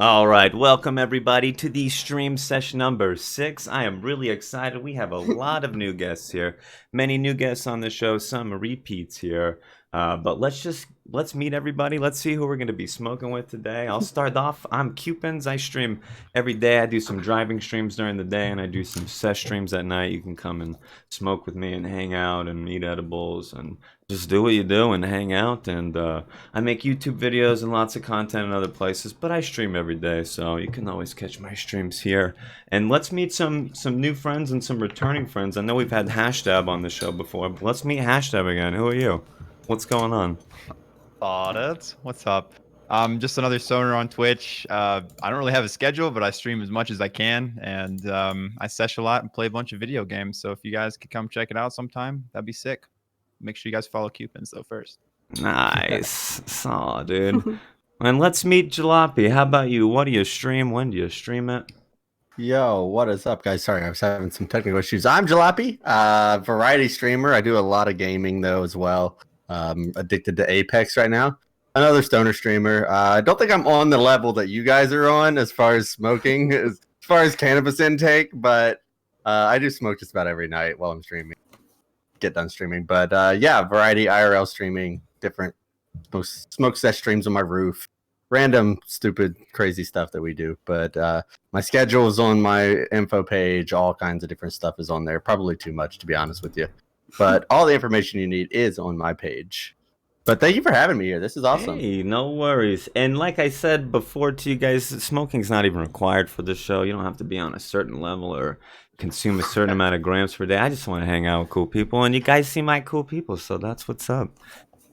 All right, welcome everybody to the stream session number 6. I am really excited. We have a lot of new guests here. Many new guests on the show, some repeats here. But let's meet everybody. Let's see who we're going to be smoking with today. I'll start off. I'm Cewpins. I stream every day. I do some driving streams during the day, and I do some Sesh streams at night. You can come and smoke with me and hang out and eat edibles and just do what you do and hang out. And I make YouTube videos and lots of content in other places, but I stream every day, so you can always catch my streams here. And let's meet some new friends and some returning friends. I know we've had HashDab on the show before, but let's meet HashDab again. Who are you? What's going on? Audit. What's up? I'm just another stoner on Twitch. I don't really have a schedule, but I stream as much as I can, and I sesh a lot and play a bunch of video games. So if you guys could come check it out sometime, that'd be sick. Make sure you guys follow Cewpins though first. Nice. Saw, dude. And let's meet Juhlopy. How about you? What do you stream? When do you stream it? Yo, what is up, guys? Sorry, I was having some technical issues. I'm Juhlopy, variety streamer. I do a lot of gaming though as well. Addicted to Apex right now. Another stoner streamer. I don't think I'm on the level that you guys are on as far as smoking, as far as cannabis intake, but I do smoke just about every night while I'm streaming. Get done streaming, but yeah, variety IRL streaming, different smoke sesh streams on my roof, random stupid crazy stuff that we do. But my schedule is on my info page. All kinds of different stuff is on there. Probably too much, to be honest with you. But all the information you need is on my page. But thank you for having me here. This is awesome. Hey, no worries. And like I said before to you guys, smoking's not even required for this show. You don't have to be on a certain level or consume a certain amount of grams per day. I just want to hang out with cool people, and you guys see my cool people, so that's what's up.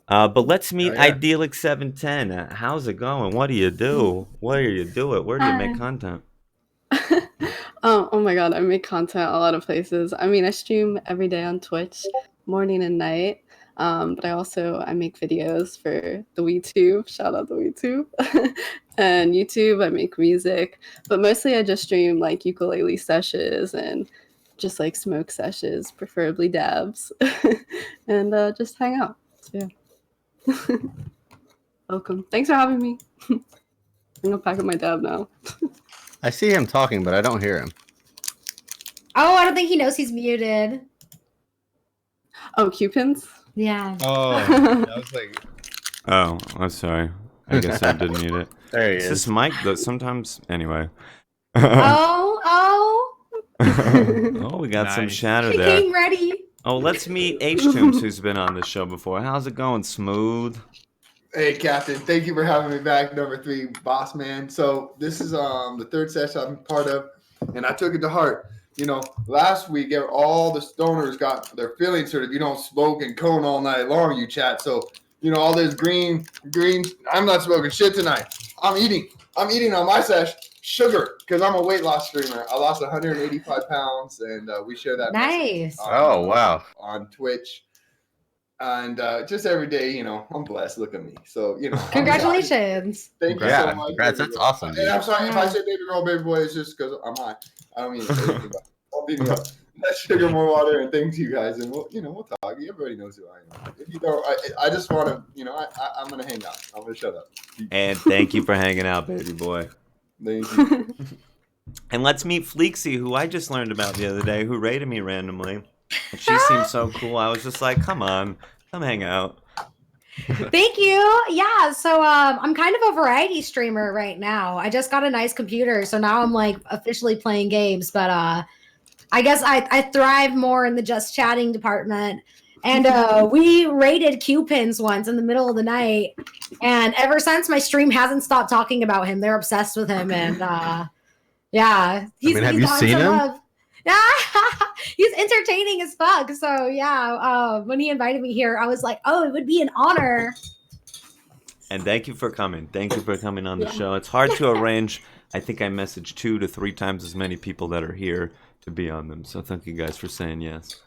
But let's meet idyllic710. How's it going? What do you do? Where do you do it? Where do you make content? Oh my god, I make content a lot of places. I mean, I stream every day on Twitch, morning and night. But I make videos for the WeTube. Shout out the WeTube. And YouTube, I make music. But mostly I just stream like ukulele sessions and just like smoke sessions, preferably dabs. And just hang out. So yeah. Welcome. Thanks for having me. I'm gonna pack up my dab now. I see him talking, but I don't hear him. Oh, I don't think he knows he's muted. Oh, Cewpins? Yeah. Oh, I was like, Oh, I'm sorry. I guess I didn't need it. There he It's is. this mic that sometimes... Anyway. Oh. Oh, we got some Nice. shatter He there. came ready. Oh, let's meet Htooms, who's been on the show before. How's it going? Smooth? Hey, Captain. Thank you for having me back, number 3, boss man. So this is the third session I'm part of, and I took it to heart. You know, last week all the stoners got their feelings hurt if you don't smoke and cone all night long, you chat. So, you know, all this green, I'm not smoking shit tonight. I'm eating on my sesh sugar because I'm a weight loss streamer. I lost 185 pounds, and we share that Nice. Oh, wow. on Twitch. And just every day, you know, I'm blessed. Look at me. So, you know. Congratulations. Thank you Yeah, so much. congrats. That's baby girl. awesome, And dude. I'm sorry if I Yeah. say baby girl, baby boy. It's just because I'm high. I don't mean to say anything, but I'll beat me up. Let's sugar more water and thanks you guys, and we'll talk. Everybody knows who I am. If you don't, I just want to, I'm gonna hang out. I'm gonna shut up. And thank you for hanging out, baby boy. Thank you. And let's meet Fleeksie, who I just learned about the other day, who rated me randomly. And she seemed so cool. I was just like, come on, come hang out. Thank you. Yeah, so I'm kind of a variety streamer right now. I just got a nice computer, so now I'm like officially playing games, but I guess I thrive more in the just chatting department. And we raided Cewpins once in the middle of the night, and ever since my stream hasn't stopped talking about him. They're obsessed with him, and yeah, he's have you gotten seen some him? love. He's entertaining as fuck. So yeah, when he invited me here, I was like, oh, it would be an honor. And thank you for coming. Thank you for coming on the show. It's hard to arrange. I think I messaged 2 to 3 times as many people that are here to be on them. So thank you guys for saying yes.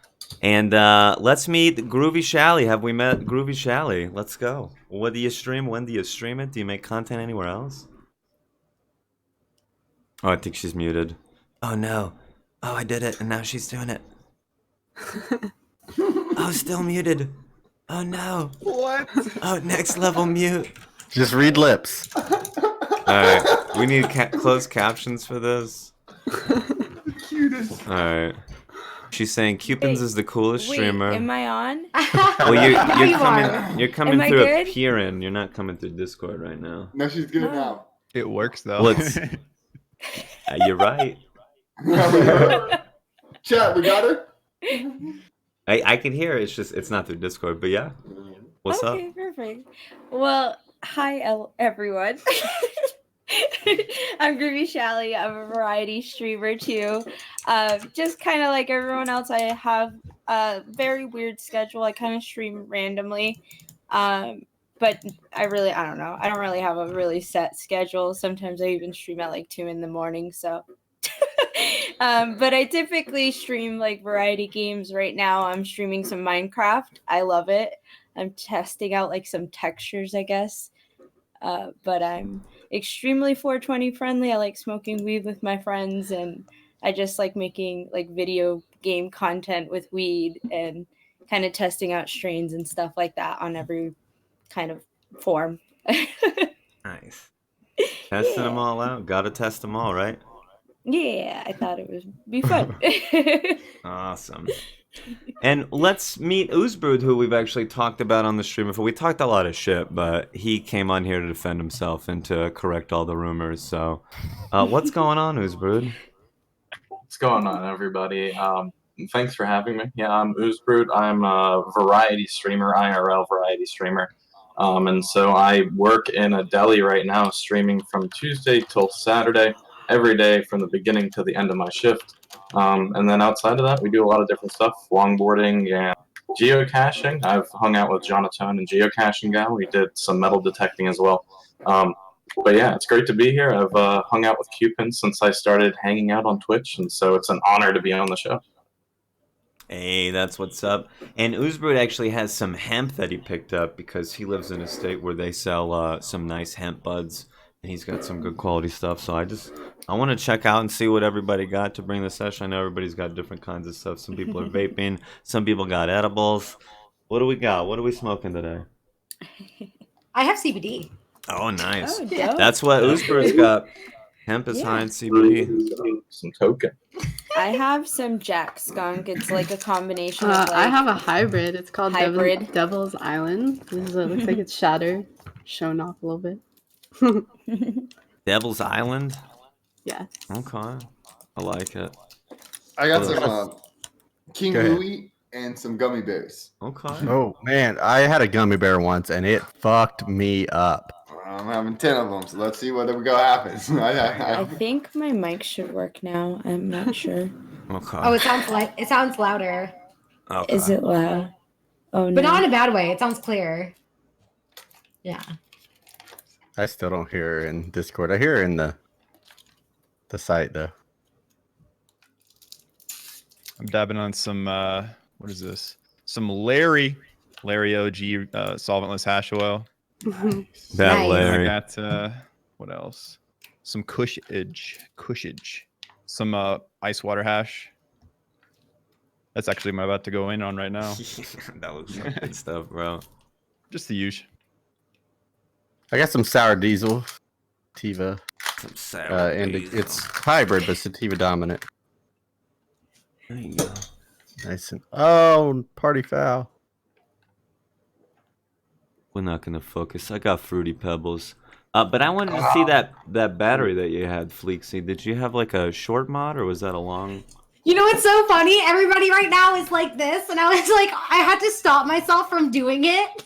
And let's meet GroovyShally. Have we met GroovyShally? Let's go. What do you stream? When do you stream it? Do you make content anywhere else? Oh, I think she's muted. Oh no. Oh, I did it, and now she's doing it. Oh, still muted. Oh no. what? Oh, next level mute. Just read lips. right, we need closed captions for this. The cutest. All right. She's saying Cewpins is the coolest streamer. Am I on? Well, Now you you're coming Am I through a good? peer-in. You're not coming through Discord right now. No, she's good now. It works though. Well, you're right. Chat, we got her. I can hear it. It's not through Discord, but yeah. What's up? Okay, perfect. Well, hi everyone. I'm GroovyShally. I'm a variety streamer too. Just kind of like everyone else, I have a very weird schedule. I kind of stream randomly. But I don't know. I don't really have a really set schedule. Sometimes I even stream at like 2 a.m. So but I typically stream like variety games. Right now I'm streaming some Minecraft. I love it. I'm testing out like some textures, I guess. But I'm extremely 420 friendly. I like smoking weed with my friends, and I just like making like video game content with weed and kind of testing out strains and stuff like that on every kind of form. Nice. Testing them all out. Gotta test them all, right? Yeah, I thought it would be fun. Awesome. And let's meet Oozebrood, who we've actually talked about on the stream before. We talked a lot of shit, but he came on here to defend himself and to correct all the rumors. So, what's going on, Oozebrood? What's going on, everybody? Thanks for having me. Yeah, I'm Oozebrood. I'm a variety streamer, IRL variety streamer. And so I work in a deli right now, streaming from Tuesday till Saturday, every day from the beginning to the end of my shift. And then outside of that, we do a lot of different stuff, longboarding and geocaching. I've hung out with Jonathan and Geocaching Gal. We did some metal detecting as well. But yeah, it's great to be here. I've hung out with Cewpins since I started hanging out on Twitch, and so it's an honor to be on the show. Hey, that's what's up. And Oozebrood actually has some hemp that he picked up because he lives in a state where they sell some nice hemp buds. And he's got some good quality stuff. So I want to check out and see what everybody got to bring the session. I know everybody's got different kinds of stuff. Some people are vaping. Some people got edibles. What do we got? What are we smoking today? I have CBD. Oh, nice. Oh, dope. That's what Oozebrood's got. Hemp is high in CBD. Some token. I have some Jack Skunk. It's like a combination of like I have a hybrid. It's called Hybrid. Devil's Island. This is looks like it's shattered, shown off a little bit. Devil's Island? Yeah. Okay. I like it. I got some King Go ahead. Louie and some gummy bears. Okay. Oh man, I had a gummy bear once and it fucked me up. I'm having 10 of them, so let's see what we go happens. I think my mic should work now. I'm not sure. Okay. Oh, it sounds louder, Okay. Is it loud? Oh no. but not in a bad way. It sounds clear. Yeah. I still don't hear her in Discord. I hear her in the site though. I'm dabbing on some what is this? Some Larry OG solventless hash oil. That Nice. Larry. I got what else? Some cushage. Some ice water hash. That's actually what I'm about to go in on right now. That looks like good stuff, bro. Just the usual. I got some sour diesel, sativa, Some sour and diesel. it's hybrid but sativa dominant. There you go. Nice and party foul. We're not gonna focus. I got Fruity Pebbles. But I wanted to see that battery that you had, Fleeksie. Did you have like a short mod or was that a long? You know what's so funny? Everybody right now is like this, and I was like, I had to stop myself from doing it.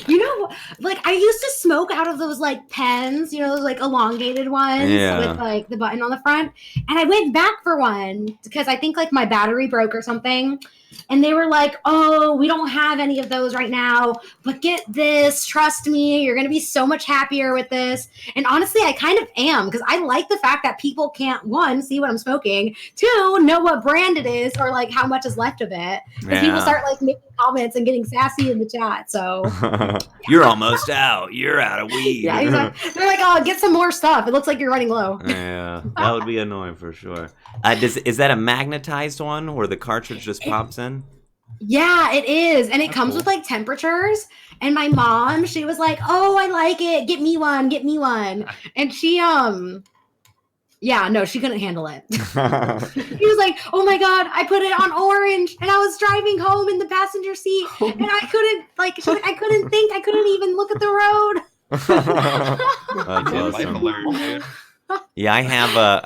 You know, like I used to smoke out of those like pens, you know, those like elongated ones Yeah. with like the button on the front. And I went back for one because I think like my battery broke or something. And they were like, oh, we don't have any of those right now, but get this, trust me, you're going to be so much happier with this. And honestly, I kind of am because I like the fact that people can't, one, see what I'm smoking, two, know what brand it is or like how much is left of it. And people Yeah. start like making comments and getting sassy in the chat. So You're almost out. You're out of weed. yeah, exactly. They're like, oh, get some more stuff. It looks like you're running low. Yeah, that would be annoying for sure. Is that a magnetized one where the cartridge just pops in? Yeah, it is. And it comes with like temperatures. And my mom, she was like, "Oh, I like it. Get me one. Get me one." And she yeah, no, she couldn't handle it. She was like, "Oh my God, I put it on orange and I was driving home in the passenger seat and I couldn't I couldn't think. I couldn't even look at the road." That's Life awesome. alert, dude. Yeah, I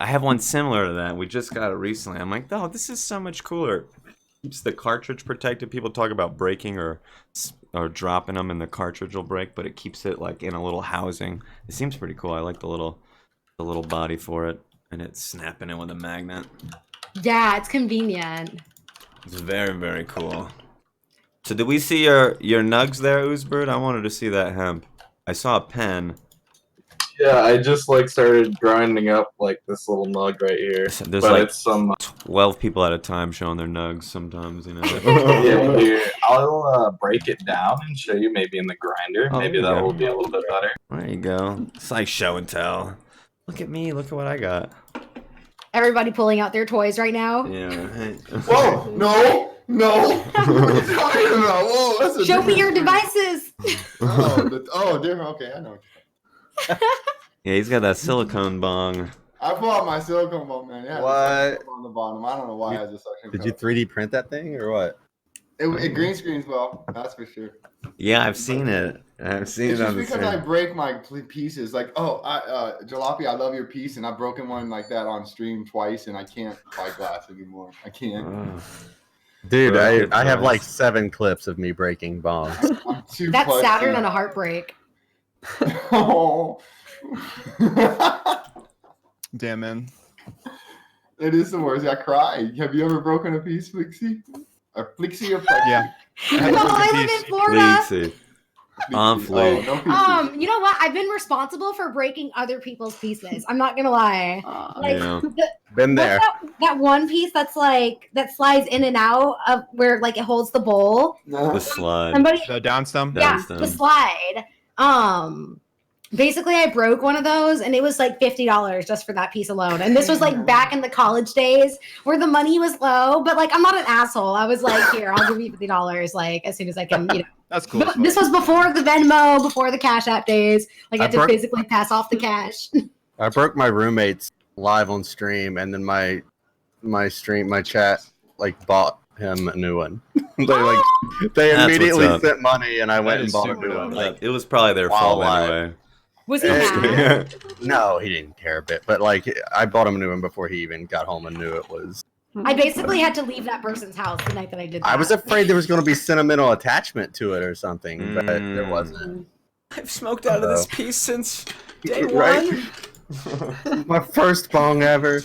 have one similar to that. We just got it recently. I'm like, oh, this is so much cooler. Keeps the cartridge protected. People talk about breaking or dropping them, and the cartridge will break, but it keeps it like in a little housing. It seems pretty cool. I like the little body for it, and it's snapping in with a magnet. Yeah, it's convenient. It's very, very cool. So did we see your nugs there, Oozebrood? I wanted to see that hemp. I saw a pen. Yeah, I just like started grinding up like this little nug right here. There's but like it's some 12 people at a time showing their nugs sometimes, you know. yeah, here, I'll break it down and show you maybe in the grinder. Oh, Maybe there you that go. will be a little bit better. There you go. It's like show and tell. Look at me. Look at what I got. Everybody pulling out their toys right now. Yeah. Right. Whoa, no. What are you talking about? Whoa, that's a Show me your different devices. different. Okay, I know. Yeah, he's got that silicone bong. I pulled out my silicone ball, man. Yeah, What? on the bottom. I don't know why it has a suction Did you cup. 3D print that thing or what? It green screens well, that's for sure. Yeah, I've seen it. I've seen It's it just on the because I stream. break my pieces. Like, Juhlopy, I love your piece, and I've broken one like that on stream twice, and I can't buy glass anymore. I can't. Oh. Dude, Bro, I have nice. like 7 clips of me breaking bongs. I'm too That's pussy. sadder than a heartbreak. Oh. Damn, man. It is the worst. I cry. Have you ever broken a piece, Fleeksie? Or Fleeksie or Fleeksie? Yeah. No, I live in Florida. Fleeksie. Fleeksie. On fleek. Oh, no pieces. You know what? I've been responsible for breaking other people's pieces. I'm not gonna lie. Like Yeah. Been there. that one piece that's like that slides in and out of where like it holds the bowl. No. The slide. Somebody, The down stem? yeah, Downstem. the slide. Basically, I broke one of those, and it was like $50 just for that piece alone. And this was like back in the college days where the money was low. But like, I'm not an asshole. I was like, here, I'll give you $50, like as soon as I can. You know, That's cool. but this was before the Venmo, before the Cash App days. Like, I had to broke- physically pass off the cash. I broke my roommate's live on stream, and then my chat like bought him a new one. they That's immediately what's up. sent money, and I went and is bought a super new one. dope. Like, It was probably their While fault live. anyway. Was he Hey. mad? no, he didn't care a bit. But like, I bought him a new one before he even got home and knew it was. I basically had to leave that person's house the night that I did that. I was afraid there was going to be sentimental attachment to it or something, but there wasn't. I've smoked out of this piece since day Right. one. My first bong ever.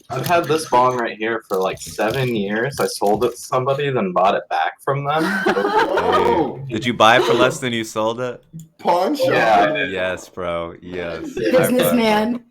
I've had this bong right here for like 7 years. I sold it to somebody, then bought it back from them. Oh, Did you buy it for less than you sold it? pawn shop. Yeah, I did. Yes, bro. Yes. Businessman.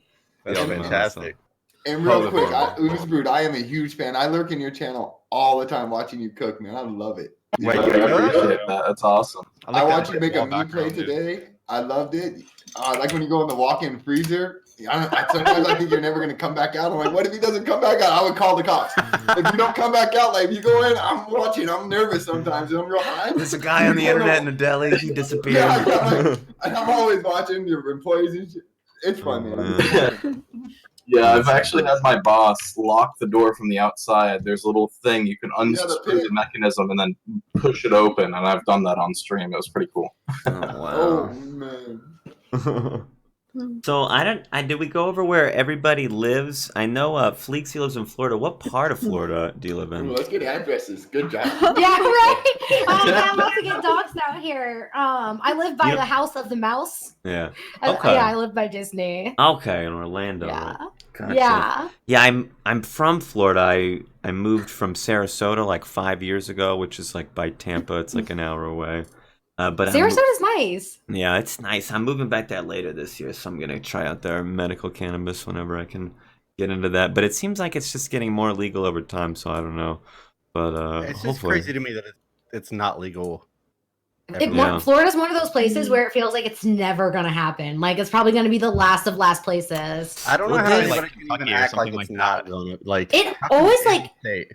That's Yeah, fantastic. And real Oh, quick, the- Oozebrood, I am a huge fan. I lurk in your channel all the time watching you cook, man. I love it. Wait, I you know appreciate that. That's awesome. I like watched that you make a wall meat plate background, dude. today. I loved it. Like when you go in the walk-in freezer. Sometimes I think you're never gonna come back out. I'm like, what if he doesn't come back out? I would call the cops. If you don't come back out, like if you go in, I'm watching. I'm nervous sometimes. And I'm real high. There's a guy on the internet in a deli. He disappeared. Yeah, I'm always watching your employees and shit. It's fun, man. Yeah, I've actually had my boss lock the door from the outside. There's a little thing you can unscrew the mechanism and then push it open, and I've done that on stream. It was pretty cool. Oh Wow. man. So did we go over where everybody lives? I know Fleeksie lives in Florida. What part of Florida do you live Ooh, in? let's get addresses. Good job. Yeah, right. Yeah, I'm about to get dogs out here. I live by You- the House of the Mouse. Yeah. Okay. Yeah, I live by Disney. Okay, in Orlando. Yeah. Gotcha. Yeah. Yeah, I'm from Florida. I moved from Sarasota like 5 years ago, which is like by Tampa. It's like an hour away. But Sarasota's nice. yeah, it's nice. I'm moving back there later this year, so I'm gonna try out their medical cannabis whenever I can get into that. But it seems like it's just getting more legal over time, so I don't know. But It's just hopefully. crazy to me that it's not legal. Yeah. Florida's one of those places where it feels like it's never gonna happen. Like it's probably gonna be the last of last places. I don't know Well, how this- anybody can even Kentucky or act like something it's like not that. going to like. It how can always any like state-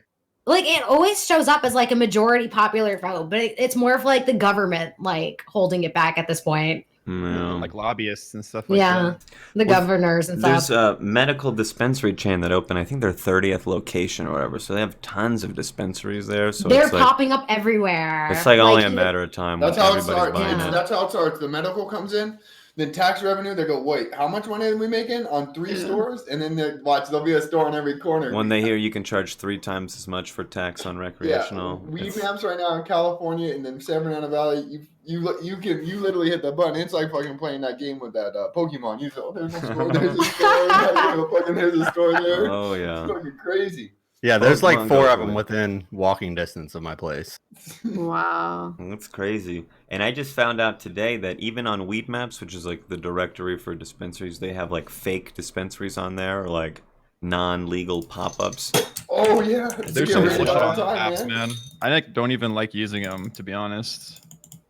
like it always shows up as like a majority popular vote, but it's more of like the government like holding it back at this point. Yeah. Like lobbyists and stuff like Yeah, that. the Well, governors and There's stuff. a medical dispensary chain that opened, I think their 30th location or whatever. So they have tons of dispensaries there. So They're it's like popping up everywhere. it's like only a even- matter of time That's when how it everybody's starts. buying Yeah. it. That's how it starts. The medical comes in, then tax revenue. They go, wait, how much money are we making on 3 stores? And then they watch. There'll be a store in every corner. When they hear you can charge 3 times as much for tax on recreational, weed it's- maps right now in California and then San Fernando Valley. You literally hit the button. It's like fucking playing that game with that Pokemon. You say, oh, there's a store, there's a store, there's a store there. oh yeah. It's fucking crazy. Yeah, there's like Pokemon 4 Go of them for it. within walking distance of my place. Wow. That's crazy. And I just found out today that even on Weed Maps, which is like the directory for dispensaries, they have like fake dispensaries on there, or like non-legal pop-ups. Oh yeah, There's Get some rid of bullshit it all on the time, apps, man. I like don't even like using them, to be honest.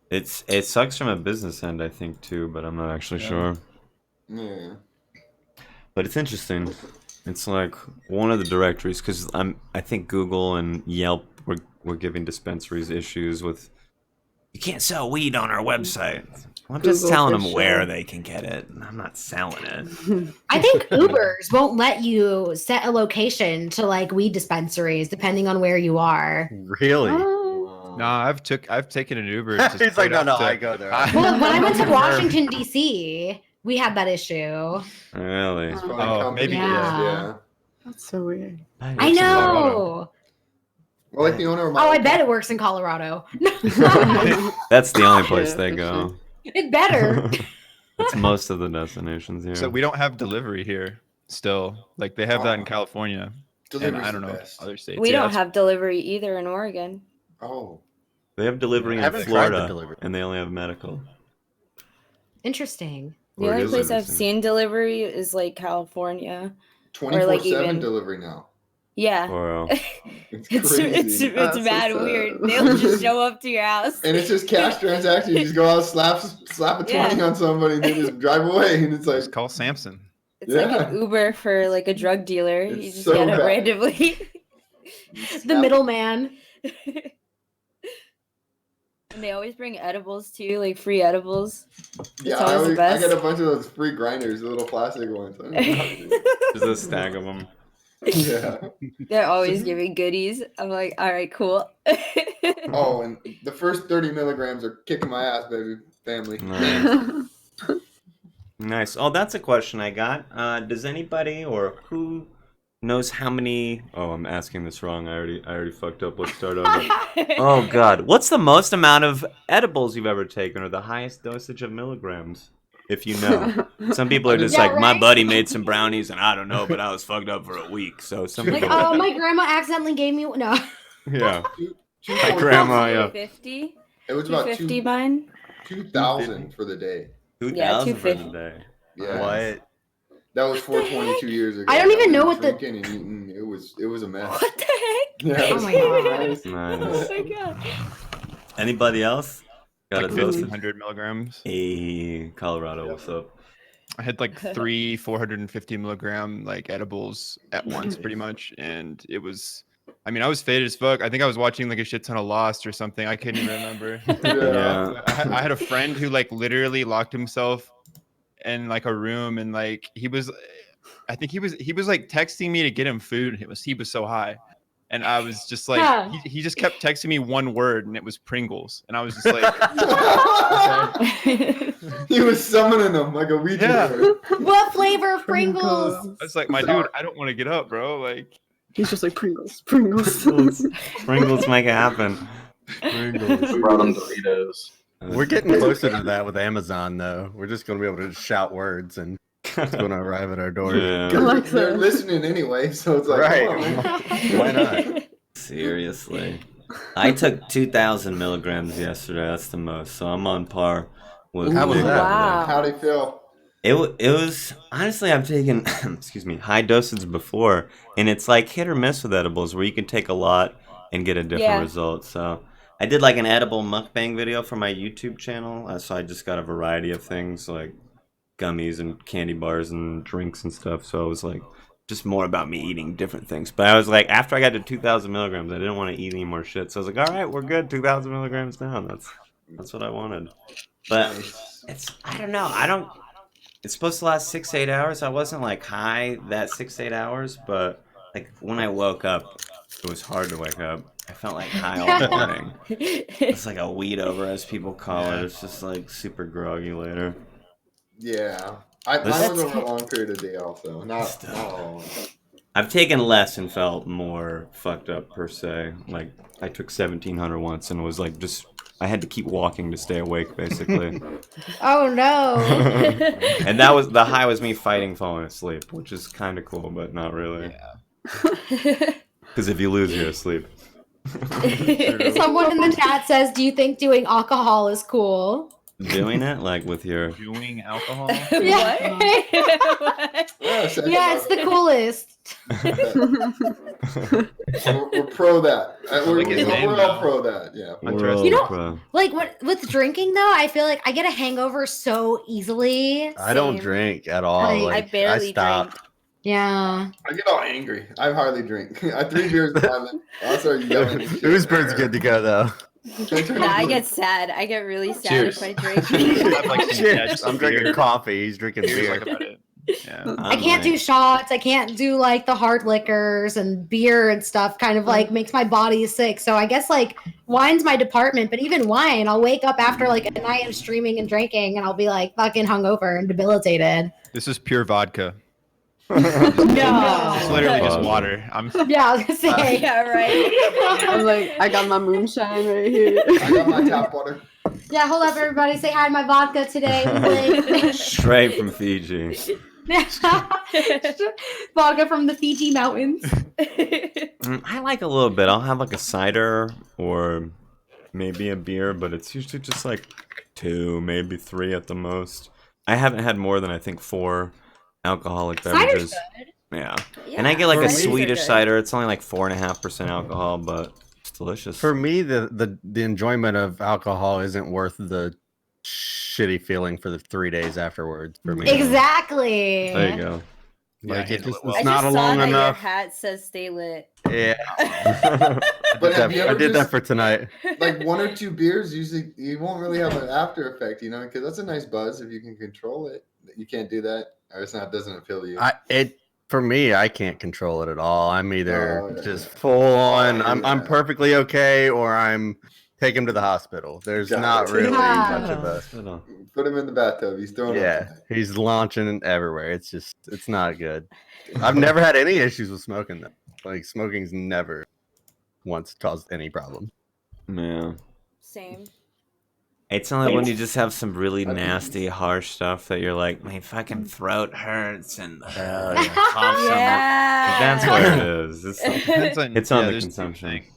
It sucks from a business end, I think, too, but I'm not actually sure. Yeah. But it's interesting. It's like one of the directories, because I think Google and Yelp were giving dispensaries issues with, you can't sell weed on our website. Well, I'm just Google telling for them where sure. they can get it. I'm not selling it. I think Ubers won't let you set a location to like weed dispensaries depending on where you are. Really? Oh. Nah, I've taken an Uber. To He's like, straight no, up no, to- I go there. Well, when I went to Washington D.C., we had that issue. Really? It's probably Oh, company, maybe- yeah. That's so weird. I It's in Colorado. know. Well, like the owner of my Oh, I bet it works in Colorado. That's the only place they for go. It better. That's most of the destinations here. So we don't have delivery here still. Like they have that in California. And Delivery's I don't the know best. other states. We Yeah, don't that's- have delivery either in Oregon. Oh, They have delivery I in haven't tried the Florida, delivery. and they only have medical. Interesting. The Or it only is place I've interesting. seen delivery is like California. 24/7 even- delivery now. Yeah. Or, It's It's crazy. it's That's mad what's weird. up. They'll just show up to your house. And it's just cash transaction. You just go out, slap a 20 Yeah. on somebody, and then just drive away. And it's like, Just call Samson. It's like Yeah. an Uber for like a drug dealer. You It's just so get it bad. randomly. The middleman. And they always bring edibles too, like free edibles. yeah, always the I best. get a bunch of those free grinders, the little plastic ones. Just a stack of them. Yeah. They're always giving goodies. I'm like, all right, cool. Oh, and the first 30 milligrams are kicking my ass, baby. Family. Nice. Nice. Oh, that's a question I got. Does anybody or who knows how many? Oh, I'm asking this wrong. I already fucked up. Let's start over. Oh God, what's the most amount of edibles you've ever taken, or the highest dosage of milligrams? If you know, some people are just Yeah, like, my right? buddy made some brownies, and I don't know, but I was fucked up for a week. So some Like, people, oh, my grandma accidentally gave me no. yeah, Two- my grandma, yeah, 250? It was about 250 mine? 2,000 for the day. 2,000 for the 250. day. Yeah. What? That was 422 years ago. I don't even I've know been what the- drinking and eating. It was a mess. What the heck? Yeah, it Oh was my God. nice. Nice. Oh my god. Anybody else? Got Like a dosage? 1,500 milligrams. Hey, Colorado, what's up? I had like 3 450 milligram like edibles at once, pretty much, and it was. I mean, I was faded as fuck. I think I was watching like a shit ton of Lost or something. I couldn't even remember. Yeah. I had a friend who like literally locked himself in like a room and like he was, I think he was like texting me to get him food. He was so high, and I was just like Huh. he just kept texting me one word and it was Pringles, and I was just like, He was summoning them like a Ouija Yeah. board. What flavor of Pringles? I was like, my dude, I don't want to get up, bro. Like, He's just like Pringles, Pringles. Pringles make it happen. I brought them Doritos. We're getting closer to that with Amazon, though. We're just going to be able to just shout words and it's going to arrive at our door. Yeah. Alexa. They're listening anyway, so it's like, Right. come on, man. Why not? Seriously. I took 2,000 milligrams yesterday. That's the most. So I'm on par with How was Nick that? over there. Wow. How'd he feel? It was honestly, I've taken excuse me, high dosage before, and it's like hit or miss with edibles where you can take a lot and get a different Yeah. result. So I did like an edible mukbang video for my YouTube channel, so I just got a variety of things like gummies and candy bars and drinks and stuff. So I was like just more about me eating different things. But I was like, after I got to 2,000 milligrams, I didn't want to eat any more shit. So I was like, all right, we're good. 2,000 milligrams down. That's what I wanted. But I don't know. It's supposed to last 6 to 8 hours. I wasn't like high that 6 to 8 hours, but like when I woke up, it was hard to wake up. I felt like high all morning. It's like a weed over, as people call it. It's just like super groggy later. Yeah. Mine was over a long period of day also. Not all. I've taken less and felt more fucked up per se. Like I took 1,700 once and was like I had to keep walking to stay awake basically. Oh no. And that was the high was me fighting falling asleep, which is kind of cool, but not really. Because if you lose, you're asleep. Someone in the chat says, "Do you think doing alcohol is cool?" Doing it like with your Doing alcohol? Yeah. Yeah, it's the coolest. We're pro that. We're all pro that. Yeah. Interesting. You know, like with drinking though, I feel like I get a hangover so easily. I don't Same. drink at all. Like, I barely stopped. drink. Yeah. I get all angry. I hardly drink. I 3 beers in my life. I'll start yelling. Oozebrood's good to go though. No, I get sad. I get really sad Cheers. if I drink. I'd like to- yeah, Cheers. just I'm a beer. drinking coffee. He's drinking Beer's beer. like about it. Yeah. I can't do shots. I can't do like the hard liquors and beer and stuff kind of like makes my body sick. So I guess like wine's my department, but even wine, I'll wake up after like a night of streaming and drinking and I'll be like fucking hungover and debilitated. This is pure vodka. No. It's literally just water. Yeah, I was gonna say. Yeah, right. I'm like, I got my moonshine right here. I got my tap water. Yeah, hold up everybody. Say hi to my vodka today. straight from Fiji. Vodka from the Fiji mountains. I like a little bit. I'll have like a cider or maybe a beer, but it's usually just like 2, maybe 3 at the most. I haven't had more than I think 4 alcoholic beverages. Cider's good. Yeah. And I get like a Ciders are Swedish good. cider. It's only like 4.5% alcohol, but it's delicious. For me, the enjoyment of alcohol isn't worth the shitty feeling for the 3 days afterwards. For me, Exactly. There you go. like Yeah, it just, well. it's I not just a saw long that enough. your hat says "Stay lit." Yeah, But have you I ever did that just, for tonight. like 1 or 2 beers? Usually, you won't really have an after effect, because that's a nice buzz if you can control it. You can't do that, or it's not. Doesn't appeal to you. For me, I can't control it at all. I'm either Oh, yeah. just full on. Oh, I'm yeah. perfectly okay, or I'm take him to the hospital. There's Got not it. really Yeah. much of a. Put him in the bathtub. He's throwing Yeah, up. he's launching everywhere. It's not good. I've never had any issues with smoking though. Like smoking's never once caused any problem. Yeah. Same. It's only when you just have some really nasty, harsh stuff that you're like, my fucking throat hurts and cough so much. Yeah. That's where it is. It's on the there's consumption. two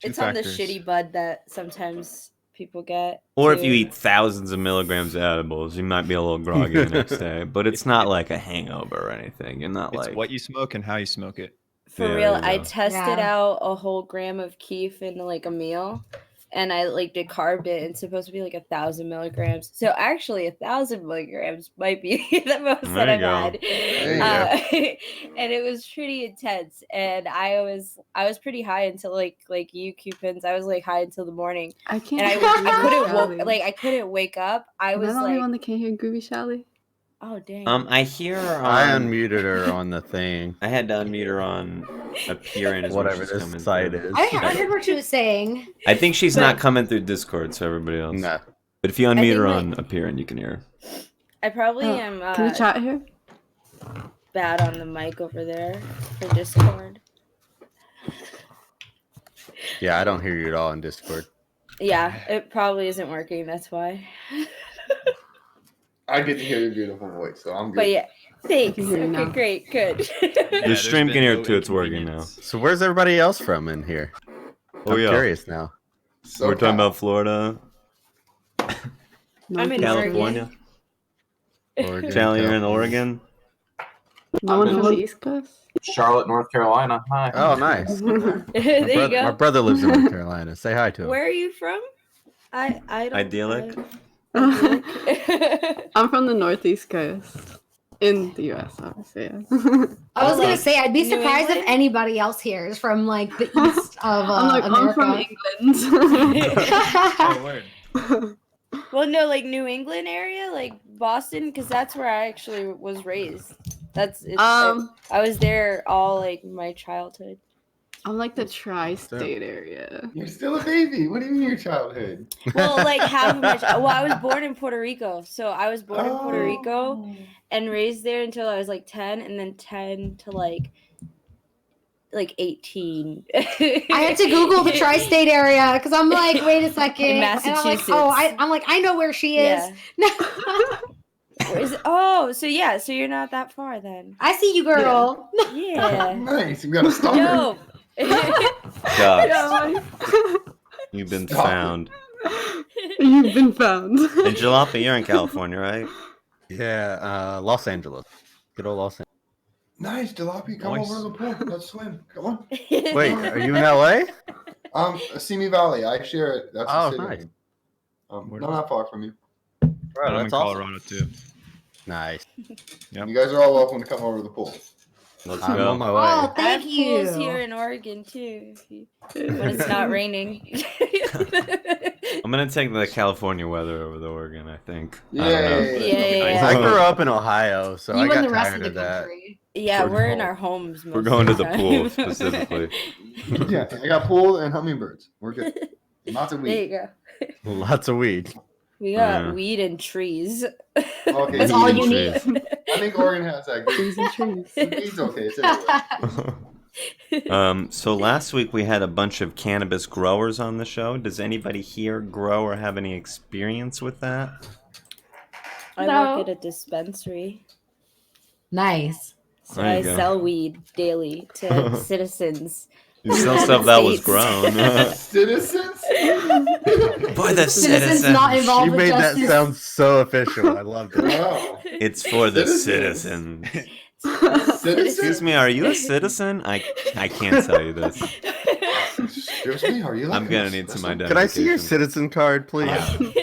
It's on the factors. shitty bud that sometimes people get. Or if too. you eat thousands of milligrams of edibles, you might be a little groggy the next day. But it's not like a hangover or anything. You're not It's like what you smoke and how you smoke it. For Yeah, real, there you I go. tested Yeah. out a whole gram of keef in like a meal, and I like decarbed it. It's supposed to be like 1,000 milligrams. So actually, 1,000 milligrams might be the most There that you I've go. had, There you and it was pretty intense. And I was pretty high until like you Cewpins. I was like high until the morning, I can't. and hear I couldn't GroovyShally. I couldn't wake up. I Am I was the only like, one that can't hear GroovyShally? oh dang. I hear I unmuted her on the thing, I had to unmute her on appearing as whatever she's this coming site through. is. I heard what she was saying. I think she's not coming through Discord, so everybody else. No. But if you unmute her think, on appearing, you can hear her. I probably Oh, am Can we chat here? bad on the mic over there for Discord. Yeah, I don't hear you at all in Discord. Yeah, it probably isn't working. That's why. I get to hear your beautiful voice, so I'm good. But yeah, thanks. can hear you Okay, now. great, good. The stream can hear too. It's working now. So where's everybody else from in here? Oh, I'm yeah. curious now. So We're talking about Florida, I'm in California, Oregon, Cali, you're in California. Oregon. No one from the East Coast? Charlotte, North Carolina. Hi. Oh, nice. there My you go. brother lives in North Carolina. Say hi to him. Where are you from? I don't. Idyllic. I'm from the Northeast Coast. In the U.S., obviously. Yeah. I was gonna Like, say I'd be New surprised if England? anybody else here is from like the east of I'm America. from England. Oh, word. Well, no, like New England area, like Boston, because that's where I actually was raised. I was there all like my childhood. I'm like the tri-state area. You're still a baby. What do you mean your childhood? Well, like half of my well, I was born in Puerto Rico, so I was born in Puerto Rico and raised there until I was like 10, and then 10 to like 18. I had to Google the tri-state area because I'm like, wait a second. In And I'm like, Massachusetts. I'm like, I know where she is. Yeah. Oh, so yeah, so you're not that far then. I see you, girl. Yeah. Nice. You got a stalker. No. Ducks. You've been Stop it. found. You've been found. And Juhlopy, you're in California, right? Yeah, Los Angeles. Good old Los Angeles. Nice, Juhlopy. Come Nice. over to the pool. Let's swim. Come on. Wait, are you in LA? Simi Valley. I share it. That's Oh, the city. nice. Not that far from you. Bro, I'm in that's awesome. Colorado too. Nice. Yep. You guys are all welcome to come over to the pool. Let's I'm go. on my Oh, way. I have thank pools you. here in Oregon too, when it's not raining. I'm gonna take the California weather over the Oregon, I think. I don't know. Yeah. I grew up in Ohio, so You I and got the rest tired of of the that. country. Yeah, Towards we're the in pool. our homes. We're most going of to the the pool time. specifically. Yeah, I got pool and hummingbirds. We're good. Lots of There weed. you go. Lots of weed. We got Yeah. weed and trees. Okay, That's all Weed you and need. trees. I think Oregon has that. Good. Trees and trees. Weed's okay. It's everywhere. So last week we had a bunch of cannabis growers on the show. Does anybody here grow or have any experience with that? I No. work at a dispensary, Nice. so There you I go. sell weed daily to citizens. You sell stuff that was States. grown. Citizens? For the Citizens citizens. not involved She with made that justice. sound so official. I loved it. Wow. It's for the Citizens. citizens. Citizens? Excuse me, are you a citizen? I can't tell you this. Excuse me, are you like I'm gonna a need some citizen? Can I see your identification. citizen card, please?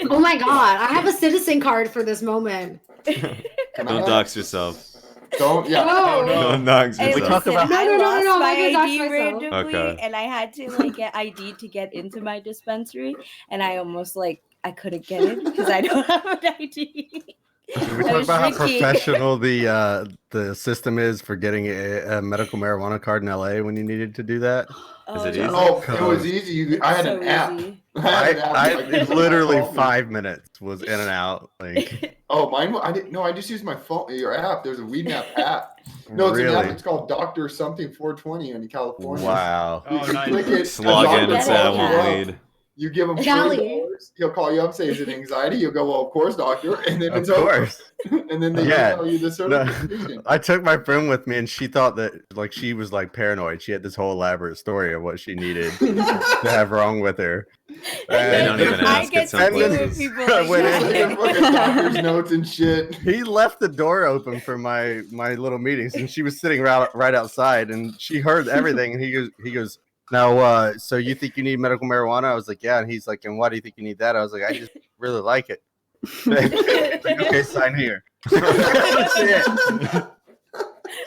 Oh my god, I have a citizen card for this moment. Can I Don't have- dox yourself. Don't, yeah. No. Don't dox Hey, We yourself. talk about- No, I no, no, lost no, my I'm gonna ID dox myself. randomly, Okay. and I had to like get ID to get into my dispensary, and I almost like I couldn't get in because I don't have an ID. Can we I talk was about how drinking. professional the system is for getting a medical marijuana card in LA when you needed to do that? Is it no. easy? Oh, it was easy. I had So an app. easy. I had an app. It's Like, literally called me. 5 minutes was in and out. Like Oh, mine. I didn't. No, I just used my phone. Your app. There's a Weed Map app. No, it's an app. really? It's called Doctor Something 420 in California. Wow. You Oh, nice. click it, Just log in and doctor say I calls you won't up. lead. You give him Jolly. $40. He'll call you up, say, "Is it anxiety?" You'll go, "Well, of course, doctor." And then Of it's over. course. And then they Yeah. tell you the certification. I took my friend with me and she thought that like she was like paranoid. She had this whole elaborate story of what she needed to have wrong with her. They don't even I ask get it some to deal places. with people I like went Like in. a that. fucking doctor's notes and shit. He left the door open for my little meetings and she was sitting right outside and she heard everything and he goes now so you think you need medical marijuana? I was like, yeah, and he's like, and why do you think you need that? I was like, I just really like it. Like, okay, sign here. That's it.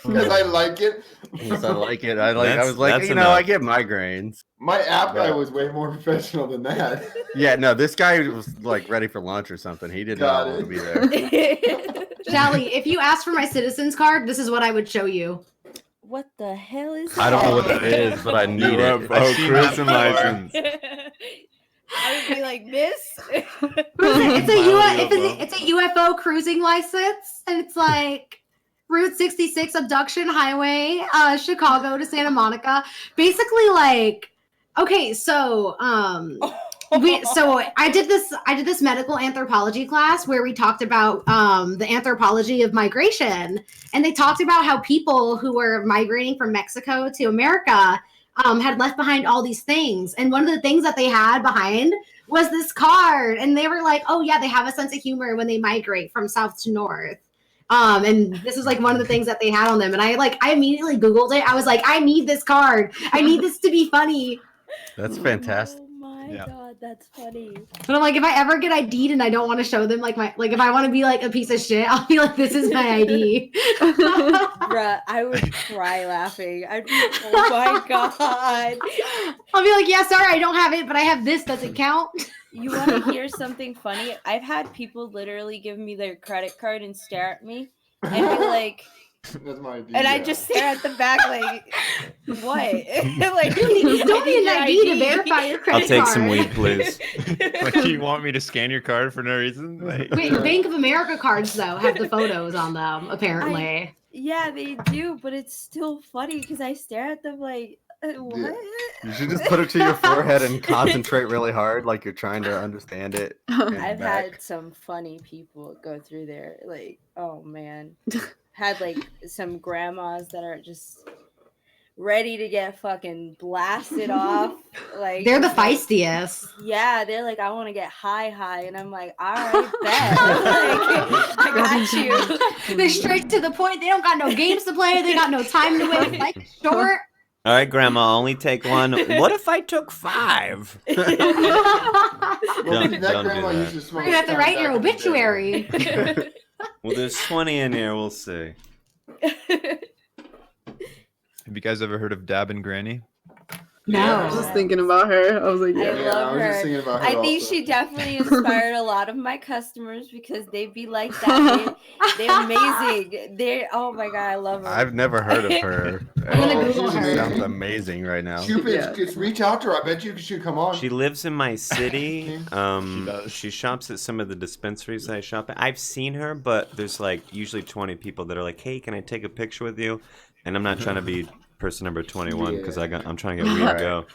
Because I like it. Yes, I like it. I That's- was like, that's you know, I enough. get migraines. My app guy Yeah. was way more professional than that. Yeah, no, this guy was like ready for lunch or something. He did not Got want to it. be there. Jolly, if you asked for my citizen's card, this is what I would show you. What the hell is I don't know what that? that is, but I need it. UFO I see cruising that license. I would be like, "Miss." It's a UFO cruising license, and it's like Route 66 abduction highway, Chicago to Santa Monica. Basically, like, okay, so I did this medical anthropology class where we talked about the anthropology of migration, and they talked about how people who were migrating from Mexico to America had left behind all these things, and one of the things that they had behind was this card, and they were like, oh yeah, they have a sense of humor when they migrate from south to north. And this is like one of the things that they had on them, and I immediately Googled it. I was like, I need this card. I need this to be funny. That's fantastic. Oh my Yeah. god, that's funny. But I'm like, if I ever get ID'd and I don't want to show them like if I want to be like a piece of shit, I'll be like, this is my ID. Bruh, I would cry laughing. I'd be, oh my god. I'll be like, yeah, sorry, I don't have it, but I have this. Does it count? You want to hear something funny? I've had people literally give me their credit card and stare at me and be like, That's my idea. and I just stare at the back like, what? Like, You don't need an your ID to verify your credit I'll take card. some weed, please. Like, you want me to scan your card for no reason? Like, Wait, Bank of America cards though have the photos on them. Apparently, Yeah, they do, but it's still funny because I stare at them like, what? You should just put it to your forehead and concentrate really hard, like you're trying to understand it. I've had some funny people go through there. Like, oh man. Had like some grandmas that are just ready to get fucking blasted off. Like they're the just like, feistiest. yeah, they're like, I want to get high, and I'm like, all right, bet. Like, I got you. They're straight to the point. They don't got no games to play. They got no time to waste. Life is short. All right, Grandma, only take one. What if I took 5? Well, Don't- that don't do grandma that. used to smoke You're gonna have to back write your in the day. obituary. Well, there's 20 in here. We'll see. have you guys ever heard of Dab and Granny? No. I was just thinking about her. I was like, I yeah. Yeah, love I was just her. thinking about her I think also. she definitely inspired a lot of my customers because they be like that. They're amazing. They're, oh my god, I love her. I've never heard of her. I'm gonna Oh, Google she's her. Sounds amazing right now. Cewpins, Yeah. just reach out to her. I bet you she come on. She lives in my city. She does. She shops at some of the dispensaries that I shop at. I've seen her, but there's like usually 20 people that are like, "Hey, can I take a picture with you?" And I'm not trying to be person number 21 because I'm trying to get weed to go.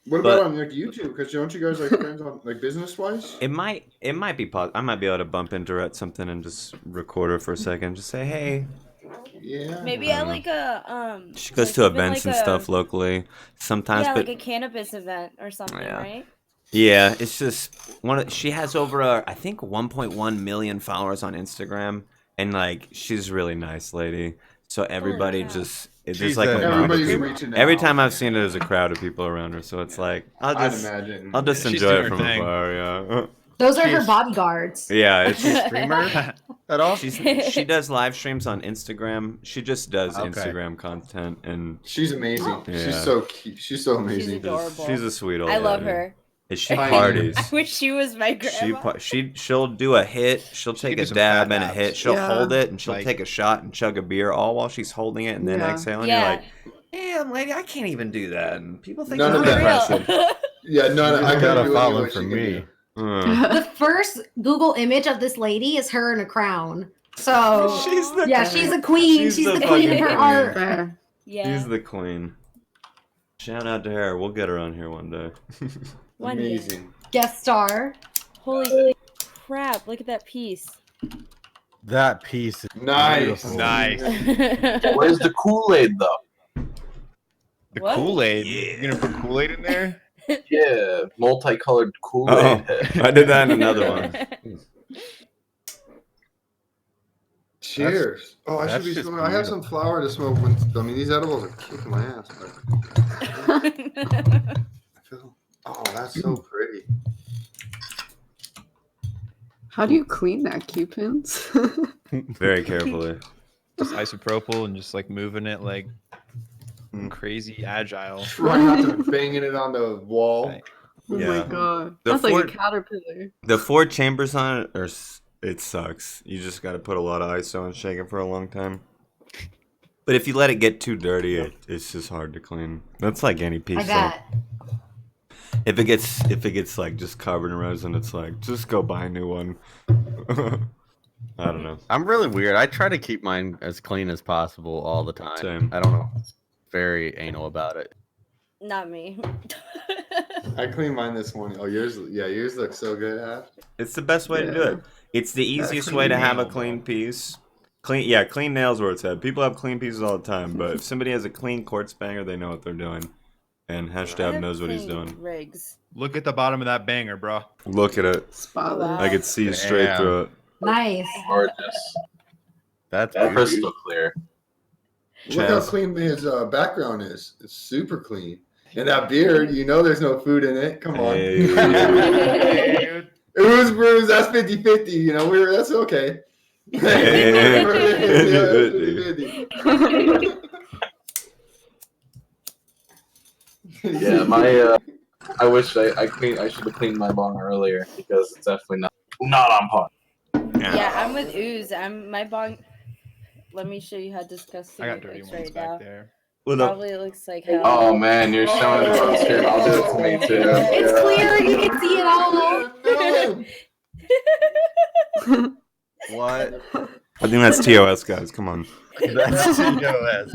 What but- about on like YouTube? Because don't you guys like friends on like business wise? It might be I might be able to bump into her at something and just record her for a second. Just say, "Hey." Yeah. Maybe at like a She goes like to even events like and stuff locally sometimes, Yeah, but like a cannabis event or something, Yeah. right? yeah, it's just she has over I think 1.1 million followers on Instagram, and like she's a really nice lady. So everybody cow. just there's She's like a- a mob of Everybody's people. reaching out. Every time I've seen her, there's a crowd of people around her. So it's like I'll I'd just imagine. I'll just She's enjoy doing it her from thing. afar. Yeah, Those are her She's- bodyguards. yeah. It's Streamer at all? she does live streams on Instagram. She just does Okay. Instagram content, and She's amazing. Yeah. She's so cute. She's so amazing. adorable. she's a sweet old. I love lady. her. And she I- parties. I wish she was my She grandma. she'll do a hit. She'll She take can a do some dab fat and a dabs. hit. She'll Yeah. hold it and she'll Like- take a shot and chug a beer all while she's holding it and then Yeah. exhaling. Yeah. You're like, damn, lady, I can't even do that. And people think None I'm of that. impressive. Yeah, no, I You gotta gotta do follow what for she can me. do. The first Google image of this lady is her in a crown. So She's the yeah, she's a queen. She's She's the the queen of fucking her queen. art. Fair. Yeah. She's the queen. Shout out to her. We'll get her on here one day. One day. Amazing. Guest star. Holy crap! Look at that piece. That piece is Nice. beautiful. Nice. Where's the Kool-Aid though? The What? Kool-Aid. Yeah. You're gonna put Kool-Aid in there? Yeah, multicolored Oh, Kool-Aid. I did that in another one. Cheers. Oh, I should that's be just smoking. I have some flower to smoke. When, I mean, these edibles are kicking my ass. But I feel. Oh, that's so pretty. How do you clean that, Cewpins? Very carefully. Just isopropyl and just like moving it like crazy agile. Try not to banging it on the wall. Right. Oh Yeah. my god. The That's like fort- a caterpillar. The 4 chambers on it it sucks. You just got to put a lot of ISO and shake it for a long time. But if you let it get too dirty, it's just hard to clean. That's like any piece. I bet. If it gets like just covered in resin, it's like just go buy a new one. I don't know. I'm really weird. I try to keep mine as clean as possible all the time. Same. I don't know. Very anal about it. Not me. I cleaned mine this morning. Oh, yours looks so good, Ash. It's the best way to do Yeah. it. It's the easiest clean way to have a nail, clean piece. Clean nails where it's at. People have clean pieces all the time, but if somebody has a clean quartz banger, they know what they're doing. And HashDab knows what he's doing. Rigs. Look at the bottom of that banger, bro. Look at it. Spotless. Wow. I could see straight Damn. through it. Nice. Gorgeous. That's Crystal clear. Look how Chaz. clean his background is. It's super clean. And that beard, you know there's no food in it. Come on. Hey. Oozebrood, that's 50-50. You know, that's okay. Hey. Yeah, I wish I should have cleaned my bong earlier because it's definitely not on par. Yeah, I'm with Ooze. My bong. Let me show you how disgusting I got it dirty looks ones right back now. there. Probably looks like hell. Oh man, you're showing it on stream. I'll do it to me too. It's clear. You can see it all. What? I think that's TOS, guys. Come on. That's TOS.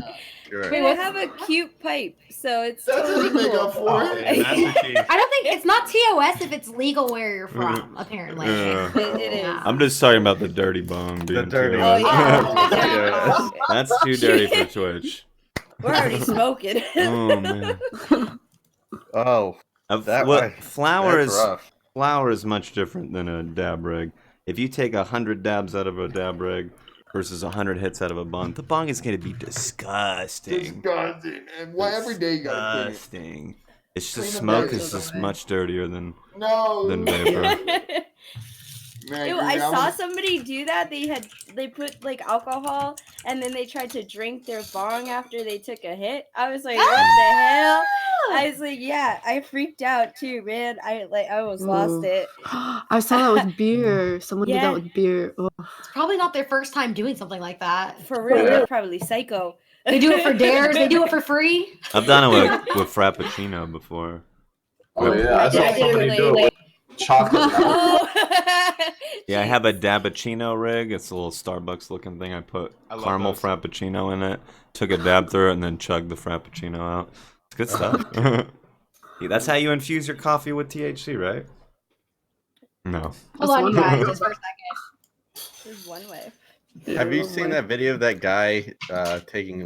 Sure. But I have a cute pipe, so it's That totally doesn't make cool. up for Oh, it. man, masterpiece. I don't think it's not TOS if it's legal where you're from. Apparently, Yeah. It is. Yeah. I'm just talking about the dirty bong being dirty TOS. Oh, yeah. That's too dirty for Twitch. We're already smoking. Oh man. Oh, Flour that's is rough. flour is much different than a dab rig. If you take 100 dabs out of a dab rig versus 100 hits out of a bong, the bong is going to be disgusting. Disgusting. And why every day you gotta clean it? Disgusting. It's Clean just the smoke bag. is just much dirtier than No. vapor. Man, Ew, Groovy, I I'm saw gonna- somebody do that. They put like alcohol and then they tried to drink their bong after they took a hit. I was like, what the hell? I was like, yeah, I freaked out too, man. I almost lost Ooh. it. I saw that with beer. Someone did Yeah. that with beer. Ugh. It's probably not their first time doing something like that. For real, they're probably psycho. They do it for dares. They do it for free. I've done it with Frappuccino before. Oh yeah, I I saw did it somebody with, do it like- with chocolate. Oh. Yeah, I have a Dabbuccino rig. It's a little Starbucks looking thing. I put I love caramel those. Frappuccino in it, took a dab through it, and then chugged the Frappuccino out. It's good stuff. Yeah, that's how you infuse your coffee with THC, right? No. Hold on, you guys, just for a second. There's one way. Have you seen that video of that guy taking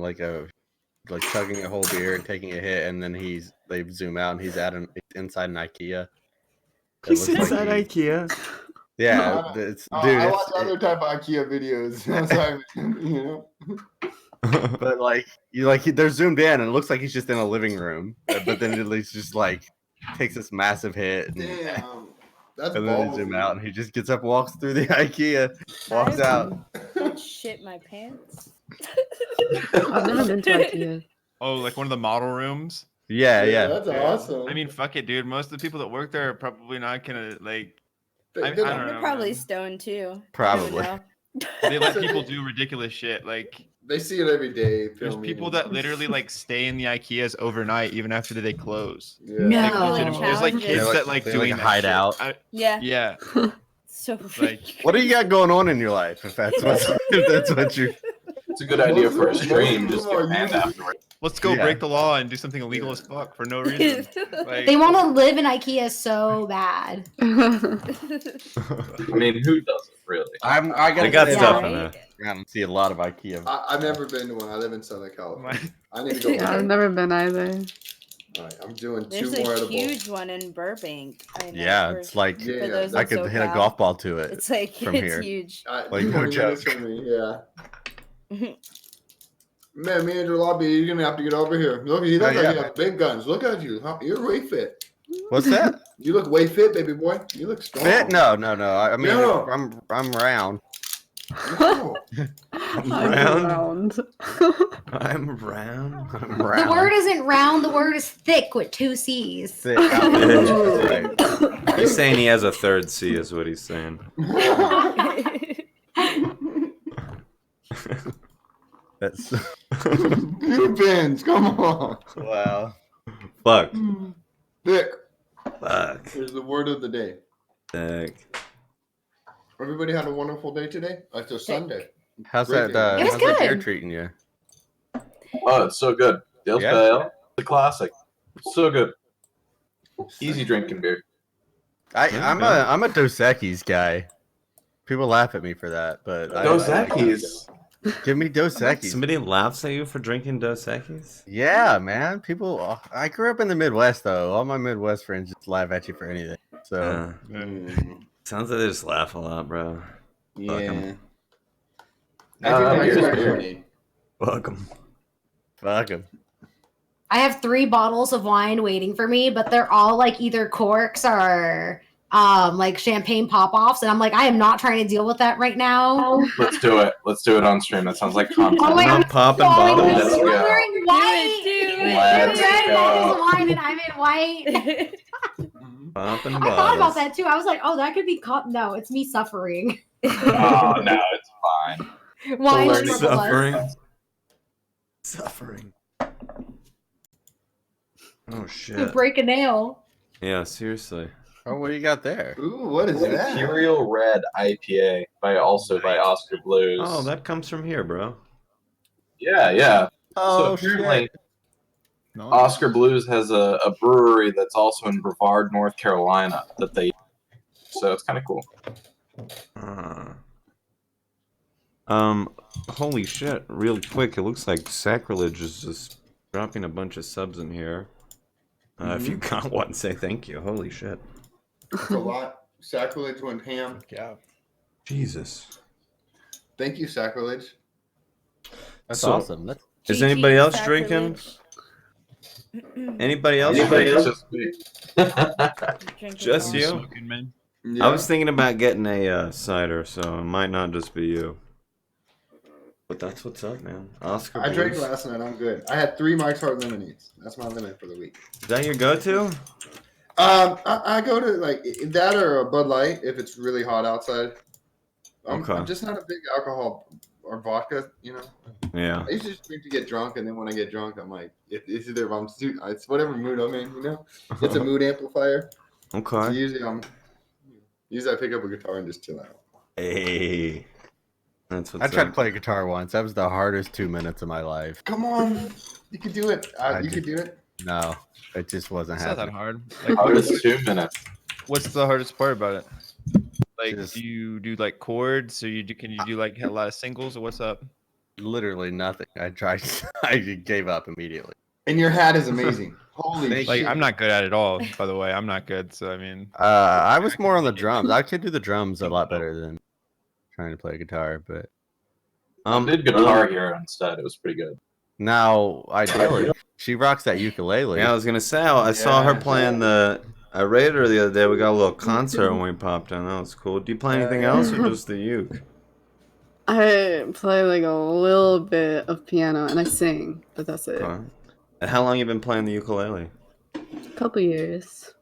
chugging a whole beer and taking a hit, and then they zoom out and he's inside an IKEA. It He's looks inside like IKEA. Yeah, it's I dude. watch other type of IKEA videos. Sorry, you know. But they're zoomed in, and it looks like he's just in a living room. But then he's just takes this massive hit, and, Damn, that's and then they zoom out, and he just gets up, walks through the IKEA, walks out. I'd shit my pants. I've never been to IKEA. Oh, like one of the model rooms. Yeah. That's awesome. I mean, fuck it, dude. Most of the people that work there are probably not gonna like. I don't They're know, probably man. stoned too. Probably. I They let people do ridiculous shit. Like, They see it every day. there's filming people and- that literally like stay in the IKEAs overnight even after they close. Yeah. No. Like, Oh, legitimately, there's like challenges. kids They, that like they, doing like, that hide shit. out. Yeah. Yeah, So like What do you got going on in your life? If that's what you. It's a good idea for a stream. Just get banned afterwards. let's go Yeah. break the law and do something illegal as fuck for no reason. Like, They want to live in IKEA so bad. I mean, who doesn't really? I They gotta got say, stuff right? in there. I don't see a lot of IKEA. I've never been to one. I live in Southern California. my- I need to go. Yeah, I've never been either. All right, I'm doing There's two more a edibles. huge one in Burbank. I know Yeah, for- it's like Yeah, for those I in could hit a SoCal. golf ball to it. It's like from it's here. huge. Like, no 20 minutes joke. from me, yeah. Man, me and Juhlopy, you're gonna have to get over here. Look, he looks Oh, like yeah. you have big guns. Look at you. You're way fit. What's that? You look way fit, baby boy. You look strong. Fit? No. I mean, No. I'm round. No. I'm Round. round. I'm round. I'm The round. word isn't round. The word is thick with 2 C's. Thick. Right. He's saying he has a third C, is what he's saying. That's Cewpins, come on. wow. Fuck. Thick. Fuck. Here's the word of the day. Thick. Everybody had a wonderful day today. It's a Sunday. How's Great that? day. It was How's that beer good. treating you? Oh, it's so good. Dale's Yeah. Pale, the classic. So good. Easy drinking beer. I'm a Dos Equis guy. People laugh at me for that, but Dos Equis. give me Dos Equis. Somebody laughs at you for drinking Dos Equis? Yeah, man. People. I grew up in the Midwest, though. All my Midwest friends just laugh at you for anything. So Sounds like they just laugh a lot, bro. Yeah. Welcome. I think beer's that's beer. lemonade. Welcome. fuck them. I have 3 bottles of wine waiting for me, but they're all like either corks or like champagne pop-offs, and I'm like, I am not trying to deal with that right now. Let's do it. Let's do it on stream. That sounds like content. Oh my No God, popping I'm bottles. Let's go. wearing white. Do it. Let's Red go. bottles of wine, and I'm in white. Popping I bottles. thought about that too. I was like, oh, that could be caught. No, it's me suffering. Oh no, it's fine. Wine Learning struggle us. Suffering. Suffering. Oh To shit. break a nail. Yeah, seriously. Oh, what do you got there? Ooh, what is that? Imperial Red IPA by Oscar Blues. Oh, that comes from here, bro. Yeah. Oh, so apparently, shit. No. Oscar Blues has a brewery that's also in Brevard, North Carolina. So it's kind of cool. Holy shit! Real quick, it looks like Sacrilege is just dropping a bunch of subs in here. If you got one, say thank you. Holy shit! It's a lot. Sacrilege went ham. Yeah. Jesus. Thank you, Sacrilege. That's So- awesome. That's Is GG, anybody else sacrilege. drinking? Anybody else? Anybody drinking? just me. Drinking Just water. you? Smoking, man. Yeah. I was thinking about getting a cider, so it might not just be you. But that's what's up, man. Oscar I drank Blues. last night. I'm good. I had 3 Mike's Hard Lemonades. That's my limit for the week. Is that your go-to? I go to like that or a Bud Light if it's really hot outside. Okay. I'm just not a big alcohol or vodka, you know. Yeah. I used to just drink to get drunk, and then when I get drunk, I'm like, it's either it's whatever mood I'm in, you know. It's a mood amplifier. So Okay. usually I pick up a guitar and just chill out. Hey. That's what's I tried to up. play guitar once. That was the hardest 2 minutes of my life. Come on, you can do it. I You did- can do it. No, it just wasn't It's not that happening. hard. Like, Hardest 2 minutes. what's the hardest part about it? Like, Just- do you do like chords, or can you do like a lot of singles, or what's up? Literally nothing. I tried. I gave up immediately. And your hat is amazing. Holy Thank Like, shit! I'm not good at it all. By the way, I'm not good. So I mean, I was more on the drums. I could do the drums a lot better than trying to play guitar. But I did Guitar Hero instead. It was pretty good. now, ideally, she rocks that ukulele. Yeah, I was gonna say I saw her Yeah. playing I rated her the other day. We got a little concert when we popped in. That was cool. Do you play anything else or just the uke? I play like a little bit of piano and I sing, but that's it. Okay. And how long you been playing the ukulele? Couple years.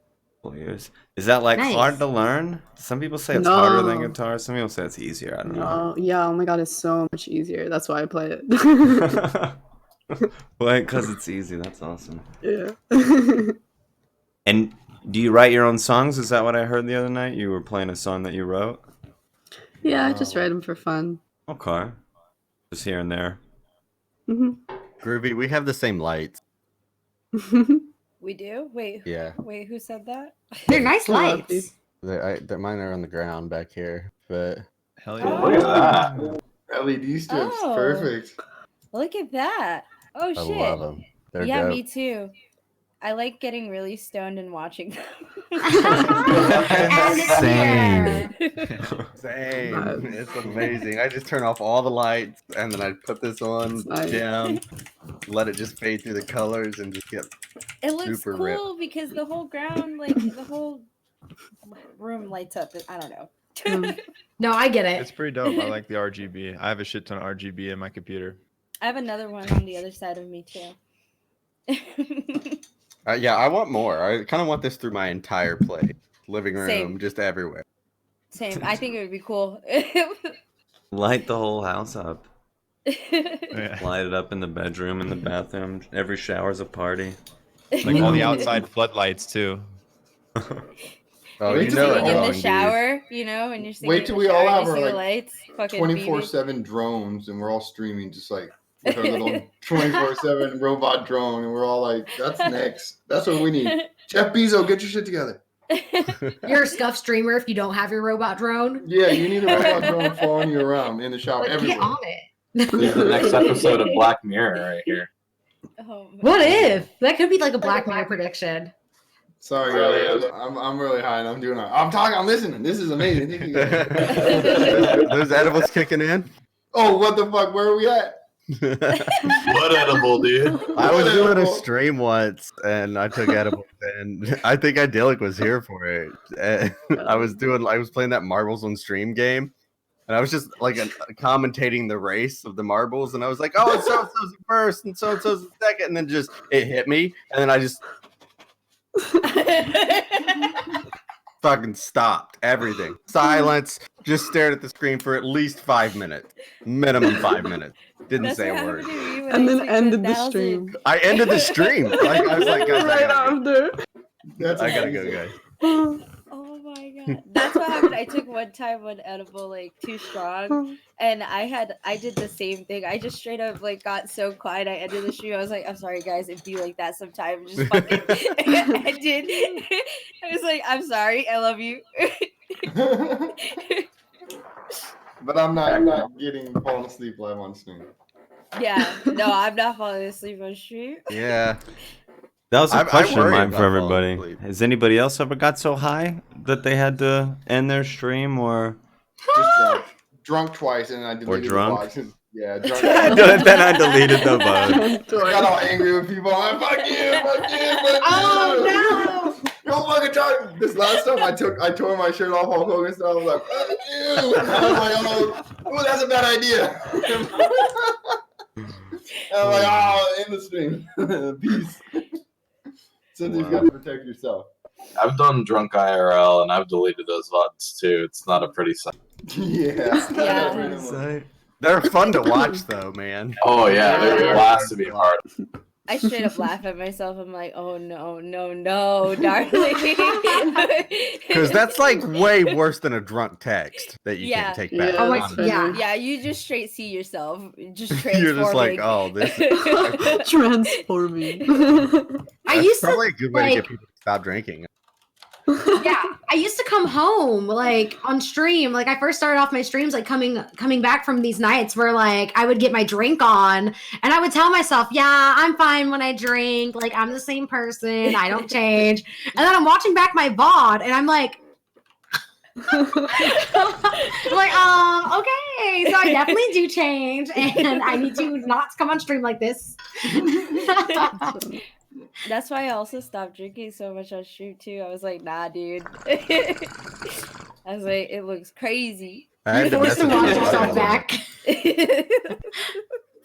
Couple years. Is that like Nice. hard to learn? Some people say it's harder than No. guitar. Some people say it's easier. I don't know. Oh yeah, oh my god, it's so much easier. That's why I play it. Well, because it's easy. That's awesome. yeah. And do you write your own songs? Is that what I heard the other night? You were playing a song that you wrote? Yeah, I just write them for fun. Okay. Just here and there. hmm Groovy, we have the same lights. We do? Wait, Yeah, wait, who said that? They're nice Juhlopy. lights. mine are on the ground back here. But hell Oh. Look at that. LED strips, Oh. perfect. Look at that. Oh I shit. love them. They're Yeah, dope. me too. I like getting really stoned and watching them. And it's Same. here. Same. It's amazing. I just turn off all the lights and then I put this on That's nice. down, let it just fade through the colors and just get. It looks Super cool rip. because the whole ground, like the whole room lights up. I don't know. No, I get it. it's pretty dope. I like the RGB. I have a shit ton of RGB in my computer. I have another one on the other side of me too. Yeah, I want more. I kind of want this through my entire place, living room, Same. just everywhere. Same. I think it would be cool. Light the whole house up. Yeah. Light it up in the bedroom, in the bathroom. Every shower's a party. Like all the outside floodlights too. Oh, Wait you till know we it. get in well, the indeed. shower, you know, and you're sitting Wait in till the we all shower, have you our, see the like, lights, fucking beaming. 24/7 drones, and we're all streaming just like with our little 24/7 robot drone, and we're all like, "That's next. That's what we need." Jeff Bezos, get your shit together. You're a scuff streamer if you don't have your robot drone. Yeah, you need a robot drone following you around in the shower Like, get everywhere. on it. This is the next episode of Black Mirror right here. Oh, my What God. if? That could be like a Black Mirror prediction. Sorry, Really guys. I'm really high and I'm doing. I'm talking. I'm listening. This is amazing. Thank you guys. Those edibles kicking in. Oh, what the fuck? Where are we at? What edible, dude? I was What doing a edible? stream once, and I took edibles, and I think Idyllic was here for it. And I was playing that marbles on stream game, and I was just like commentating the race of the marbles, and I was like, "Oh, it's so and so's first, and so's the second," and then just it hit me, and then I just fucking stopped everything, silence, just stared at the screen for at least 5 minutes, minimum 5 minutes. Didn't That's say what a happened word. to me when And I then took ended the 10,000. stream. I ended the stream. Like, I was like, guys, Right I after. That's gotta go, amazing. guys. Oh my god. That's what happened. I took one time one edible like too strong, and I did the same thing. I just straight up like got so quiet. I ended the stream. I was like, I'm sorry guys, it'd be like that sometimes. Just fucking I did. I was like, I'm sorry, I love you. But I'm not falling asleep live on stream. Yeah, no, I'm not falling asleep on stream. Yeah. That was a I question of worry mine about for falling everybody. asleep. Has anybody else ever got so high that they had to end their stream or Just drunk twice, and I deleted drunk? the VOD. Yeah, drunk. then I deleted the VOD? I got all angry with people. I'm fuck you, fuck you, fuck you. Oh Don't fucking talk. This last time I tore my shirt off Hulk Hogan style. I was like, fuck you. And I was like, oh, that's a bad idea. And I'm like, oh, in the stream. Peace. Sometimes you gotta protect yourself. I've done drunk IRL and I've deleted those VODs too. It's not a pretty sight. Yeah. Yeah. They're fun to watch, though, man. Oh yeah, they're a blast to be a part of. I straight up laugh at myself. I'm like, oh no, darling. Because that's like way worse than a drunk text that you Yeah. can't take back. Yeah, Oh my- honestly. yeah. Yeah, you just straight see yourself just transforming. You're just like, oh, this is Transforming. I used to probably a good way to like- get people to stop drinking. yeah, I used to come home like on stream. Like I first started off my streams like coming back from these nights where like I would get my drink on and I would tell myself, yeah, I'm fine when I drink. Like I'm the same person. I don't change. And then I'm watching back my VOD and I'm like, okay. So I definitely do change and I need to not come on stream like this. That's why I also stopped drinking so much on stream too. I was like, nah, dude. I was like, it looks crazy. I had to Forced to message watch my yourself buddy back. once.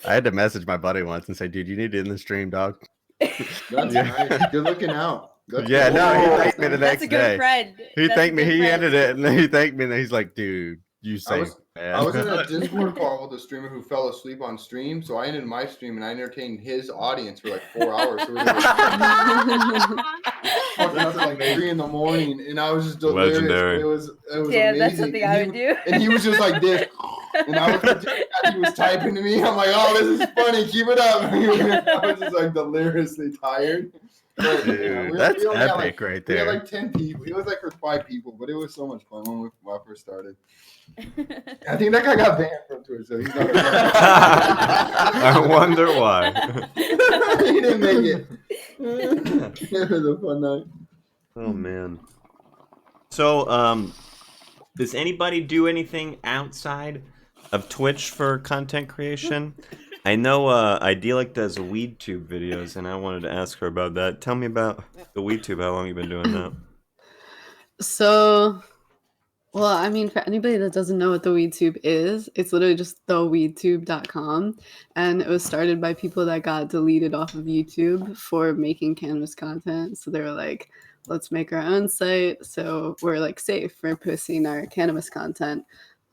I had to message my buddy once and say, dude, you need to end the stream, dog. That's nice. Good looking out. That's Yeah, good. no, he thanked me the That's next a good day. friend. He That's a thanked me. good He friend. ended it, and then he thanked me, and he's like, "Dude, you saved me, man." I was in a Discord call with a streamer who fell asleep on stream, so I ended my stream and I entertained his audience for like 4 hours. So we were fucking up at like 3 in the morning, and I was just delirious. Legendary. It was Yeah, amazing. that's something I would do. And he was just like this, and I was pretending that he was typing to me. I'm like, "Oh, this is funny. Keep it up." I was just like deliriously tired. But, Dude, we that's only had, epic right We had there. like 10 people. It was like for 5 people, but it was so much fun when I first started. I think that guy got banned from Twitch, so he's not. I wonder why. He didn't make it. It was a fun night. Oh man. So, does anybody do anything outside of Twitch for content creation? I know Idyllic does WeedTube videos, and I wanted to ask her about that. Tell me about the WeedTube. How long you been doing that? So, well, I mean, for anybody that doesn't know what the WeedTube is, it's literally just theweedtube.com. And it was started by people that got deleted off of YouTube for making cannabis content. So they were like, let's make our own site so we're like safe for posting our cannabis content.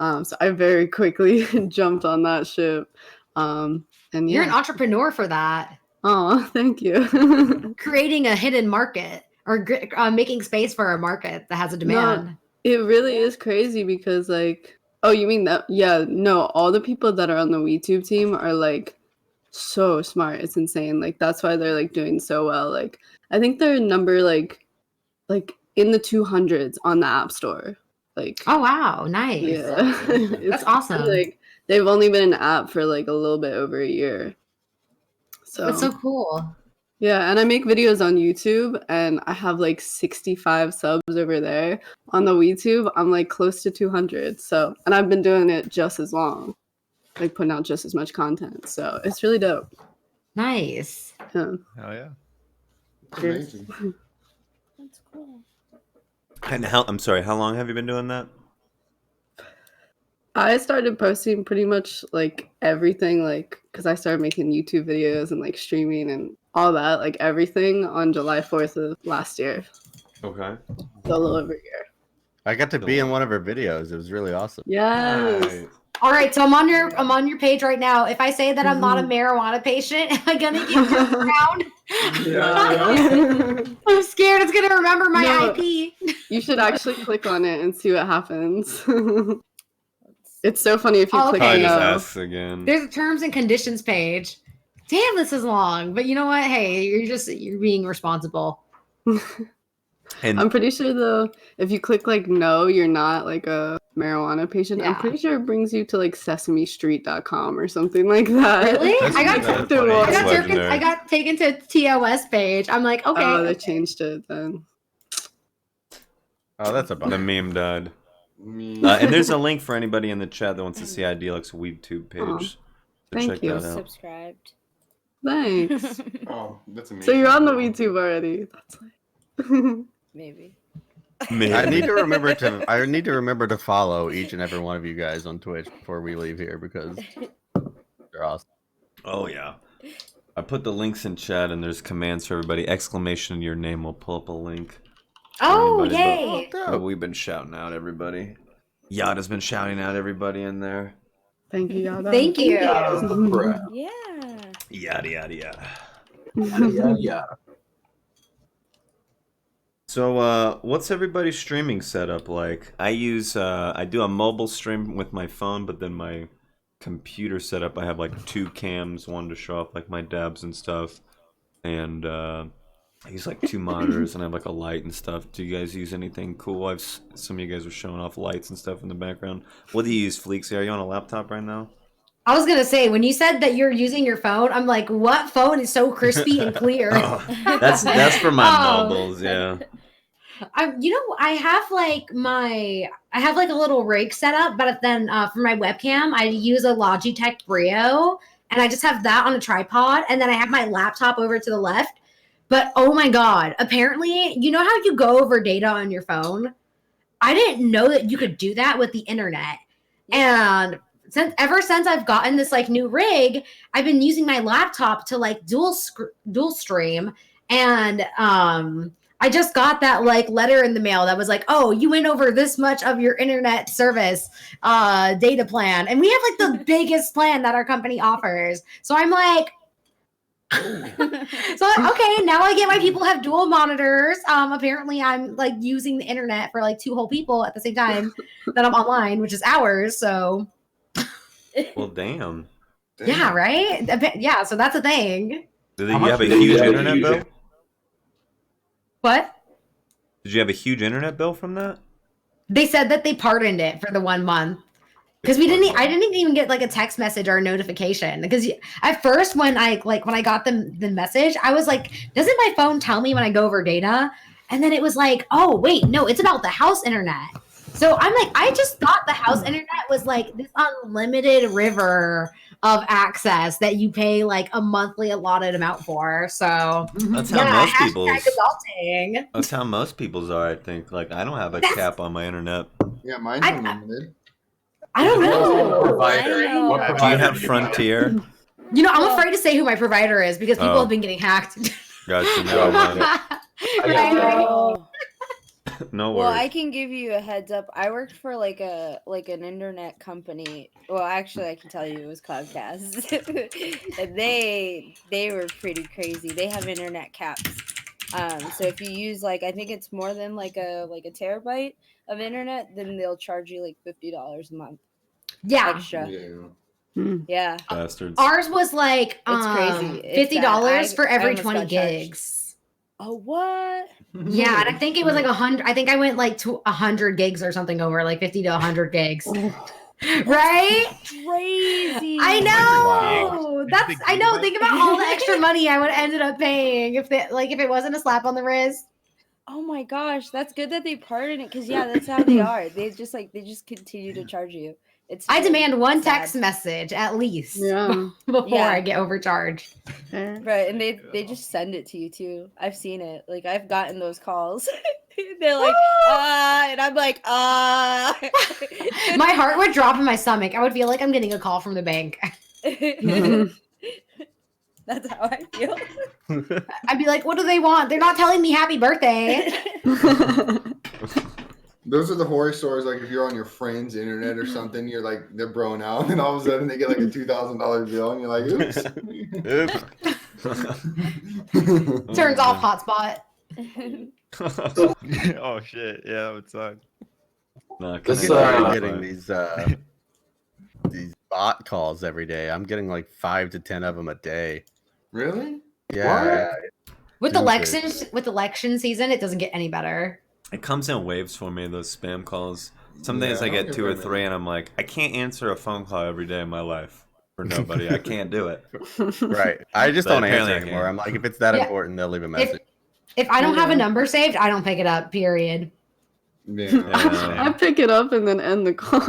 So I very quickly jumped on that ship. And You're an yeah. entrepreneur for that. Oh, thank you. Creating a hidden market or making space for a market that has a demand. It really is crazy because, like, oh, you mean that? Yeah, no, all the people that are on the WeTube team are like so smart. It's insane. Like, that's why they're like doing so well. Like, I think they're number like in the 200s on the App Store. Like, Oh wow, nice. yeah, That's awesome. Like, they've only been an app for like a little bit over a year. So That's so cool. yeah, and I make videos on YouTube, and I have like 65 subs over there. On the WeTube, I'm like close to 200. So, and I've been doing it just as long. like putting out just as much content. So it's really dope. Nice. Yeah. Hell yeah. Amazing. That's cool. And I'm sorry, how long have you been doing that? I started posting pretty much like everything, like because I started making YouTube videos and like streaming and all that, like everything on July 4th of last year. Okay. So a little over a year. I got to be in one of her videos. It was really awesome. Yes. Nice. All right, so I'm on your page right now. If I say that I'm not a marijuana patient, am I gonna get turned around? I'm scared it's gonna remember my No. IP. You should actually click on it and see what happens. It's so funny if you Oh, click okay. Probably just no. asks again. There's a terms and conditions page. Damn, this is long. But you know what? Hey, you're being responsible. And I'm pretty sure though, if you click like no, you're not like a marijuana patient. I'm Yeah. pretty sure it brings you to like sesamestreet.com or something like that. Really? That's I got funny. to I one. got, legendary. I got taken to TOS page. I'm like, okay. Oh, they okay. changed it then. Oh, that's a the bummer. meme died. Me. And there's a link for anybody in the chat that wants to see Idyllic's WeedTube page. So thank check you. that out. Subscribed. Thanks. Oh, that's amazing. So you're on the YouTube already. That's like Maybe. I need to remember to follow each and every one of you guys on Twitch before we leave here because they're awesome. Oh yeah. I put the links in chat and there's commands for everybody. Exclamation in your name will pull up a link. Oh, Anybody yay. But we've been shouting out everybody. Yada's been shouting out everybody in there. thank you, Yada. Thank you. Yeah. Yada yada yada. Yeah. So what's everybody's streaming setup like? I do a mobile stream with my phone, but then my computer setup I have like 2 cams, one to show off like my dabs and stuff. And I use like 2 monitors and I have like a light and stuff. Do you guys use anything cool? Some of you guys were showing off lights and stuff in the background. What do you use, Fleeksie? Are you on a laptop right now? I was gonna say when you said that you're using your phone, I'm like, what phone is so crispy and clear? Oh, that's for my Oh. mobiles, yeah. I have like a little rig set up, but then for my webcam, I use a Logitech Brio, and I just have that on a tripod, and then I have my laptop over to the left. But oh my god, apparently, you know how you go over data on your phone? I didn't know that you could do that with the internet. And ever since I've gotten this like new rig, I've been using my laptop to like dual stream, and I just got that like letter in the mail that was like, oh, you went over this much of your internet service data plan. And we have like the biggest plan that our company offers. So I'm like, okay, now I get why people have dual monitors. Apparently I'm like using the internet for like 2 whole people at the same time that I'm online, which is hours. So Well, damn. yeah, right? Yeah, so that's a thing. Did you have a huge internet bill? What? Did you have a huge internet bill from that? They said that they pardoned it for the 1 month. Because I didn't even get like a text message or a notification. Because at first, when I got the message, I was like, doesn't my phone tell me when I go over data? And then it was like, oh wait, no, it's about the house internet. So I'm like, I just thought the house internet was like this unlimited river of access that you pay like a monthly allotted amount for. So That's how most hashtag people's. adulting. That's how most people's are. I think. Like I don't have a cap on my internet. Yeah, mine's unlimited. I don't know. Provider. What Do you Do you provider have Frontier? You know, I'm afraid to say who my provider is because people Oh. have been getting hacked. Gotcha. No, Right. no Well, worries. I can give you a heads up. I worked for like an internet company. Well, actually, I can tell you it was Cloudcast. And they were pretty crazy. They have internet caps. So if you use like I think it's more than like a terabyte of internet, then they'll charge you like $50 a month Yeah. extra. Yeah. Yeah. Bastards. Ours was like It's crazy. It's $50 bad. for I every almost 20 got charged. gigs. Oh, what? Yeah, and I think it was like 100. I think I went like to 100 gigs or something over, like 50 to 100 gigs. Right? Crazy. I know. Wow. That's I know. Think about all the extra money I would have ended up paying if it wasn't a slap on the wrist. Oh my gosh, that's good that they pardoned it because yeah, that's how they are. They just continue to charge you I really demand one sad. text message at least Yeah. before Yeah. I get overcharged. Fair. Right, and they just send it to you too. I've seen it. Like I've gotten those calls. They're like, and I'm like, My heart would drop in my stomach. I would feel like I'm getting a call from the bank. That's how I feel. I'd be like, what do they want? They're not telling me happy birthday. Those are the horror stories. Like if you're on your friend's internet or something, you're like they're broing out, and all of a sudden they get like a $2,000 bill, and you're like, oops. Turns off hotspot. Oh shit! Yeah, that would suck. No, This, I'm getting these bot calls every day. I'm getting like 5 to 10 of them a day. Really? Yeah. With Stupid. election season, it doesn't get any better. It comes in waves for me, those spam calls. Some days Yeah, I I get don't 2 get or very 3 and I'm like, I can't answer a phone call every day of my life for nobody. I can't do it. Right. I just But don't answer apparently I anymore. can. I'm like, if it's that Yeah. important, they'll leave a message. If I don't have a Yeah. number saved, I don't pick it up, period. Yeah. I pick it up and then end the call.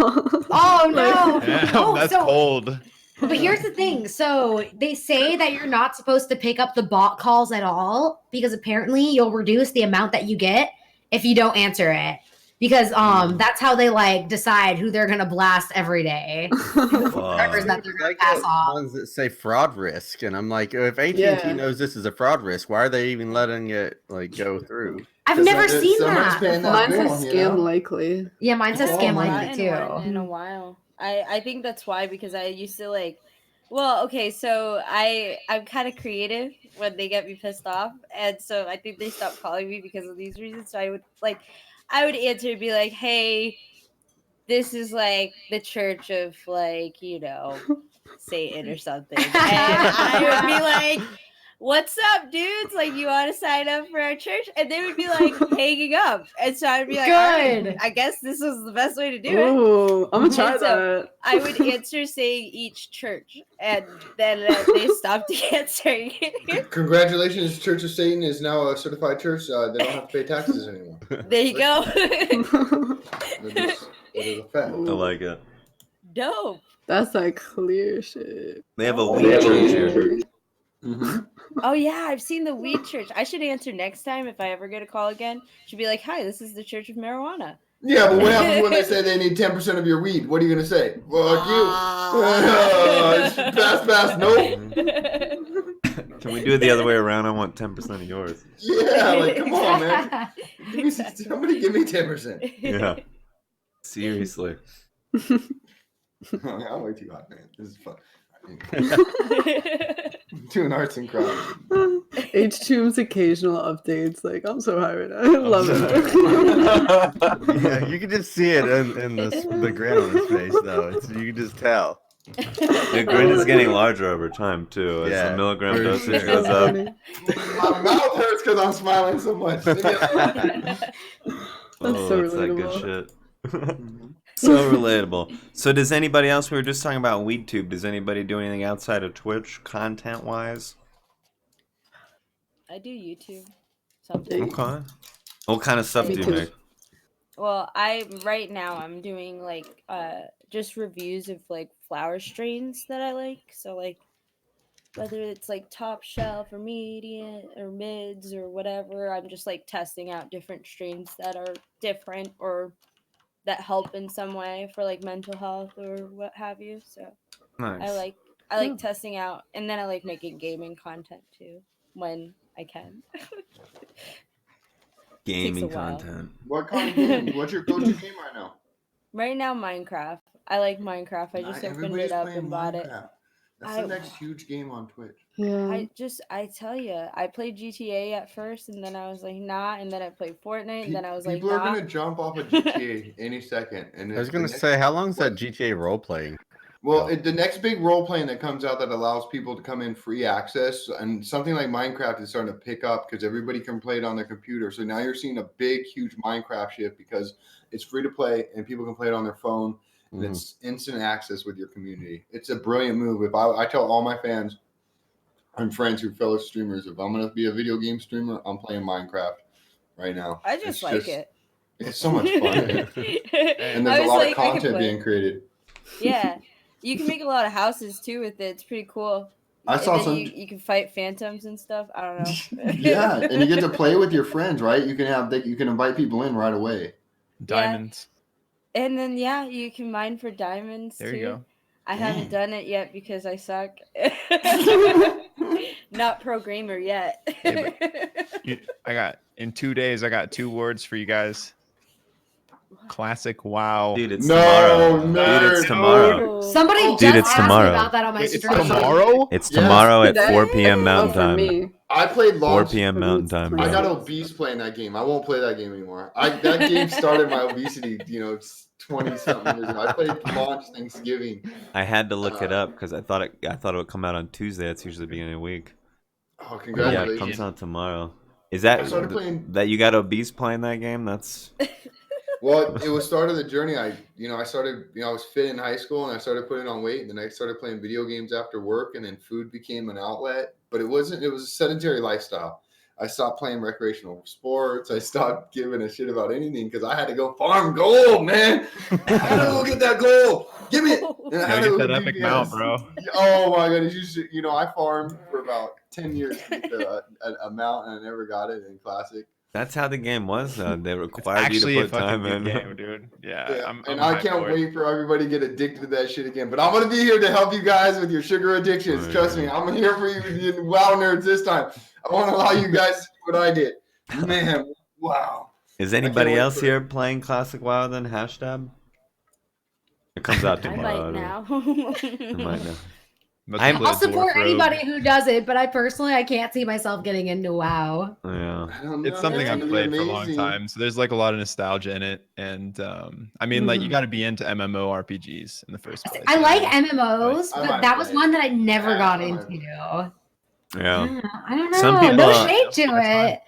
Oh, no. Damn, Oh, that's so- cold. But here's the thing. So they say that you're not supposed to pick up the bot calls at all because apparently you'll reduce the amount that you get if you don't answer it. Because that's how they like decide who they're gonna blast every day. Numbers that they're gonna Like pass those off. ones that say fraud risk, and I'm like, if AT&T Yeah. knows this is a fraud risk, why are they even letting it like go through? I've never Somebody's seen that. paying that Mine bill, says you scam know? likely. Yeah, mine says Oh, scam mine- likely Gotten one too. in a while. I think that's why, because I used to like, well, okay, so I'm kind of creative when they get me pissed off, and so I think they stopped calling me because of these reasons. So I would answer and be like, hey, this is like the church of like, you know, Satan or something. And I would be like, what's up, dudes? Like, you want to sign up for our church? And they would be like hanging up. And so I'd be like, all right, Good. I guess this was the best way to do it. Ooh, I'm gonna try And so that. I would answer saying each church, and then they stopped answering. Congratulations, Church of Satan is now a certified church. They don't have to pay taxes anymore. There you go. It is a fact. I like it. Dope. That's like clear shit. They have a Oh, weed yeah. church here. Mhm. Oh yeah, I've seen the weed church. I should answer next time if I ever get a call again. Should be like, hi, this is the Church of Marijuana. Yeah, but what happens when they say they need 10% of your weed? What are you gonna say? Fuck you. Pass. Nope. Can we do it the other way around? I want 10% of yours. Yeah, like come on, man. Somebody give me 10%. Yeah. Seriously. I'm way too hot, man. This is fun. Doing arts and crafts. Htooms occasional updates. Like, I'm so high right now. I love it. Yeah, you can just see it in the grin on his face, though. You can just tell. The grin is getting larger over time, too. As Yeah, the milligram for dosage sure. goes up. My mouth hurts because I'm smiling so much. Oh, so that's that good relatable. shit. So relatable. So does anybody else, we were just talking about WeedTube, does anybody do anything outside of Twitch, content-wise? I do YouTube sometimes. Okay. What kind of stuff do Me you too. make? Well, right now I'm doing like just reviews of like flower strains that I like. So like whether it's like top shelf or medium or mids or whatever, I'm just like testing out different strains that are different or that help in some way for like mental health or what have you. So Nice. I like testing out, and then I like making gaming content too when I can. Gaming takes a while. content. What kind of game? What's your go-to game right now? Right now, Minecraft. I like Minecraft. I just Not opened everybody's it up playing and bought it. Minecraft. That's I- the next huge game on Twitch. Yeah. I tell you, I played GTA at first, and then I was like, nah, and then I played Fortnite, and then I was like, People nah. are gonna jump off of GTA any second. And I was the gonna next- say, how long is that GTA role playing? Well, the next big role playing that comes out that allows people to come in free access, and something like Minecraft is starting to pick up because everybody can play it on their computer. So now you're seeing a big, huge Minecraft shift because it's free to play and people can play it on their phone, and it's instant access with your community. It's a brilliant move. If I tell all my fans and friends who are fellow streamers, if I'm gonna be a video game streamer, I'm playing Minecraft right now. I just like it. It's so much fun, and I there's a was lot like, of I could content play. being created. Yeah, you can make a lot of houses too with it. It's pretty cool. I And saw then some. you can fight phantoms and stuff. I don't know. Yeah, and you get to play with your friends, right? You can invite people in right away. Diamonds. And then you can mine for diamonds There too. you go. I haven't done it yet because I suck. Not pro gamer yet. In 2 days, I got 2 words for you guys. Classic WoW. Dude, it's No, tomorrow. Dude, nerd. it's tomorrow. Oh. Somebody Dude, just it's asked tomorrow. me about that on my Wait, it's stream. tomorrow? It's Yes. tomorrow at Today? 4 p.m. Oh, Mountain for Time. me. I played 4 launch. p.m. Mountain Time, I bro. got obese playing that game. I won't play that game anymore. That game started my obesity. 20 something years ago. I played launch Thanksgiving. I had to look it up because I thought it would come out on Tuesday. That's usually the beginning of the week. Oh, But yeah, it congratulations! comes out tomorrow. Is that I started playing. that you got obese playing that game? That's Well, it was start of the journey. I started. I was fit in high school, and I started putting on weight. And then I started playing video games after work, and then food became an outlet. But it wasn't. It was a sedentary lifestyle. I stopped playing recreational sports. I stopped giving a shit about anything because I had to go farm gold, man. I had to go get that gold. Give me it. And I had Gotta to get go that do epic mount, DPS. bro. Oh my god! I farmed for about 10 years to get a mount, and I never got it in Classic. that's how the game was. They It's required you actually to a put fucking time good in. game, dude. Yeah, I'm and I hyped can't for it. wait for everybody to get addicted to that shit again. But I'm gonna be here to help you guys with your sugar addictions. Oh, Trust yeah. me, I'm here for you, WoW nerds this time. I want to allow you guys to see what I did. Man, wow. Is can't anybody wait else for here playing Classic WoW than HashDab? It comes out I tomorrow. might now. I might know. Must I'm- play I'll support Dwarf Rogue. anybody who does it, but I can't see myself getting into WoW. Yeah. I don't know. It's something It's I've gonna be played for a long amazing. time, so there's like a lot of nostalgia in it, and I mean, like you got to be into MMORPGs in the first place. I like MMOs, I but might that was play one that I never Yeah, got I might into. Yeah. I don't know. Some people, no uh, shade to That's fine. it.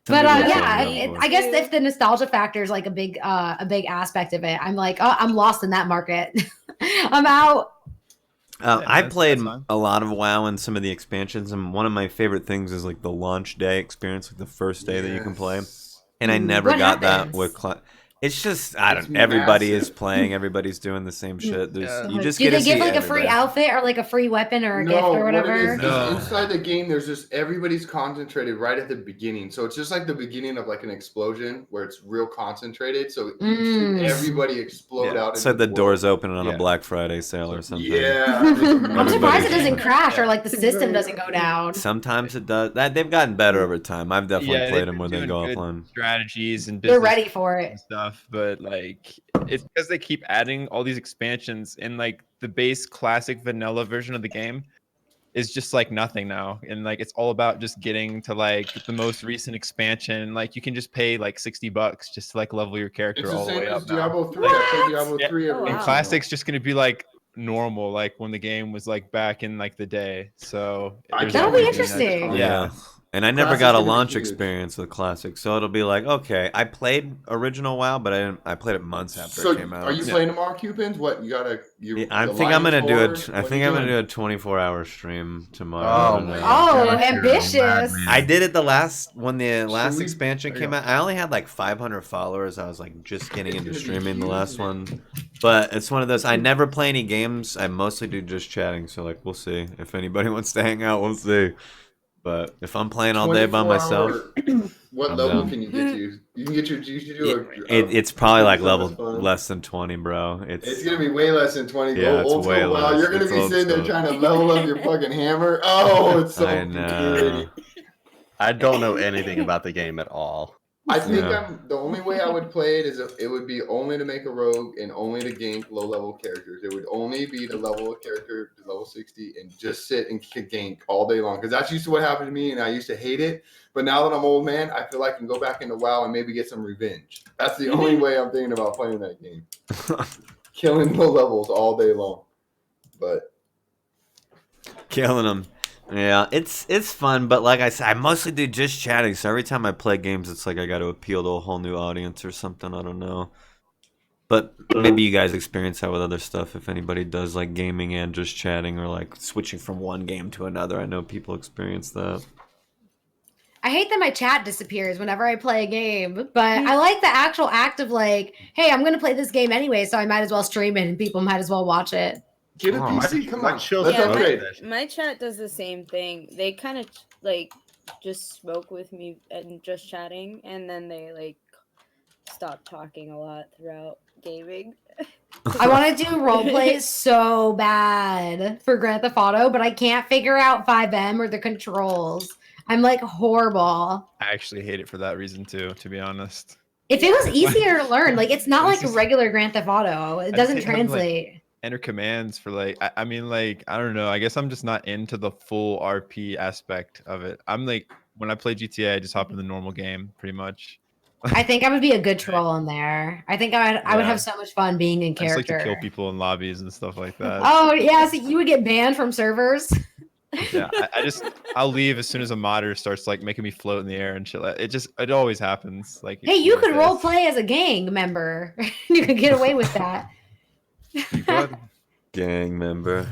Some But people yeah, say no for I it. guess if the nostalgia factor is like a big aspect of it, I'm like, oh, I'm lost in that market. I'm out. I that's- played that's fine. a lot of WoW and some of the expansions, and one of my favorite things is like the launch day experience, like the first day that you can play. Yes. And I never What got happens? that with it's just I It's don't. Everybody massive. is playing. Everybody's doing the same shit. There's Yeah. you just Do get they to give see like a free everybody. outfit or like a free weapon or a gift or What it whatever? is No. inside the game, there's just everybody's concentrated right at the beginning. So it's just like the beginning of like an explosion where it's real concentrated. So you see Mm. everybody explode Yeah. out. It's like into the doors world. open on a Yeah. Black Friday sale or something. Yeah. I'm Everybody- surprised it doesn't crash or like the system doesn't go down. Sometimes it does. That they've gotten better over time. I've definitely Yeah, played they've them been where they doing go good offline. strategies and They're business ready for it. and stuff, but like it's because they keep adding all these expansions, and like the base classic vanilla version of the game is just like nothing now, and like it's all about just getting to like the most recent expansion. Like you can just pay like $60 just to like level your character It's the all the same way as up now. Diablo 3. I played Diablo Yeah. 3 Oh, every And wow. classic's just gonna be like normal, like when the game was like back in like the day. So there's That'll be everything that's interesting. coming. Yeah. And I never Classic's got a gonna be launch huge. experience with Classic, so it'll be like, okay, I played original WoW, but I played it months after So it came out. are you playing tomorrow, Cewpins? What you gotta? You? Yeah, I the think I'm gonna Lions do Horde? it. I What think you I'm gonna doing? do a 24-hour stream tomorrow. Oh, I don't know. man. Oh, Gosh, you're ambitious. bad, man. I did it when the last we- expansion There you came go. out. I only had like 500 followers. I was like just getting It's into gonna be streaming the huge, last man. one. But it's one of those. I never play any games. I mostly do just chatting. So like we'll see if anybody wants to hang out. We'll see. But if I'm playing all day by 24 myself, hour- What I'm level down. can you get to? You can get your. You should do it's probably like level That's fun. less than 20, bro. It's gonna be way less than 20. Yeah, Go it's old way school. Wow, less. you're gonna It's be old sitting there school. trying to level up your fucking hammer. Oh, it's so I know. pretty. I don't know anything about the game at all. I think Yeah. the only way I would play it is it would be only to make a rogue and only to gank low level characters. It would only be to level a character to level 60 and just sit and gank all day long. Because that's used to what happened to me, and I used to hate it. But now that I'm old man, I feel like I can go back into WoW and maybe get some revenge. That's the only way I'm thinking about playing that game. Killing low levels all day long. But Killing them. Yeah, it's fun, but like I said, I mostly do just chatting. So every time I play games, it's like I got to appeal to a whole new audience or something. I don't know. But maybe you guys experience that with other stuff. If anybody does like gaming and just chatting or like switching from one game to another, I know people experience that. I hate that my chat disappears whenever I play a game, but I like the actual act of like, hey, I'm gonna play this game anyway, so I might as well stream it and people might as well watch it. Get a Oh, PC. Come my on. chill Let's Yeah, upgrade. my chat does the same thing. They kind of like just smoke with me and just chatting, and then they like stop talking a lot throughout gaming. I want to do role plays so bad for Grand Theft Auto, but I can't figure out 5M or the controls. I'm like horrible. I actually hate it for that reason too, to be honest. If it was easier to learn, like it's not This like a is- regular Grand Theft Auto. It I doesn't just hate having, like, translate. Enter commands for like I mean like I don't know. I guess I'm just not into the full RP aspect of it. I'm like when I play GTA, I just hop in the normal game pretty much. I think I would be a good troll in there. I think I would Yeah. have so much fun being in I just like character. to kill people in lobbies and stuff like that. Oh yeah, so you would get banned from servers. Yeah, I'll leave as soon as a modder starts like making me float in the air and shit. It always happens. Like Hey, you could this. role play as a gang member. You could get away with that. You could. Gang member.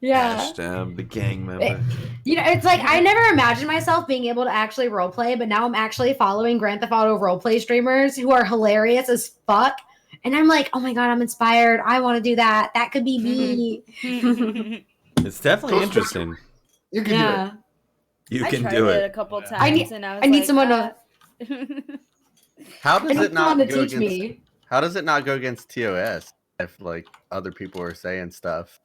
Yeah. Hashtag the gang member. You know, it's like I never imagined myself being able to actually role play, but now I'm actually following Grand Theft Auto role play streamers who are hilarious as fuck. And I'm like, oh my god, I'm inspired. I want to do that. That could be me. It's definitely interesting. You can do Yeah. You I can tried do it a it. couple times, I need- and I was I need like, someone to- How I does need it not someone to go teach against? me. How does it not go against TOS if like other people are saying stuff?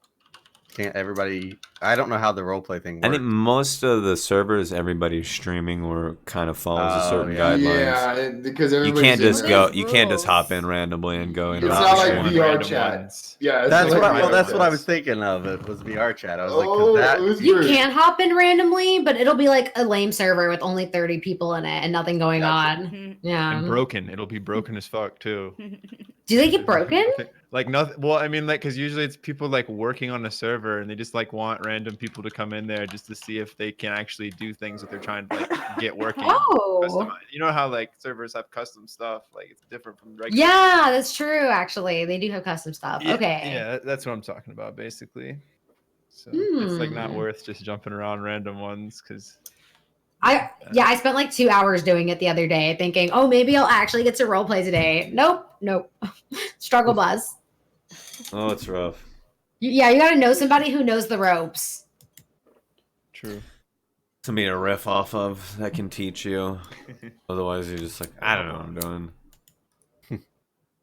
Can't everybody? I don't know how the roleplay thing works. I think most of the servers, everybody's streaming or kind of follows a Oh, certain yeah. it. guidelines. Yeah, because You everybody's can't just in go. there. You can't just hop in rules. randomly and go in. It's and not out like stream. VR Random chat. ones. Yeah, it's That's like what. VR That's what I chat. was thinking of. It was VR chat. I was like, Oh, 'cause that. You Oozebrood. can hop in randomly, but it'll be like a lame server with only 30 people in it and nothing going Gotcha. on. Yeah. And broken. It'll be broken as fuck too. Do they get broken? Like nothing. Well, I mean, like, because usually it's people like working on a server and they just like want random people to come in there just to see if they can actually do things that they're trying to like get working. Oh. Customize. You know how like servers have custom stuff, like it's different from regular. Yeah, that's true. Actually, they do have custom stuff. Yeah, Okay. Yeah, that's what I'm talking about, basically. So it's like not Hmm. worth just jumping around random ones because I spent like 2 hours doing it the other day, thinking, oh, maybe I'll actually get to role play today. Nope. Struggle bus. Oh, it's rough. You got to know somebody who knows the ropes. true. Somebody to riff off of that can teach you. Otherwise, you're just like, I don't know what I'm doing.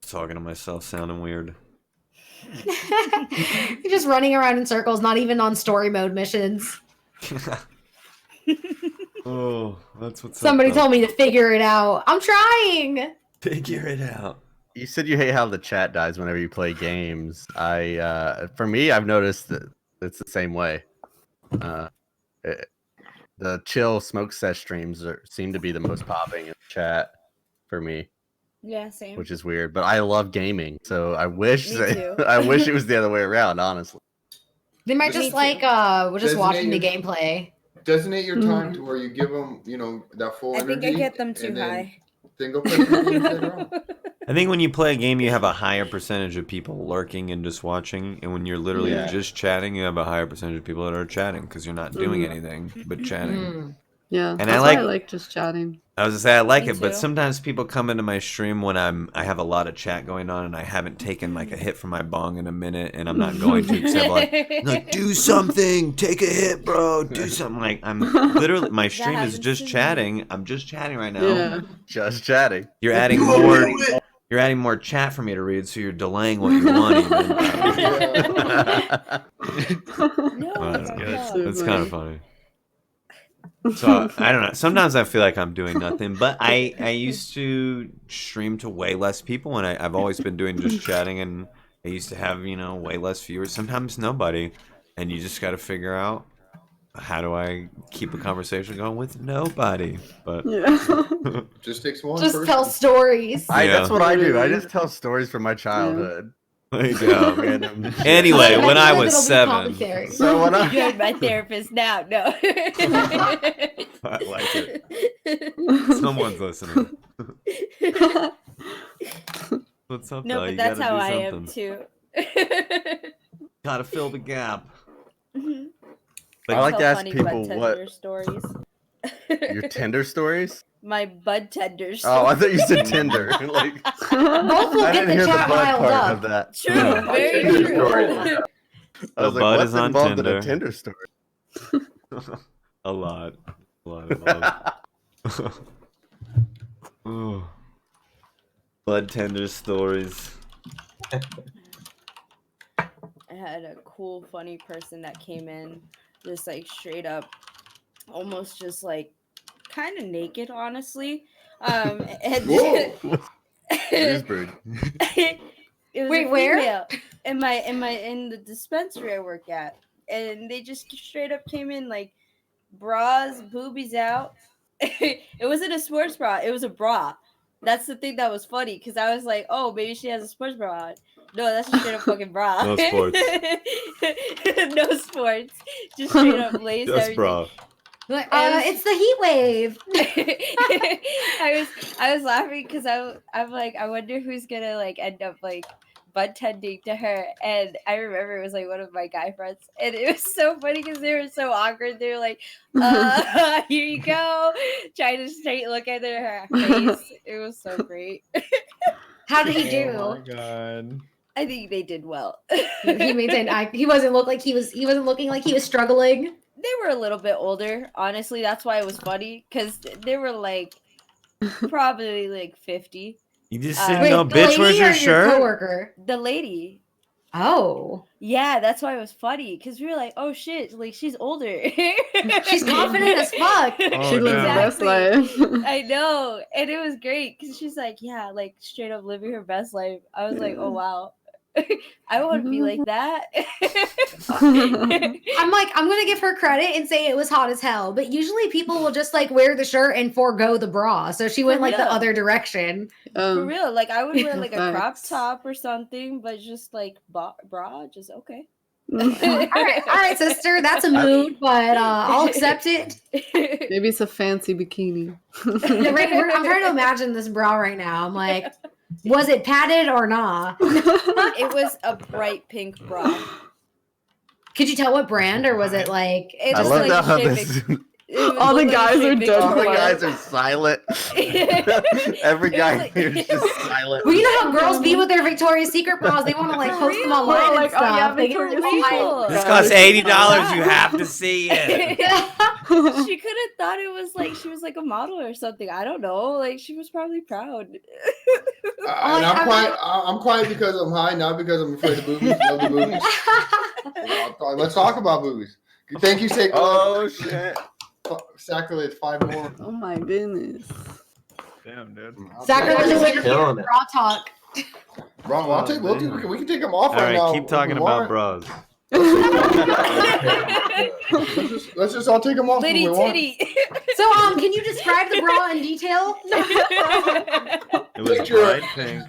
Talking to myself, sounding weird. You're just running around in circles, not even on story mode missions. Oh, that's what's Somebody up, though. told me to figure it out. I'm trying. Figure it out. You said you hate how the chat dies whenever you play games. For me, I've noticed that it's the same way. The chill smoke sesh streams seem to be the most popping in the chat for me, Yeah, same. which is weird. But I love gaming, so I wish Me that, too. I wish it was the other way around. Honestly, They might Me just too. like we're just watching the Designated- gameplay. Designate your time Mhm. to where you give them, that full I energy. think I get them too and then- high. Then go play some games later on. I think when you play a game, you have a higher percentage of people lurking and just watching. And when you're literally Yeah. just chatting, you have a higher percentage of people that are chatting because you're not doing Mhm. anything but chatting. Mm. Yeah, And I that's like- why I like just chatting. I was gonna say I like Me it, but too. sometimes people come into my stream when I have a lot of chat going on and I haven't taken like a hit from my bong in a minute, and I'm not going to except like do something, take a hit, bro, do something. Like I'm literally my stream is happens just to me. chatting. I'm just chatting right now. Yeah. just chatting. You're adding more. You're adding more chat for me to read, so you're delaying what you want. Even. No, That's no, good. no. That's kind of funny. So I don't know. Sometimes I feel like I'm doing nothing, but I used to stream to way less people, and I've always been doing just chatting, and I used to have way less viewers. Sometimes nobody, and you just got to figure out how do I keep a conversation going with nobody. But Yeah. Just takes one Just person. tell stories. That's Yeah. what I do. I just tell stories from my childhood. there you go. Random shit. Anyway, when I It'll was be 7, commentary. So when I You're my therapist now. No. I like it. Someone's listening. What's up, No, though? but You that's gotta how do I am something. too. Gotta fill the gap. I like to Tell ask funny people content in what your stories. Your Tinder stories? My bud tenders. Oh, I thought you said Tinder. Like, Both will I get didn't the hear the chat bud riled part up. of that. True, very Tinder true. story. I was like, bud what's is on involved in Tinder. a Tinder story? A lot. A lot of love. Ooh. Blood tender stories. I had a cool, funny person that came in, just like straight up, almost just like kind of naked, honestly. And Whoa. Oozebrood. it was Wait, a where? female in the dispensary I work at, and they just straight up came in like bras, boobies out. It wasn't a sports bra; it was a bra. That's the thing that was funny because I was like, "Oh, maybe she has a sports bra on." No, that's a straight up fucking bra. No sports. No sports. Just straight up lace. Just everything. bra. Like, It was- it's the heat wave. I was laughing because I'm like, I wonder who's gonna like end up like bud tending to her. And I remember it was like one of my guy friends, and it was so funny because they were so awkward. They were like, here you go, trying to straight look at her face. It was so great. How did he do? Oh my god. I think they did well. He maintained. He wasn't look like he was. He wasn't looking like he was struggling. They were a little bit older, honestly. That's why it was funny because they were like probably like 50. You just Uh, said, Wait, no, the bitch, lady where's or your shirt? coworker? The lady. Oh, Yeah, that's why it was funny because we were like, oh shit, like she's older. she's confident as fuck. Oh, She lives the damn. best life. I know. And it was great because she's like, yeah, like straight up living her best life. I was like, oh wow. I want to be like that. I'm like, I'm gonna give her credit and say it was hot as hell. But usually people will just like wear the shirt and forego the bra. So she went like the real. other direction. For real. Like I would wear like a crop Facts. top or something, but just like bra, just okay. All right, sister, that's a mood, but I'll accept it. Maybe it's a fancy bikini. Yeah, right, I'm trying to imagine this bra right now. I'm like, was it padded or not? It was a bright pink bra. Could you tell what brand, or was it like? It I just love like how straight this. It was All the literally guys straight are big dead All the bra. guys are silent. Every It guy was like- here is just silent. Well, you know how girls be with their Victoria's Secret bras. They want to like For post them real. online and Like, oh, stuff. yeah, They get Victoria's really Secret. This costs $80. You have to see it. She could have thought it was like she was like a model or something. I don't know. Like she was probably proud. And I'm quiet because I'm high, not because I'm afraid of boobies. Love the boobies. Let's talk about boobies. Thank you, Sacred. Oh shit! Sacrilege, 5 more. Oh my goodness. Damn, dude. Sacrilege is like Killing it. bra talk. Bro, I'll take. We can take them off All right right, now. keep if talking we about want. bras. Let's just all take them off. Litty if we want. titty. So, can you describe the bra in detail? It was Picture bright it. pink.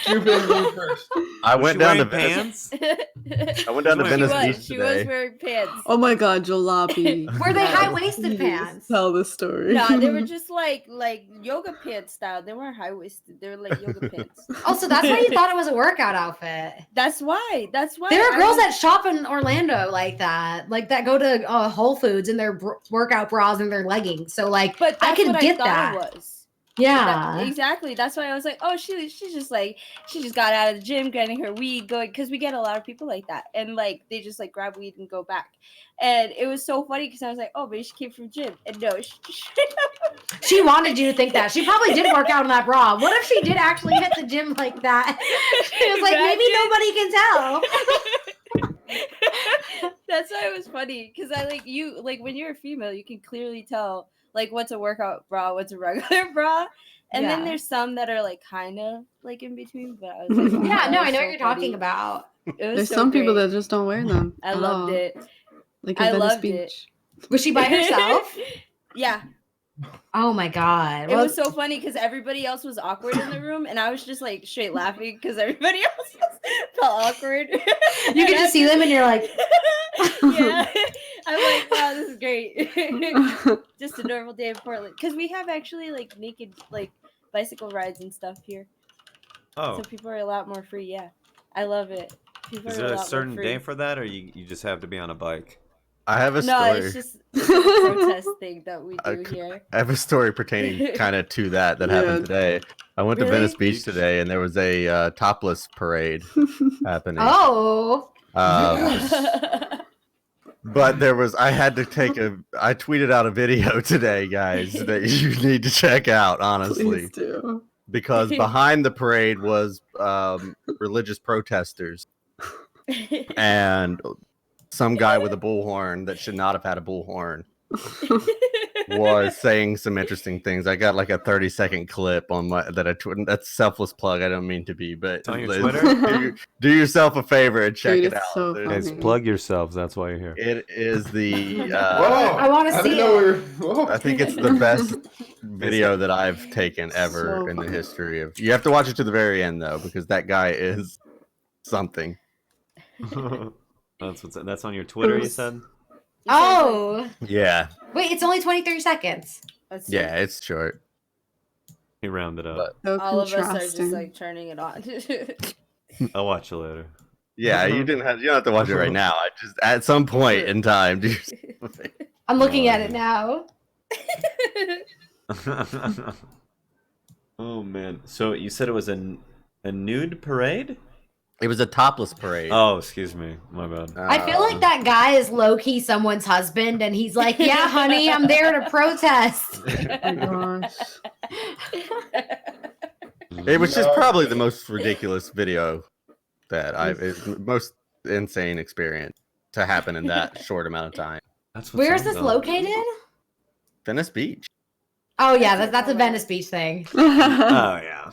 Cewpins, you first. I Was went she down to wearing Venice. pants? I went down to She Venice was. Beach She was today. wearing pants. Oh my god, Juhlopy. Were they Yes. high-waisted Please pants? Tell the story. Nah, they were just like yoga pants style. They weren't high waisted. They were like yoga pants. Oh, so that's why you thought it was a workout outfit. That's why. That's why. There are I girls was- that shop in Orlando like that go to Whole Foods in their workout bras and their leggings. So like, But I that's could what get I thought that. it was. Yeah. Exactly. That's why I was like, oh, she just got out of the gym, getting her weed going, because we get a lot of people like that, and like they just like grab weed and go back, and it was so funny because I was like, oh, maybe she came from gym, and no, She wanted you to think that. She probably did work out in that bra. What if she did actually hit the gym like that? She was like, maybe nobody can tell. That's why it was funny because I like when you're a female, you can clearly tell like what's a workout bra, what's a regular bra, and then Yeah. there's some that are like kind of like in between. But I was like, wow, Yeah, that no, was I know so what you're talking funny. about. It was There's so some people great. that just don't wear them. I at loved all. it. Like I in Venice loved it. Beach. Was she by herself? Yeah, Oh my god. it was so funny because everybody else was awkward in the room, and I was just like straight laughing because everybody else felt awkward. you could just see them and you're like, yeah, I'm like, wow, this is great. Just a normal day in Portland because we have actually like naked like bicycle rides and stuff here, Oh, so people are a lot more free. Yeah, I love it. People is are there a lot more certain free. day for that, or you just have to be on a bike? I have a No, story. it's just a protest thing that we do here. I have a story pertaining kind of to that happened today. I went to Really? Venice Beach today, and there was a topless parade happening. Oh. But I had to I tweeted out a video today, guys, that you need to check out, honestly. Please do. Because behind the parade was religious protesters and some guy with a bullhorn that should not have had a bullhorn was saying some interesting things. I got like a 30-second clip on that's selfless plug. I don't mean to be, but It's on your Twitter? do yourself a favor and check Dude, it it's out. so There's- Guys, plug yourselves. That's why you're here. It is the Whoa! I wanna didn't see know it. Whoa. I think it's the best video that I've taken ever So in the funny. history of. You have to watch it to the very end though, because that guy is something. That's on your Twitter, you said? Oh. Yeah, Wait, it's only 23 seconds. Let's yeah, it's short. He rounded up. But- So All of us are contrasting. just like turning it on. I'll watch it later. Yeah, you don't have to watch it right now. I just at some point in time. Do yourself a favor. I'm looking at it now. Oh man! So you said it was a nude parade? It was a topless parade. Oh, excuse me, my bad. I feel like that guy is low-key someone's husband, and he's like, yeah, honey, I'm there to protest. Oh my gosh. It was just probably the most ridiculous video that it's the most insane experience to happen in that short amount of time. That's what's Where is up, this though. located? Venice Beach. Oh, yeah, that's a Venice Beach thing. Oh yeah,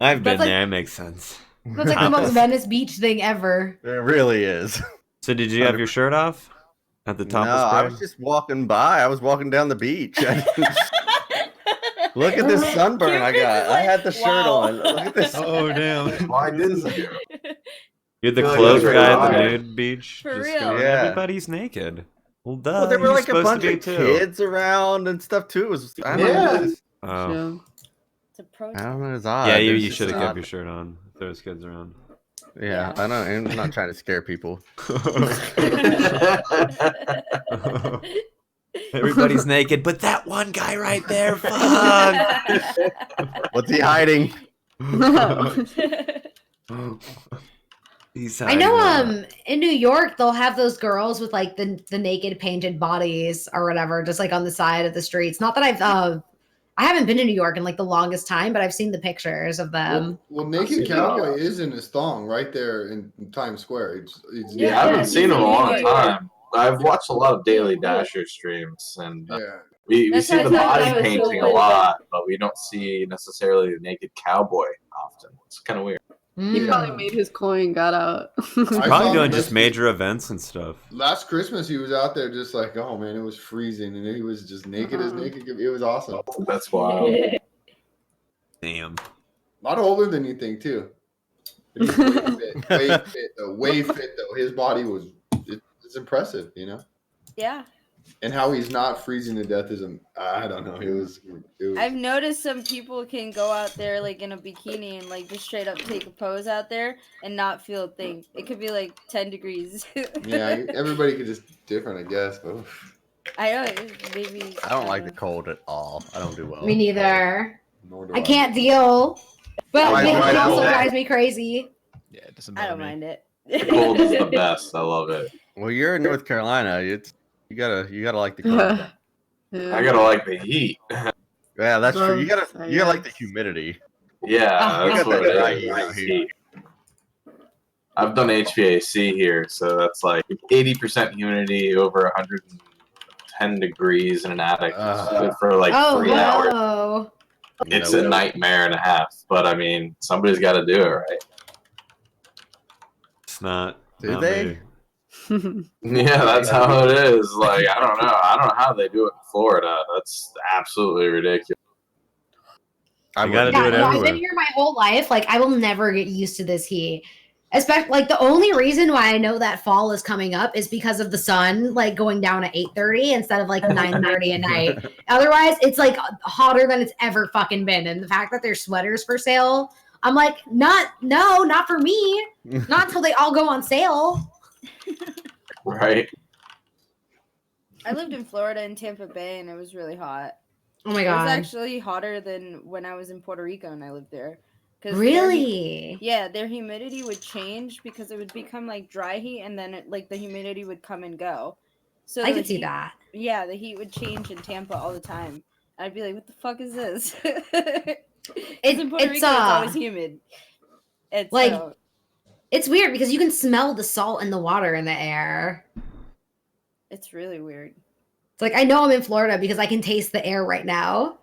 I've been That's like- there. It makes sense. That's like the most Venice Beach thing ever. It really is. So did you have your shirt off at the top No, of the I parade? was just walking by. I was walking down the beach. I didn't- Look at this sunburn I Cewpins got. is I had the like, shirt wow. on. Look at this. Oh damn! Why didn't you? You're the Feel like clothes that's guy at right. the nude beach. For just real. going, Yeah. Everybody's naked. Well, duh. Well, there were you're like a supposed bunch to be of too. kids around and stuff too. It was I don't Yeah. know. Oh. Yeah. It's a protest. I don't know. It's odd. Yeah, It you was just should have kept odd. your shirt on if there was kids around. Yeah, I know. I'm not trying to scare people. Everybody's naked, but that one guy right there, fuck. What's he hiding? He's I know hiding that. in New York they'll have those girls with like the naked painted bodies or whatever just like on the side of the streets. Not that I haven't been to New York in like the longest time, but I've seen the pictures of them. Well, Naked Cowboy is in his thong right there in Times Square. It's Yeah, I haven't he's seen him in a in long New York. time. I've watched a lot of Daily Dasher streams, and yeah. we That's see why the I thought body that was so painting a funny. lot, but we don't see necessarily the naked cowboy often. It's kind of weird. He probably made his coin, got out. I Probably saw doing him just this- major events and stuff. Last Christmas, he was out there just like, oh man, it was freezing, and he was just naked as naked. It was awesome. That's wild. Damn. A lot older than you think too. He was way fit though. His body was it's impressive, you know. Yeah. And how he's not freezing to death is I don't know. It was I've noticed some people can go out there like in a bikini and like just straight up take a pose out there and not feel a thing. It could be like 10 degrees. yeah. Everybody could just different, I guess. But I know. Maybe. I don't like the cold at all. I don't do well. Me neither. nor do I can't deal. But Why- it why also not? drives me crazy. Yeah, it doesn't I bother don't me. mind it. The cold is the best. I love it. Well, you're in North Carolina. You gotta like the cold. Yeah. I gotta like the heat. Yeah, that's true. You Both, gotta I you gotta like the guess. humidity. Yeah, Oh, that's you got what that it right is. out It's here. heat. I've done HVAC here, so that's like 80% humidity over 110 degrees in an attic Ugh. for like Oh 3 hours. no. It's You know, a nightmare and a half, but I mean, somebody's got to do it, right? It's not. Do not they? me. Yeah, that's how it is. Like, I don't know. I don't know how they do it in Florida. That's absolutely ridiculous. I You gotta wouldn't do it Yeah, no, I've everywhere. been here my whole life. Like, I will never get used to this heat. Especially, like, the only reason why I know that fall is coming up is because of the sun, like, going down at 8:30 instead of, like, 9:30 at night. Otherwise, it's, like, hotter than it's ever fucking been. And the fact that there's sweaters for sale, I'm like, not for me. Not until they all go on sale. Right? I lived in Florida in Tampa Bay, and it was really hot. Oh my It was god. actually hotter than when I was in Puerto Rico and I lived there. Really? Their humidity would change because it would become like dry heat, and then the humidity would come and go. So I could see that. Yeah, the heat would change in Tampa all the time. I'd be like, "What the fuck is this?" In Puerto Rico, it's always humid. It's like it's weird because you can smell the salt and the water in the air. It's really weird. It's like I know I'm in Florida because I can taste the air right now.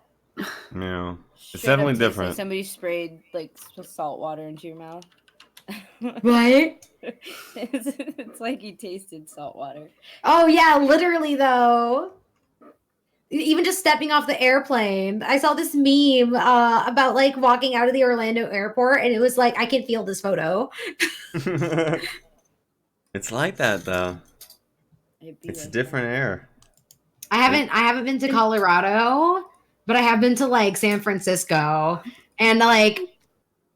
Yeah, it's Straight definitely up tastes like different. somebody sprayed like salt water into your mouth. Right? It's like you tasted salt water. Oh yeah, literally though. Even just stepping off the airplane. I saw this meme about like walking out of the Orlando airport, and it was like I can feel this photo. It's like that though. It's like different air. I haven't been to Colorado, but I have been to like San Francisco, and like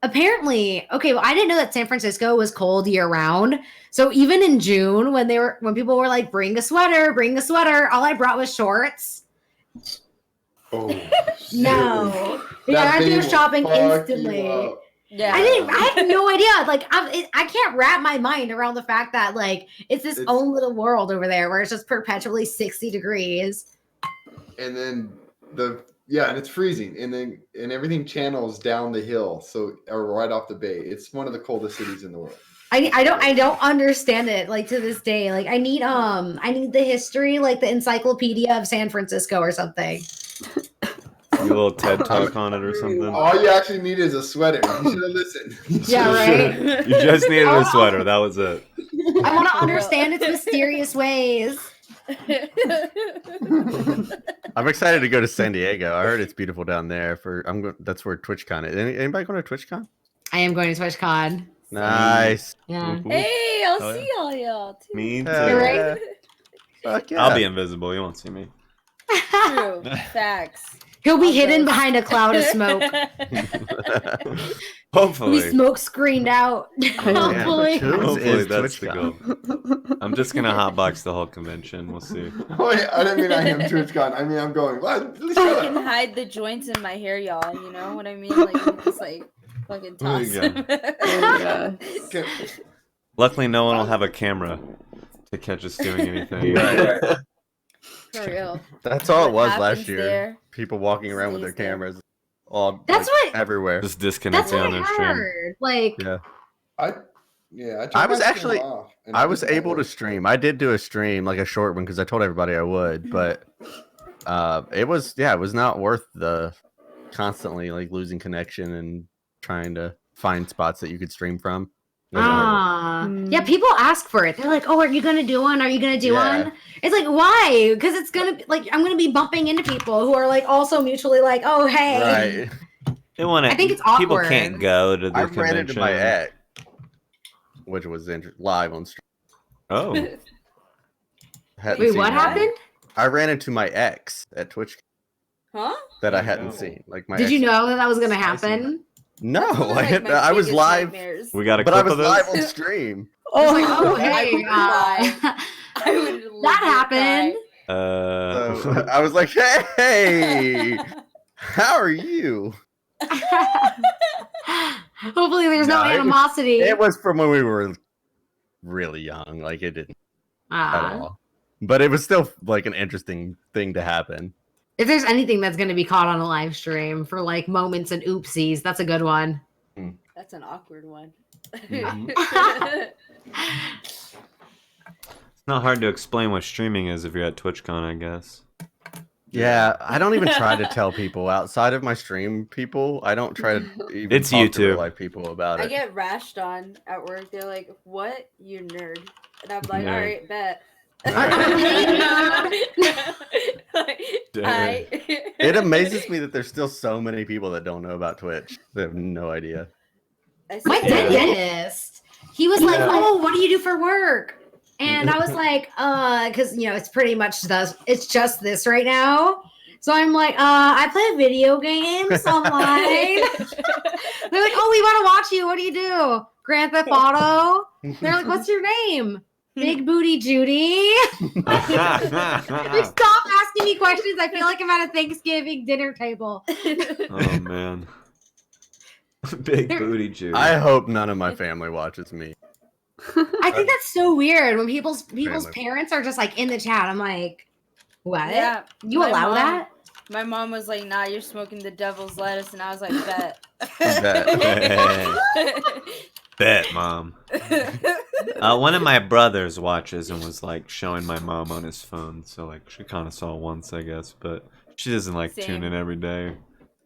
apparently, okay, well, I didn't know that San Francisco was cold year round. So even in June, when people were like, bring a sweater, all I brought was shorts. Oh no, yeah, I do shopping instantly. Yeah, I have no idea. Like, I can't wrap my mind around the fact that like it's own little world over there where it's just perpetually 60 degrees. And then and it's freezing, and everything channels down the hill, or right off the bay. It's one of the coldest cities in the world. I don't understand it like to this day. Like I need the history, like the encyclopedia of San Francisco or something. A little TED talk on it or something. All you actually need is a sweater. You should have listened. Yeah, right. You just needed a sweater. That was it. I want to understand its mysterious ways. I'm excited to go to San Diego. I heard it's beautiful down there. That's where TwitchCon is. Anybody going to TwitchCon? I am going to TwitchCon. Nice. Yeah. Hey, I'll see all y'all too. Me too. Right? Fuck yeah. I'll be invisible. You won't see me. True. Facts. He'll be hidden behind a cloud of smoke. Hopefully. He'll be smoke screened out. Hopefully. Hopefully that's the goal. I'm just gonna hotbox the whole convention. We'll see. Wait, I didn't mean I am TwitchCon. I mean I'm going. What? I can hide the joints in my hair, y'all. You know what I mean? Like I'm just like fucking toss them. Luckily, no one will have a camera to catch us doing anything. Right. For real. That's all it What was last happens year. there People walking around with their stays there. cameras, all That's what- everywhere. Just That's disconnecting what on I their stream. heard. Like, Yeah. I turned I was my actually- stream off, and I was didn't able to stream. I did do a stream, like a short one, because I told everybody I would. But it was not worth the constantly like losing connection and trying to find spots that you could stream from. yeah, people ask for it. They're like, "Oh, are you gonna do one? Are you gonna do one?" It's like, why? Because it's gonna be like I'm gonna be bumping into people who are like also mutually like, "Oh, hey." Right. They want to. I think it's People awkward. can't go to the I convention. ran into my ex, which was live on stream. Oh, Hadn't Wait, seen what her. happened? I ran into my ex at Twitch Huh? that I hadn't seen. Like my Did you ex- know that was gonna happen? No, That's one of, like, my I was biggest live, nightmares. we got a but I clip was of live this. on stream. Oh, like, oh, I hey, would cry. I would legit that happened. So I was like, "Hey, how are you?" Hopefully, there's no No, it was- animosity. It was from when we were really young. Like it didn't at all. But it was still like an interesting thing to happen. If there's anything that's going to be caught on a live stream for like moments and oopsies, that's a good one. That's an awkward one. Mhm. It's not hard to explain what streaming is if you're at TwitchCon, I guess. Yeah, I don't even try to tell people outside of my stream people. I don't try to even It's talk you to real too. life people about I it. get rashed on at work. They're like, "What, you nerd?" And I'm like, Nerd. "All right, bet." Dang. It amazes me that there's still so many people that don't know about Twitch. They have no idea. My Yeah. dentist, he was like, Yeah. "Oh, what do you do for work?" And I was like, because it's pretty much it's just this right now. So I'm like, I play video games online. They're like, "Oh, we want to watch you. What do you do? Grand Theft Auto?" They're like, "What's your name?" Big booty Judy. Stop asking me questions. I feel like I'm at a Thanksgiving dinner table. Oh man. Big booty Judy. I hope none of my family watches me. I think that's so weird when people's Family. parents are just like in the chat. I'm like, what? Yeah, You my allow mom- that? My mom was like, "Nah, you're smoking the devil's lettuce," and I was like, "Bet." Bet, mom. One of my brothers watches and was like showing my mom on his phone, so like she kind of saw once, I guess, but she doesn't like Same. tune in every day.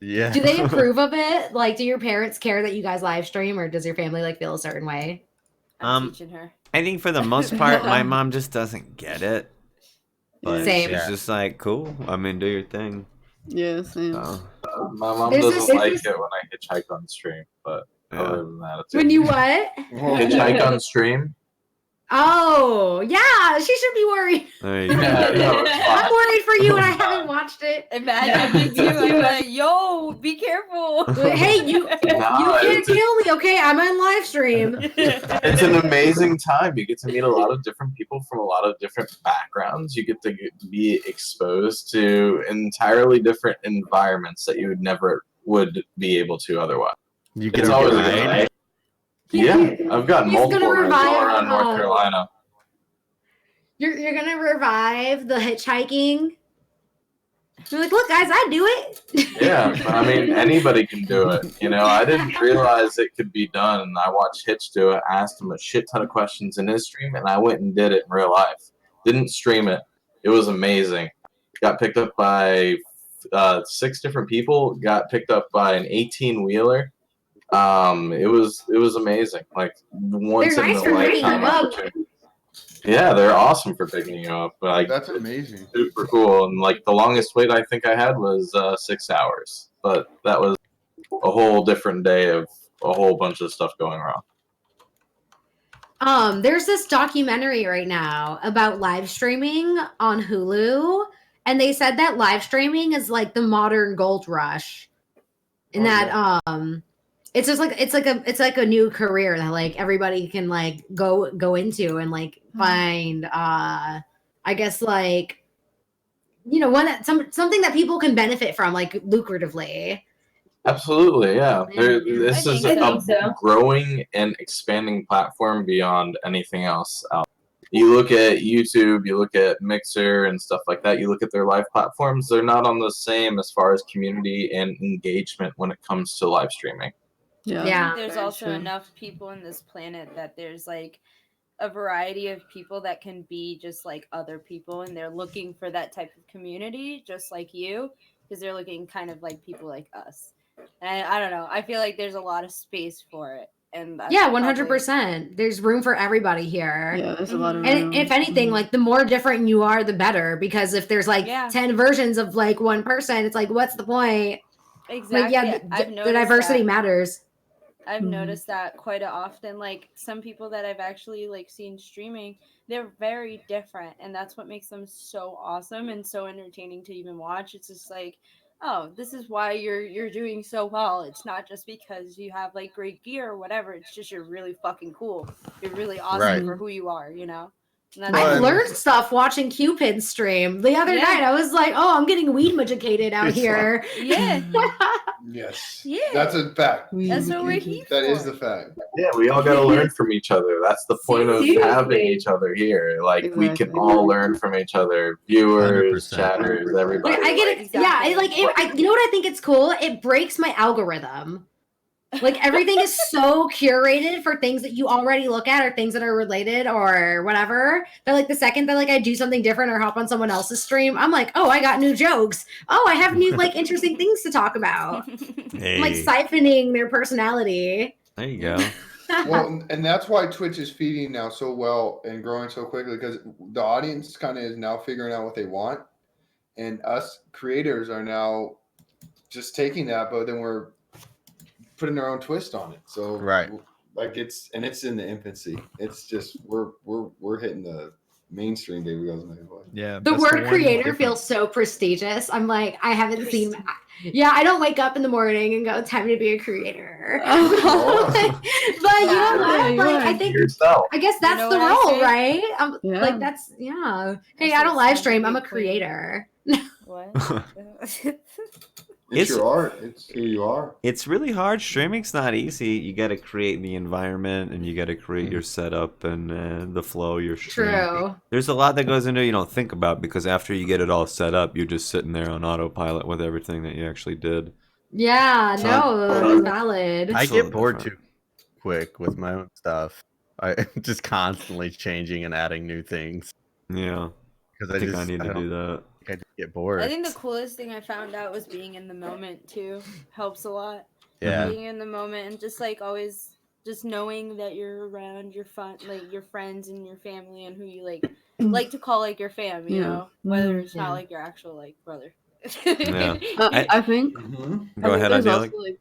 Yeah. Do they approve of it? Like, do your parents care that you guys live stream, or does your family like feel a certain way? I'm teaching her. I think for the most part, my mom just doesn't get it. But Same. she's just like, cool. I mean, do your thing. Yeah, same. So, My mom There's doesn't this- like there's it when I hitchhike on stream, but yeah. other than that, it's When you what? hitchhike on stream. Oh, yeah, she should be worried. There you go. Yeah, no, it's I'm fine. worried for you, and I haven't watched it. Imagine me too. I'm like, "Yo, be careful." Hey, you can't it's- kill me, okay? I'm on live stream. It's an amazing time. You get to meet a lot of different people from a lot of different backgrounds. You get to be exposed to entirely different environments that you would be able to otherwise. You get It's a always a ride. good night. Yeah, I've got He's multiple gonna rides all revive, around North Carolina. You're gonna revive the hitchhiking. You're like, look, guys, I do it. Yeah, I mean, anybody can do it. You know, I didn't realize it could be done. I watched Hitch do it, asked him a shit ton of questions in his stream, and I went and did it in real life. Didn't stream it. It was amazing. Got picked up by 6 different people. Got picked up by an 18-wheeler. It was amazing. Like once They're in nice a for picking lifetime you up. opportunity. Yeah, they're awesome for picking you up. Like That's amazing. super cool. And like the longest wait I think I had was 6 hours, but that was a whole different day of a whole bunch of stuff going wrong. There's this documentary right now about live streaming on Hulu, and they said that live streaming is like the modern gold rush. And it's just like it's like a new career that like everybody can like go into and like find I guess like one that something that people can benefit from like lucratively. Absolutely, yeah. This I is think a so. growing and expanding platform beyond anything else out. You look at YouTube, you look at Mixer and stuff like that, you look at their live platforms, they're not on the same as far as community and engagement when it comes to live streaming. Yeah. There's very also true. enough people in this planet that there's like a variety of people that can be just like other people, and they're looking for that type of community just like you, because they're looking kind of like people like us. And I don't know, I feel like there's a lot of space for it. And that's Yeah, probably- 100%. There's room for everybody here. Yeah, there's a lot of And room. if anything, like the more different you are, the better. Because if there's like Yeah. 10 versions of like one person, it's like, what's the point? Exactly. Like, yeah, I've the noticed diversity that. matters. I've Mhm. noticed that quite often. Like some people that I've actually like seen streaming, they're very different, and that's what makes them so awesome and so entertaining to even watch. It's just like, oh, this is why you're doing so well. It's not just because you have like great gear or whatever. It's just you're really fucking cool. You're really awesome Right. for who you are. You know. And I Well, learned stuff watching Cewpins stream. The other Yeah. night, I was like, oh, I'm getting weed educated out It's here. Yeah. Yes. Yeah. That's a fact. That's what we're here That is for. the fact. Yeah, we all got to learn from each other. That's the point of Seriously. having each other here. Like we can Exactly. all learn from each other, viewers, 100%. chatters, everybody. Like, I get it. Exactly. Yeah, you know what I think it's cool? It breaks my algorithm. Like everything is so curated for things that you already look at or things that are related or whatever. That like the second that like I do something different or hop on someone else's stream, I'm like, oh, I got new jokes. Oh, I have new like interesting things to talk about. Hey, I'm like siphoning their personality. there you go. Well, and that's why Twitch is feeding now so well and growing so quickly, because the audience kind of is now figuring out what they want, and us creators are now just taking that, but then we're putting our own twist on it. So Right. like it's in the infancy. It's just we're hitting the mainstream baby girls make voice. Yeah. The that's word one creator difference. feels so prestigious. I'm like, I haven't seen. Yeah, I don't wake up in the morning and go, "Time to be a creator." Oh. but you know what? you Like, are. I think Yourself. I guess that's know the what I role, say? right? I'm Yeah. like that's yeah. Hey, I I say don't it's live time to stream. be I'm a a queen. creator. What? It's It's- your art. It's who you are. It's really hard. Streaming's not easy. You got to create the environment, and you got to create your setup and the flow. Your stream. True. There's a lot that goes into it you don't think about because after you get it all set up, you're just sitting there on autopilot with everything that you actually did. Yeah. So- No, that's valid. I It's a get little bored different. too quick with my own stuff. I just constantly changing and adding new things Yeah, because I think I need to do that. I just get bored. I think the coolest thing I found out was being in the moment too. Helps a lot. yeah. Being in the moment and just like always just knowing that you're around your fun like your friends and your family and who you like to call like your fam, you Yeah. know, whether it's Yeah. not like your actual like brother. Yeah. I think Mm-hmm. Go ahead, there's Idyllic. also, like,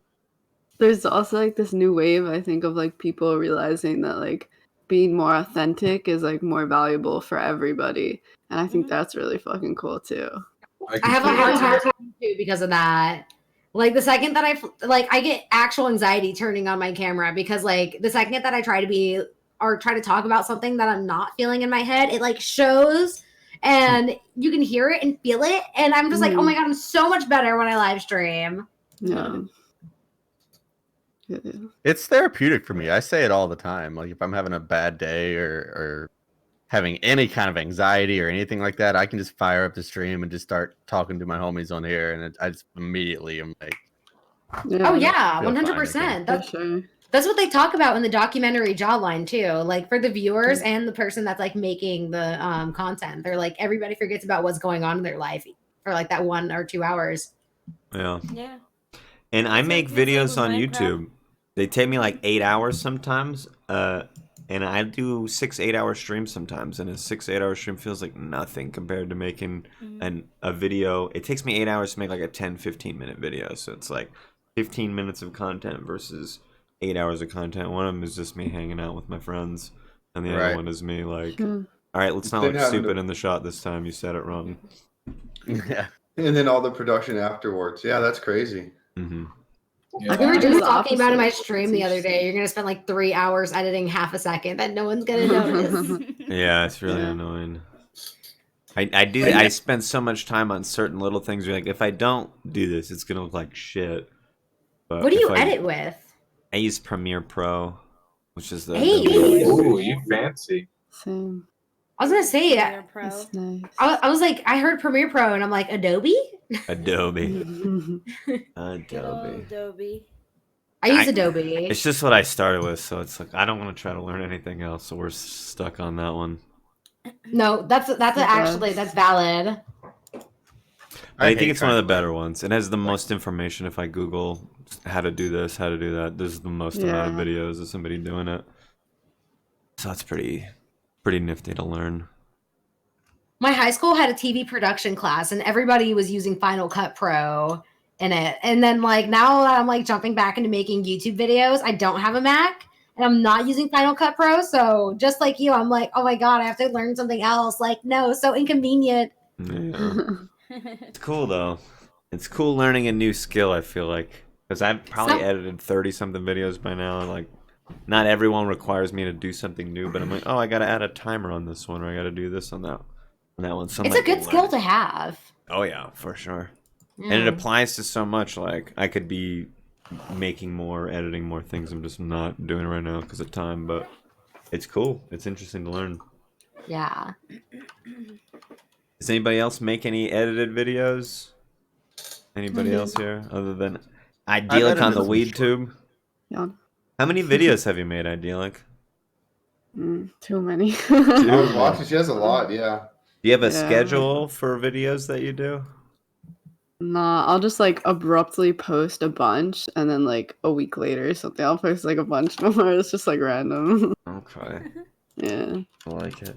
there's also like this new wave, I think, of like people realizing that like being more authentic is like more valuable for everybody. And I think Mhm. that's really fucking cool too. I have a hard time too because of that. Like the second that I get actual anxiety turning on my camera because like the second that I try to be or try to talk about something that I'm not feeling in my head, it like shows and you can hear it and feel it. And I'm just like, oh my God, I'm so much better when I live stream. Yeah. Yeah. It's therapeutic for me. I say it all the time. Like if I'm having a bad day or having any kind of anxiety or anything like that, I can just fire up the stream and just start talking to my homies on here, and I just immediately am like, Yeah. Oh yeah, feel fine 100%. For sure. That's what they talk about in the documentary Jawline too. Like for the viewers and the person that's like making the content, they're like everybody forgets about what's going on in their life for like that 1 or 2 hours. Yeah. Yeah. And I It's make like videos with on Minecraft. YouTube. They take me like 8 hours sometimes. And I do 6 8-hour streams sometimes. And a 6 8-hour stream feels like nothing compared to making a video. It takes me 8 hours to make like a 10-15 minute video. So it's like 15 minutes of content versus 8 hours of content. One of them is just me hanging out with my friends. And the other Right. one is me like, Sure. all right, let's not Then look having stupid to- in the shot this time. You said it wrong. yeah. And then all the production afterwards. Yeah, that's crazy. Hmm. Yeah. We were I do just the talking about in my opposite. stream the other day. You're gonna spend like 3 hours editing half a second that no one's gonna notice. Yeah, it's really Yeah. annoying. I spend so much time on certain little things. You're like, if I don't do this, it's gonna look like shit. But What do you if edit with? I use Premiere Pro, which is the Hey. Ooh, you fancy. Same. I was gonna say Premiere Pro. That's nice. I was like, I heard Premiere Pro and I'm like, Adobe? Adobe. Good old Adobe. Adobe. I use I- Adobe. It's just what I started with, so it's like I don't want to try to learn anything else. So we're stuck on that one. No, that's actually that's valid. I hate think it's one of trying the to better ones. It has the most information. If I Google how to do this, how to do that, there's the most amount of Yeah. videos of somebody doing it. So that's pretty nifty to learn. My high school had a TV production class and everybody was using Final Cut Pro in it. And then like now that I'm like jumping back into making YouTube videos, I don't have a Mac and I'm not using Final Cut Pro. So just like you, I'm like, oh my God, I have to learn something else. Like, no, so inconvenient. Yeah. It's cool though. It's cool learning a new skill, I feel like. Because I've probably edited 30 something videos by now. And like, not everyone requires me to do something new, but I'm like, oh, I got to add a timer on this one, or I got to do this on that one. So I'm It's a like, good skill learn. to have. Oh, yeah, for sure. Yeah. And it applies to so much. Like, I could be making more, editing more things. I'm just not doing it right now because of time, but it's cool. It's interesting to learn. Yeah. Does anybody else make any edited videos? Anybody else here other than Idyllic on the edited some Weed Tube? Yeah. How many videos have you made, Idyllic? Too many. I was watching. She has a lot. Yeah. Do you have a Yeah. schedule for videos that you do? Nah, I'll just like abruptly post a bunch and then like a week later or something, I'll post like a bunch more. It's just like random. Okay, Yeah. I like it.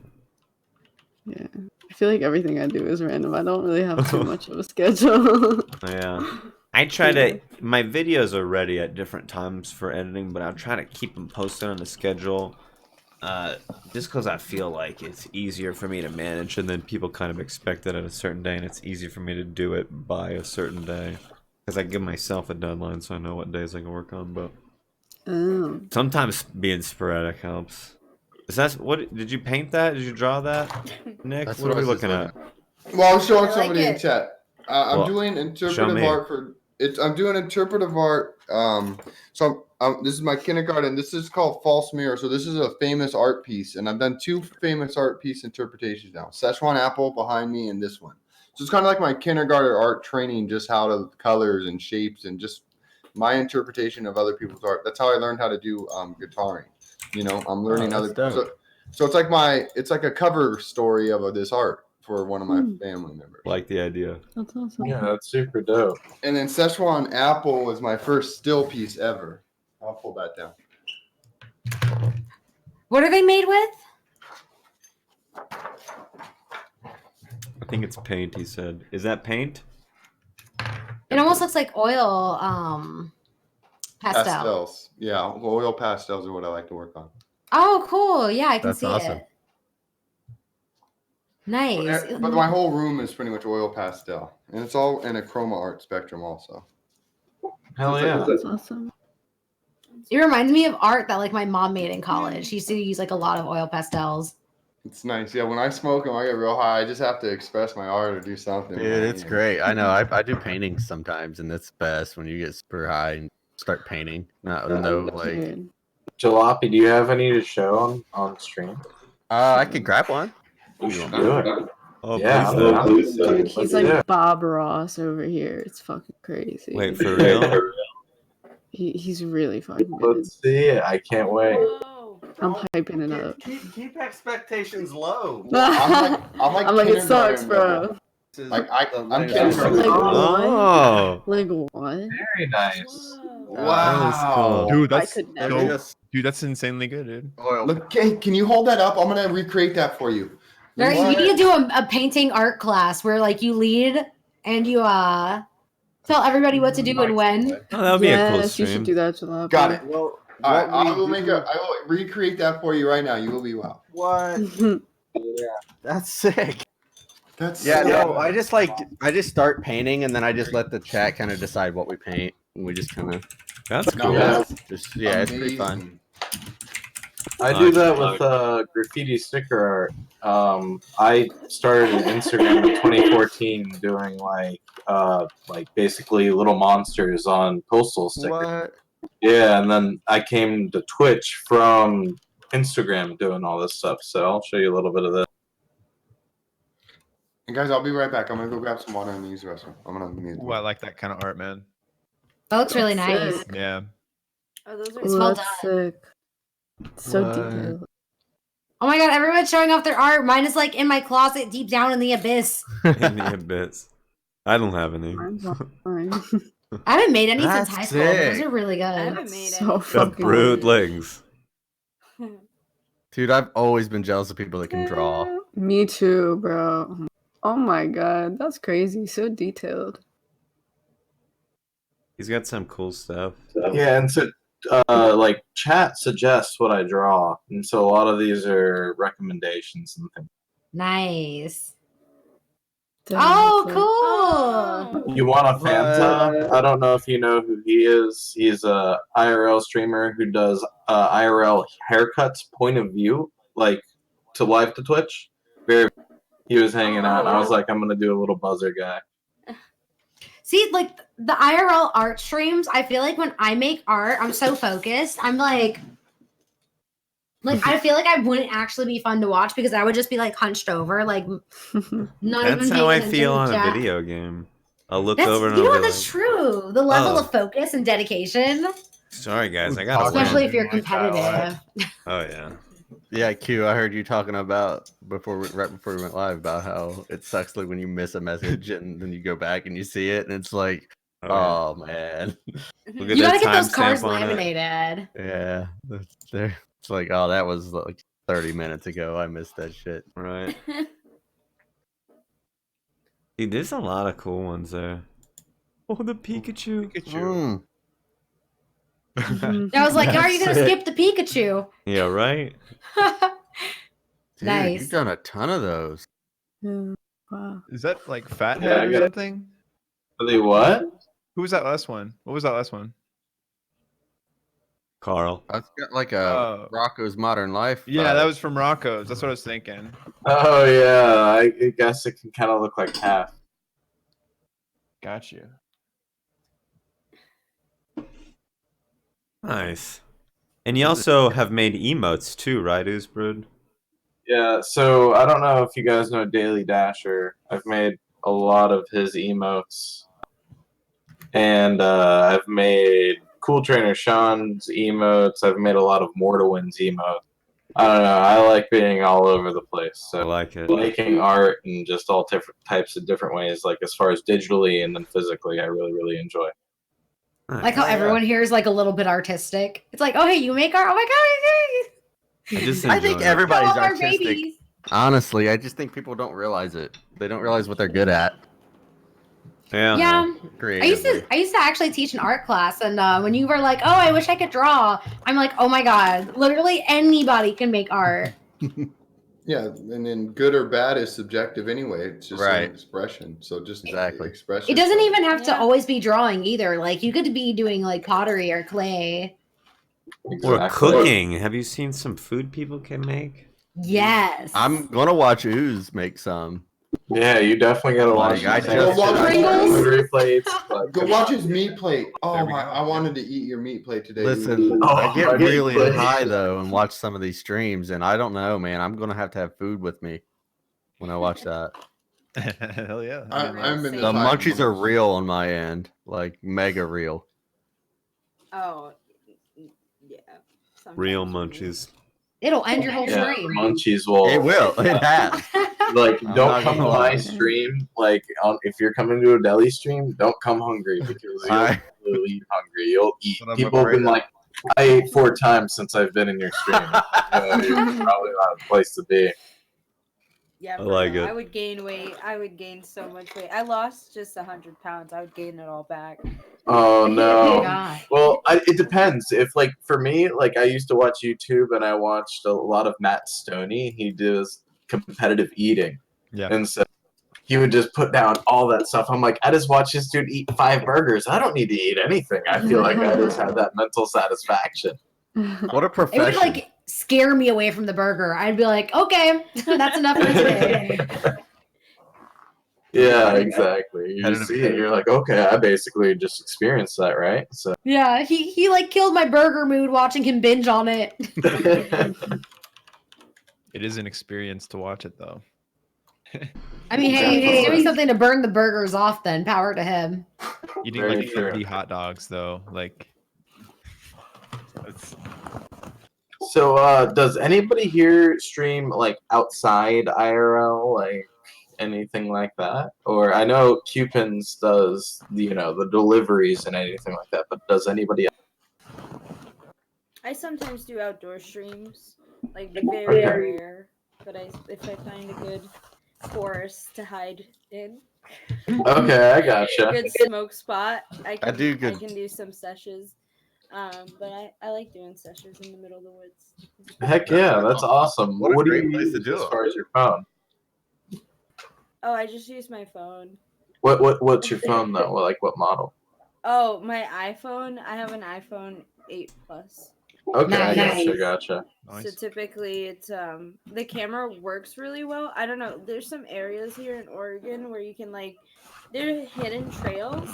Yeah. I feel like everything I do is random. I don't really have too much of a schedule. Yeah. I try to, my videos are ready at different times for editing, but I'll try to keep them posted on the schedule just because I feel like it's easier for me to manage, and then people kind of expect it at a certain day, and it's easier for me to do it by a certain day. Because I give myself a deadline, so I know what days I can work on. But sometimes being sporadic helps. Is that what? Did you paint that? Did you draw that, Nick? That's What are what we I was just looking at? Well, I'm showing I like somebody in it. chat. I'm Well, doing show interpretive me. art for it's. I'm doing interpretive art. So this is my kindergarten. This is called False Mirror. So this is a famous art piece, and I've done 2 famous art piece interpretations now. Szechuan apple behind me, and this one. So it's kind of like my kindergarten art training, just how to colors and shapes, and just my interpretation of other people's art. That's how I learned how to do guitaring. You know, I'm learning Oh, how that's to. dope. So it's like a cover story of this art for one of my family members. Like the idea. That's awesome. Yeah, that's super dope. And then Szechuan apple was my first still piece ever. I'll pull that down. What are they made with? I think it's paint. He said, "Is that paint?" It almost looks like oil pastel. Pastels. Yeah, oil pastels are what I like to work on. Oh, cool. Yeah, I can That's see awesome. it. Nice. But my whole room is pretty much oil pastel. And it's all in a chroma art spectrum also. Hell yeah. That's awesome. It reminds me of art that like my mom made in college. She used to use like a lot of oil pastels. It's nice. Yeah, when I smoke them, I get real high. I just have to express my art or do something. Dude, it's great. I know. I do paintings sometimes, and it's best when you get super high and start painting. Not no like. Dude. Jalopy, do you have any to show on stream? I could grab one. You should do it. Oh, Yeah, please do. Dude, he's Let's like do it. Bob Ross over here. It's fucking crazy. Wait, for real? He's really fucking good. Let's see it. I can't wait. I'm hyping it up. Keep expectations low. I'm like it sucks, kindergarten bro. Like I'm Like kindergarten. Oh, Like what? Very nice. Wow. Dude, I that's could never. dude, that's insanely good, dude. Look, can you hold that up? I'm gonna recreate that for you. There, you What? need to do a painting art class where like you lead and you tell everybody what to do and when. oh that would be a cool Yes, you stream. should do that, Jalopy. Got it. Well, All right, I will recreate that for you right now. You will be wow. What? That's sick. That's Yeah, so- no, I just start painting, and then I just let the chat kind of decide what we paint, and we just kind of That's No, cool. that's just it's pretty fun. amazing. I do that with graffiti sticker art. I started an Instagram in 2014 doing like basically little monsters on postal stickers. What? Yeah, and then I came to Twitch from Instagram doing all this stuff. So I'll show you a little bit of this. And guys, I'll be right back. I'm gonna go grab some water in the use restroom. I'm gonna mute. Ooh, I like that kind of art, man. That looks really That's nice. sick. Yeah. Oh, those are It's Ooh, well that's done. sick. So What? detailed. Oh my god, everyone's showing off their art. Mine is like in my closet deep down in the abyss. In the abyss. I don't have any. Mine's fine. I haven't made any That's since high school. But those sick. are really good. I haven't made So it. The fucking broodlings. Dude, I've always been jealous of people that can draw. Me too, bro. Oh my god, that's crazy. So detailed. He's got some cool stuff. Yeah, and so like chat suggests what I draw, and so a lot of these are recommendations and things. Nice. Damn, Oh, that's cool. Oh. You want a Fanta? I don't know if you know who he is. He's a IRL streamer who does IRL haircuts, point of view, like to live to Twitch. He was hanging out, and I was like, I'm gonna do a little buzzer guy. See, like the IRL art streams, I feel like when I make art, I'm so focused. I'm like I feel like I wouldn't actually be fun to watch because I would just be like hunched over, like not That's even how I paying feel on attention to a chat. video game. I'll look That's, over and you know I'll what? be That's like, true. The level Oh. of focus and dedication, sorry guys, I gotta especially win. if you're competitive. Oh yeah. Yeah, Q, I heard you talking about right before we went live about how it sucks like when you miss a message and then you go back and you see it and it's like, Oh, oh man, Look at You gotta that get those cards timestamp on it. laminated. yeah, that's there. It's like, oh, that was like 30 minutes ago. I missed that shit. Right. Dude, there's a lot of cool ones there. Oh, the Pikachu. Pikachu. Mm. Mhm. I was like, how are you gonna That's skip the Pikachu? Yeah, right? Dude, Nice. you've done a ton of those. Yeah. Wow. Is that like Fathead Yeah, I or got- something? Are they what? Who was that last one? What was that last one? Carl. That's got like a Oh. Rocco's Modern Life. Yeah, that vibe. was from Rocco's. That's what I was thinking. Oh yeah, I guess it can kind of look like half. Got you. Nice. And you also have made emotes too, right, Oozebrood? Yeah, so I don't know if you guys know Daily Dasher. I've made a lot of his emotes. And I've made Cool Trainer Sean's emotes. I've made a lot of Mortawind's emotes. I don't know. I like being all over the place. I So like it. making art in just all different types of different ways, like as far as digitally and then physically, I really, really enjoy. Like how Oh, yeah. everyone here is like a little bit artistic. It's like, oh hey, you make art. Oh my god, I just I think enjoy it. everybody's all our artistic. babies. Honestly, I just think people don't realize it. They don't realize what they're good at. Yeah. Yeah. I used Creatively. to actually teach an art class, and when you were like, "Oh, I wish I could draw," I'm like, "Oh my god, literally anybody can make art." Yeah, and then good or bad is subjective anyway. It's just Right. an expression. So just Exactly. express It doesn't yourself. even have to Yeah. always be drawing either. Like you could be doing like pottery or clay. Or Exactly. cooking. Have you seen some food people can make? Yes. I'm gonna watch Ooze make some. Yeah, you definitely gotta watch. Like, I these just- things. Pringles? Hungry plates. Like, Go watch his meat plate. There Oh we my! go. I wanted to eat your meat plate today. Listen, Oh, I get my really God. high though and watch some of these streams, and I don't know, man. I'm gonna have food with me when I watch that. Hell yeah. I'm in The high munchies are moments. real on my end, like mega real. Oh, yeah. Real Sometimes you munchies. It'll end your whole yeah, stream. munchies will. It will. It has. Like, I'm don't not come to gonna my lie. stream. Like, if you're coming to a deli stream, don't come hungry because you'll leave hungry. You'll eat. What I'm People have been afraid like, I ate 4 times since I've been in your stream. You're probably not a place to be. Yeah, I for like real. it. I would gain weight. I would gain so much weight. I lost just 100 pounds. I would gain it all back. Oh Oh my no. god. Well, it depends. If like for me, like I used to watch YouTube and I watched a lot of Matt Stoney. He does competitive eating, Yeah. and so he would just put down all that stuff. I'm like, I just watched this dude eat 5 burgers. I don't need to eat anything. I feel like I just had that mental satisfaction. What a It profession. would like scare me away from the burger. I'd be like, okay, that's enough for today. Yeah, exactly. You Competitive see it, you're like, okay, I basically just experienced that, right? So Yeah, he like killed my burger mood watching him binge on it. It is an experience to watch it though. I mean, hey, he's doing something to burn the burgers off. Then power to him. Eating Very like true. 30 hot dogs though, like. It's, So, does anybody here stream like outside IRL, like anything like that? Or I know Cewpins does, the deliveries and anything like that, but does anybody? I sometimes do outdoor streams, like very rare. But if I find a good forest to hide in, Okay, I gotcha. good smoke spot, I can do I good- can do some sessions. But I like doing sessions in the middle of the woods. Heck yeah, that's awesome. What a What do great you place use to do as it. far as your phone? Oh, I just use my phone. What's your phone though? Like what model? Oh, my iPhone. I have an iPhone 8 Plus. Okay, Nice. gotcha. nice. So typically it's the camera works really well. I don't know. There's some areas here in Oregon where you can they're hidden trails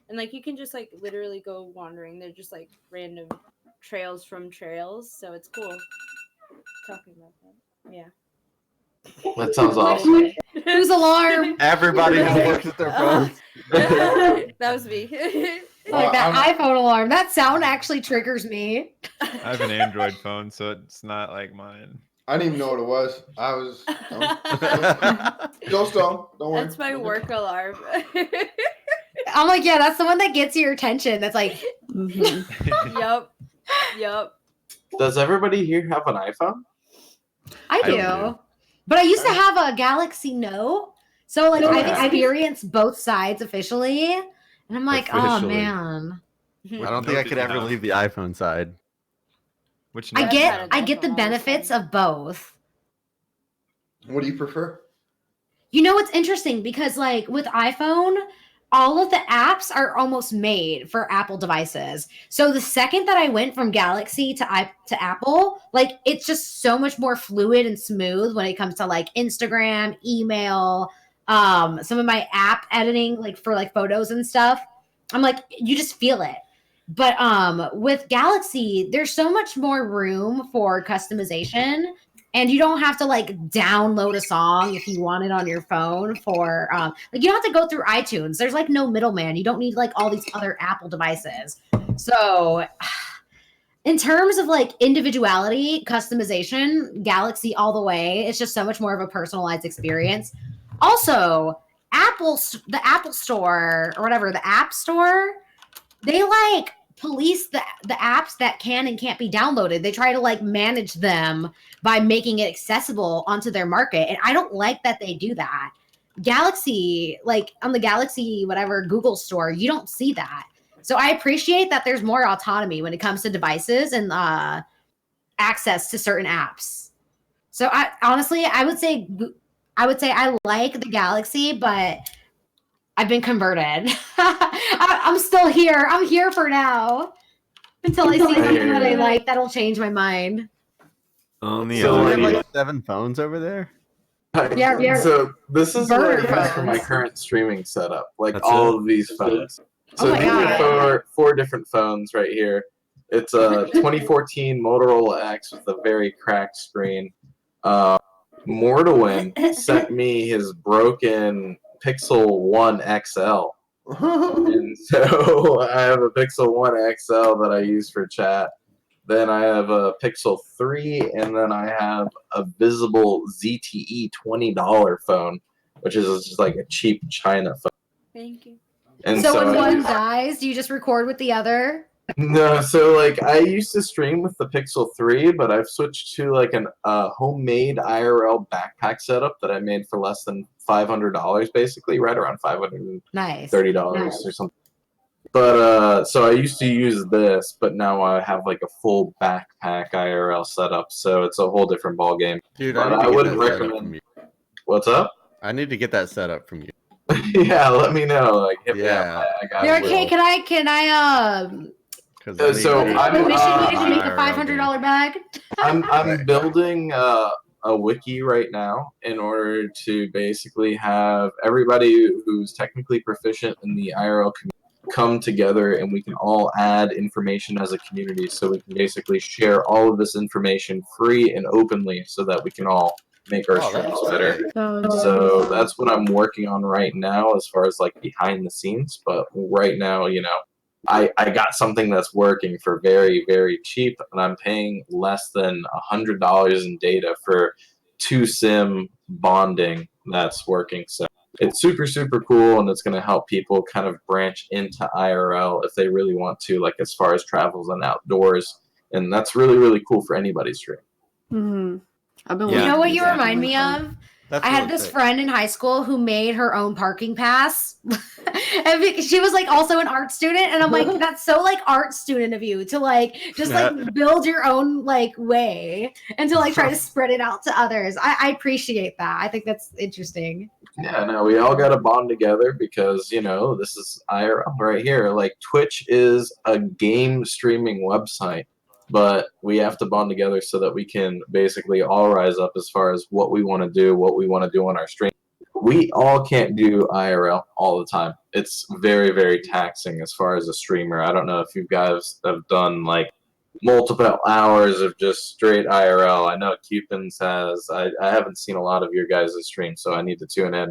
and you can just literally go wandering. They're just random trails from trails. So it's cool talking about that. Yeah. That sounds awesome. Whose alarm? Everybody who works with their phones. That was me. Like that I'm- iPhone alarm. That sound actually triggers me. I have an Android phone, so it's not like mine. I didn't even know what it was. I was still stoned. Don't worry. That's my work alarm. I'm like, yeah, that's the one that gets your attention. That's like, Mhm. Yup. Does everybody here have an iPhone? I I do. do. But I used to have a Galaxy Note. So I've Okay. experienced both sides officially. And I'm like, oh Officially. man. I don't think I could ever leave the iPhone side. Which I note do you have? I get the benefits of both. What do you prefer? You know, it's interesting because like with iPhone, all of the apps are almost made for Apple devices. So the second that I went from Galaxy to Apple, like it's just so much more fluid and smooth when it comes to like Instagram, email, some of my app editing, like for like photos and stuff. I'm like, you just feel it. But with Galaxy, there's so much more room for customization, and you don't have to like download a song if you want it on your phone for like you don't have to go through iTunes. There's like no middleman. You don't need like all these other Apple devices. So in terms of like individuality, customization, Galaxy all the way. It's just so much more of a personalized experience. Also, the Apple Store or whatever, the App Store, they like police the apps that can and can't be downloaded. They try to like manage them by making it accessible onto their market. And I don't like that they do that. Galaxy, like on the Galaxy, whatever, Google store, you don't see that. So I appreciate that there's more autonomy when it comes to devices and access to certain apps. So I honestly, I would say I like the Galaxy, but I've been converted. I'm still here. I'm here for now. Until I see something that I like, that'll change my mind. On the So we other have like 7 phones over there. Yeah. So this is what I Burner use for my phones. current streaming setup. Like That's all it? of these phones. Oh So my these God. are four different phones right here. It's a 2014 Motorola X with a very cracked screen. Mortawin sent me his broken Pixel 1 XL. And so I have a Pixel 1 XL that I use for chat. Then I have a Pixel 3, and then I have a visible ZTE $20 phone, which is just like a cheap China phone. Thank you. And So when I one use- dies, do you just record with the other? No, so like I used to stream with the Pixel 3, but I've switched to like an homemade IRL backpack setup that I made for less than $500, basically, right around $530 Nice. or something. But so I used to use this, but now I have like a full backpack IRL setup, so it's a whole different ball game. Dude, But I need to I get wouldn't that set up recommend- from you. What's up? I need to get that set up from you. Yeah, let me know. Like, hit me Yeah. up. I got You're it. okay, can I 'Cause So I need so to- I'm, commission you to make a IRL $500 bag? I'm building a wiki right now in order to basically have everybody who's technically proficient in the IRL community come together, and we can all add information as a community, so we can basically share all of this information free and openly so that we can all make our Oh, streams that's better. sick. So that's what I'm working on right now as far as like behind the scenes. But right now, you know, I got something that's working for very, very cheap, and I'm paying less than $100 in data for 2 SIM bonding that's working. So it's super, super cool, and it's going to help people kind of branch into IRL if they really want to, like as far as travels and outdoors. And that's really, really cool for anybody's stream. Mm-hmm. I've been Yeah. You know what you watching remind these me actually. of? That's I had really this sick. friend in high school who made her own parking pass. And she was like also an art student. And I'm like, that's so like art student of you to like just like build your own like way and to like try to spread it out to others. I appreciate that. I think that's interesting. Yeah, no, we all got to bond together because, you know, this is IRL right here. Like, Twitch is a game streaming website, but we have to bond together so that we can basically all rise up as far as what we want to do on our stream. We all can't do IRL all the time. It's very, very taxing as far as a streamer. I don't know if you guys have done, like, multiple hours of just straight IRL. I know Cewpins has. I haven't seen a lot of your guys' streams, so I need to tune in.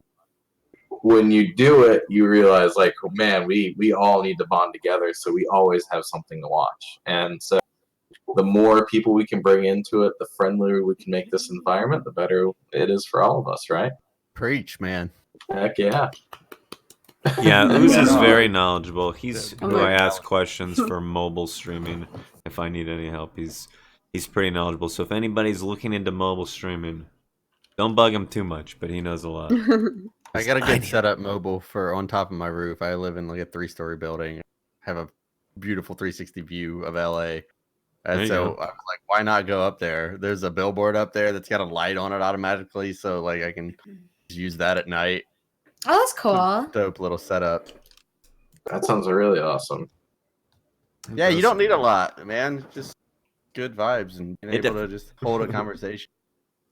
When you do it, you realize, like, oh, man, we all need to bond together, so we always have something to watch. And so the more people we can bring into it, the friendlier we can make this environment, the better it is for all of us, right? Preach, man. Heck yeah. Yeah, Ooze is very knowledgeable. He's Oh who my I ask questions for mobile streaming if I need any help. He's pretty knowledgeable. So if anybody's looking into mobile streaming, don't bug him too much, but he knows a lot. I got a good setup mobile for on top of my roof. I live in like a 3-story building. Have a beautiful 360 view of LA. There And you so go. I was like, why not go up there? There's a billboard up there that's got a light on it automatically, so like I can use that at night. Oh, that's cool. Dope little setup. That sounds really awesome. Yeah, you don't need a lot, man. Just good vibes and being able to just hold a conversation.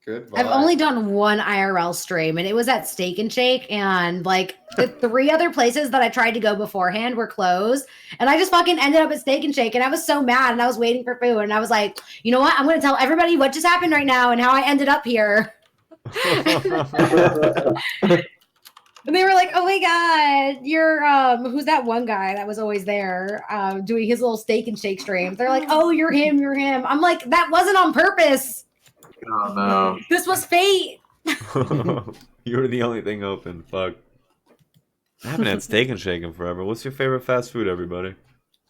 Good. I've vibe. only done one IRL stream, and it was at Steak and Shake, and like the 3 other places that I tried to go beforehand were closed, and I just fucking ended up at Steak and Shake, and I was so mad, and I was waiting for food, and I was like, you know what? I'm gonna tell everybody what just happened right now and how I ended up here. And they were like, "Oh my god, you're who's that one guy that was always there doing his little Steak and Shake stream?" They're like, "Oh, you're him, you're him." I'm like, "That wasn't on purpose. Oh no. This was fate." You were the only thing open. Fuck. I haven't had Steak and Shake in forever. What's your favorite fast food, everybody?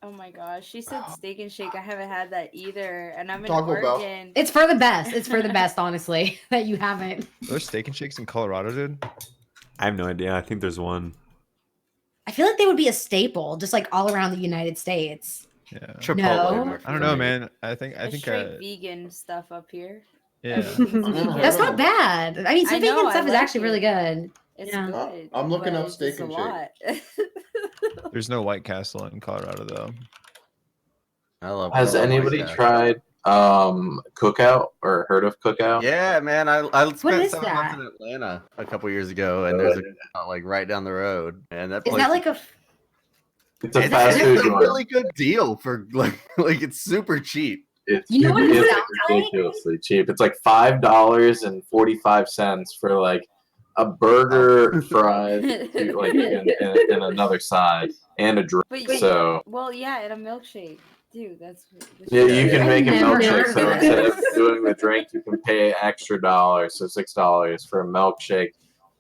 Oh my gosh, she said Steak and Shake. I haven't had that either, and I'm in Taco Bell. Oregon. It's for the best. It's for the best, honestly, that you haven't. There's Steak and Shakes in Colorado, dude. I have no idea. I think there's one. I feel like they would be a staple, just like all around the United States. Yeah. Chipotle. No. works I don't for know, me. man. I think Straight vegan stuff up here. yeah. That's not bad. I mean, some I know, vegan I stuff is like actually really it. good. It's Yeah. good. I'm looking but up it's Steak just and a Shake. lot. There's no White Castle in Colorado though. I love. Has I love anybody White Castle. tried Cookout or heard of Cookout? Yeah, man. I spent is 7 that? months in Atlanta a couple years ago, and there's a like right down the road, and that Is place that like a? It's a it's fast food a joint. really good deal for like it's super cheap. It's You know what it it's sounds like? ridiculously cheap. It's like $5.45 for like a burger, fries, like and another side and a drink. But So well, yeah, and a milkshake, dude. That's yeah, you can I've make a never milkshake. heard So of instead of this. doing the drink, you can pay extra dollars, so $6 for a milkshake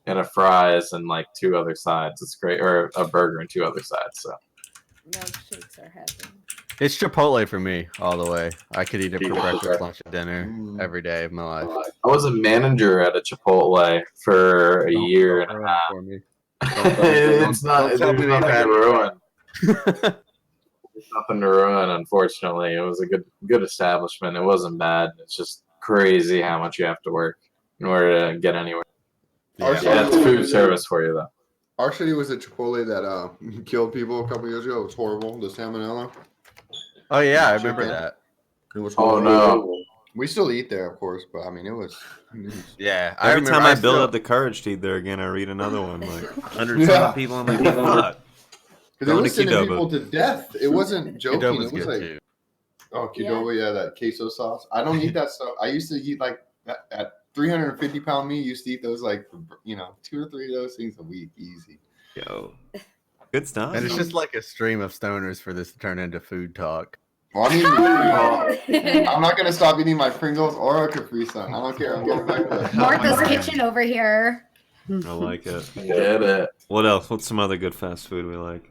and a fries and like 2 other sides. It's great, or a burger and 2 other sides. So milkshakes are heaven. It's Chipotle for me all the way. I could eat it for breakfast, lunch, and dinner Mm. every day of my life. I was a manager at a Chipotle for a year and a half. For me. It's not. don't tell There's me nothing they've to ruin. There's nothing to ruin. Unfortunately, it was a good establishment. It wasn't bad. It's just crazy how much you have to work in order to get anywhere. Our Yeah, it's food service for you though. Our city was a Chipotle that killed people a couple years ago. It was horrible. The salmonella. Oh yeah, I remember Chicken. that. It was Oh horrible. no. We still eat there, of course, but I mean, it was. Yeah, Every time I build still- up the courage to eat there again, I read another one. Like 100 Yeah. people, I'm like, fuck. They Going were to sending Qdoba. people to death. It wasn't joking. Qdoba's It was good like, too. oh, Qdoba, yeah, that queso sauce. I don't eat that stuff. I used to eat like at 350-pound me. Used to eat those like 2 or 3 of those things a week, easy. Yo. Good stuff. And it's just like a stream of stoners for this to turn into food talk. Well, I mean, I'm not gonna stop eating my Pringles or a Capri Sun. I don't care. I'm going back to that. Martha's Kitchen over here. I like it. Get it. What else? What's some other good fast food we like?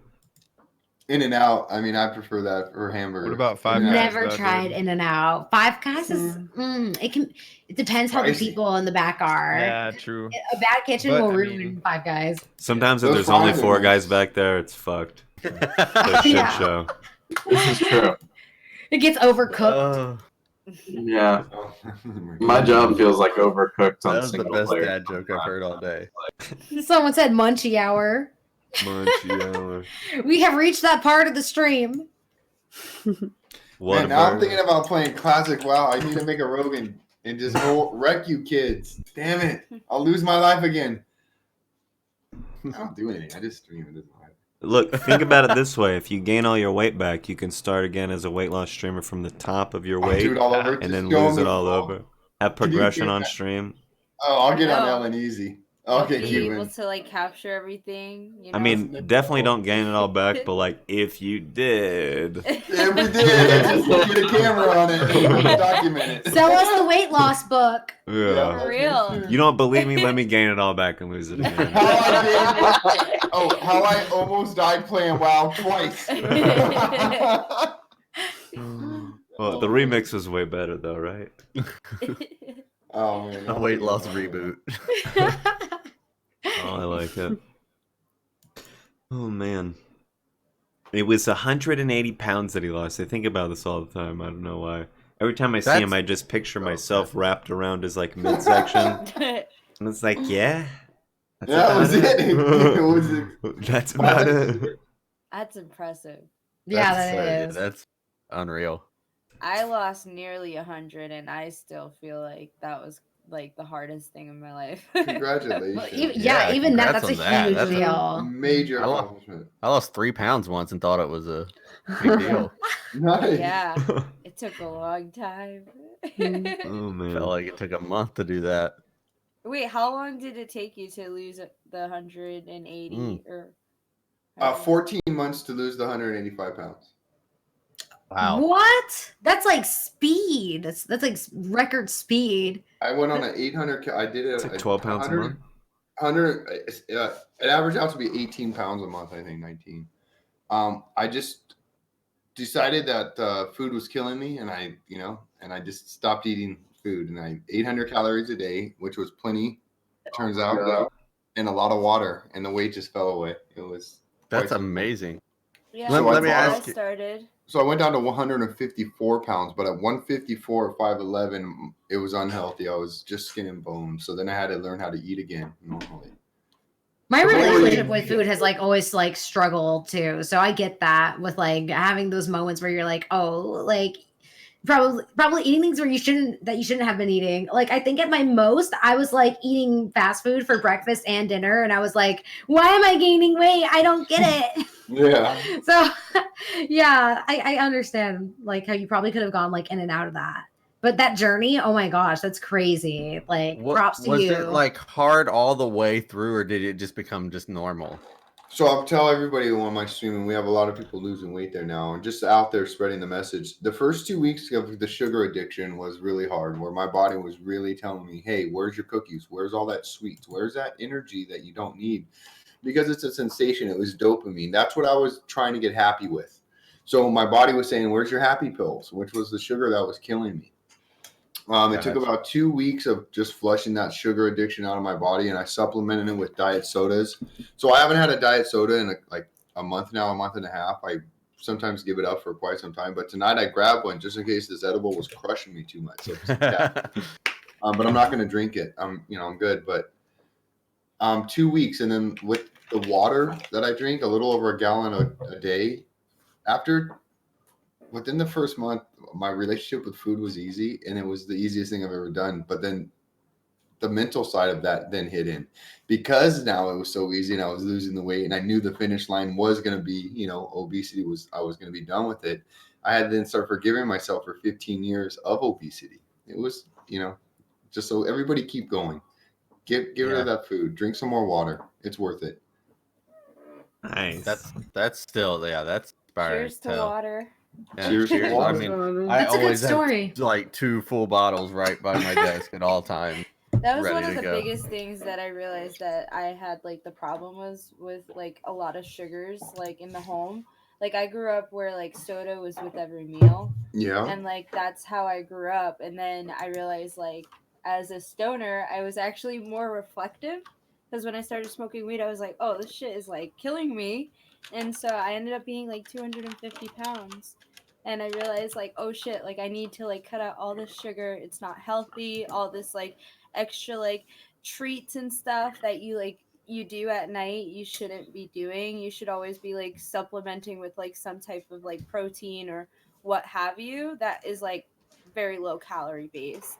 In and Out. I mean, I prefer that for hamburger. What about Five Guys? Never though, tried dude? In and Out. Five Guys is it depends how the Pricey. people in the back are. Yeah, true. A bad kitchen But, will I ruin mean- Five Guys. Sometimes if Those there's only fries are 4 nice. guys back there, it's fucked. It's a shit Yeah. show. This is true. It gets overcooked. Yeah. My job feels like overcooked on That was the single best player. dad joke I've heard all day. Someone said Munchie Hour. Munchy hour. We have reached that part of the stream. What Man, now I'm about- thinking about playing classic WoW. I need to make a Rogan and just go wreck you kids. Damn it. I'll lose my life again. I don't do anything. I just stream. It doesn't matter. Look, think about it this way. If you gain all your weight back, you can start again as a weight loss streamer from the top of your I'll weight do it all over. and Just then go lose on it the all phone. over. Have Can you progression do on that? stream. Oh, I'll get on No. Ellen easy. I'll get be you able in. to like capture everything. You know? I mean, definitely don't gain it all back, but like if you did. Yeah, we did. Just get a camera on it and document it. Sell us the weight loss book. Yeah. For real. You don't believe me? Let me gain it all back and lose it again. How I almost died playing WoW twice. Well, the remix was way better though, right? Oh man, A weight loss reboot. Oh, I like it. Oh man. It was 180 pounds that he lost. I think about this all the time. I don't know why. Every time I see him, I just picture myself wrapped around his like midsection, and it's like, yeah, that's That was about it. It was it. That's about it. That's impressive. Yeah, That's, that is. that's unreal. I lost nearly 100, and I still feel like that was like the hardest thing in my life. Congratulations. Well, Yeah, even that, congrats that's a on that. huge That's a deal. Major I lo- accomplishment. I lost 3 pounds once and thought it was a big deal. Nice. Yeah, it took a long time. Oh man. Felt like it took a month to do that. Wait, how long did it take you to lose the 180 or? 14 months to lose the 185 pounds. Wow. What? That's like speed. That's like record speed. I went on an 800. I did it. It's like 12 pounds a month. 100. It averaged out to be 18 pounds a month. I think 19. I just decided that food was killing me, and I just stopped eating food. And I 800 calories a day, which was plenty. Turns out, and a lot of water, and the weight just fell away. It was. That's amazing. Yeah, Let me that's ask how I started. So I went down to 154 pounds, but at 154 or 5'11", it was unhealthy. I was just skin and bones. So then I had to learn how to eat again normally. My Really? relationship with food has like always like struggled too. So I get that with like having those moments where you're like, oh, like probably eating things where you shouldn't have been eating. Like I think at my most, I was like eating fast food for breakfast and dinner, and I was like, why am I gaining weight? I don't get it. Yeah. So yeah, I understand like how you probably could have gone like in and out of that. But that journey, oh my gosh, that's crazy. Like props to was you. it like hard all the way through, or did it just become just normal? So I'll tell everybody on my stream, and we have a lot of people losing weight there now and just out there spreading the message. The first 2 weeks of the sugar addiction was really hard, where my body was really telling me, hey, where's your cookies? Where's all that sweets? Where's that energy that you don't need? Because it's a sensation. It was dopamine. That's what I was trying to get happy with. So my body was saying, where's your happy pills? Which was the sugar that was killing me. It took about 2 weeks of just flushing that sugar addiction out of my body, and I supplemented it with diet sodas. So I haven't had a diet soda in a month now, a month and a half. I sometimes give it up for quite some time, but tonight I grabbed one just in case this edible was crushing me too much. So but I'm not going to drink it. I'm good. But 2 weeks, and then with the water that I drink, a little over a gallon a day. Within the first month, my relationship with food was easy, and it was the easiest thing I've ever done. But then the mental side of that then hit in, because now it was so easy and I was losing the weight, and I knew the finish line was going to be, obesity I was going to be done with it. I had to then start forgiving myself for 15 years of obesity. It was, just so everybody keep going. Get rid of that food. Drink some more water. It's worth it. Nice. That's still, that's inspiring. Cheers to water. Yeah, Cheers to I water. mean, I That's a good always story. have like 2 full bottles right by my desk at all times. That was one ready of to the go. biggest things that I realized that I had like the problem was with like a lot of sugars like in the home. Like I grew up where like soda was with every meal. Yeah. And like that's how I grew up. And then I realized like as a stoner, I was actually more reflective, because when I started smoking weed, I was like, oh, this shit is like killing me. And so I ended up being like 250 pounds. And I realized like, oh shit, like I need to like cut out all this sugar. It's not healthy. All this like extra like treats and stuff that you do at night, you shouldn't be doing. You should always be like supplementing with like some type of like protein or what have you that is like very low calorie base.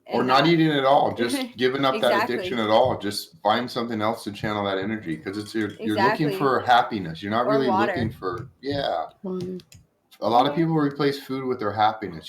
Or not eating at all, just giving up that Exactly. addiction at all. Just find something else to channel that energy, because it's you're looking Exactly. for happiness. You're not Or really water. looking for A lot of people replace food with their happiness.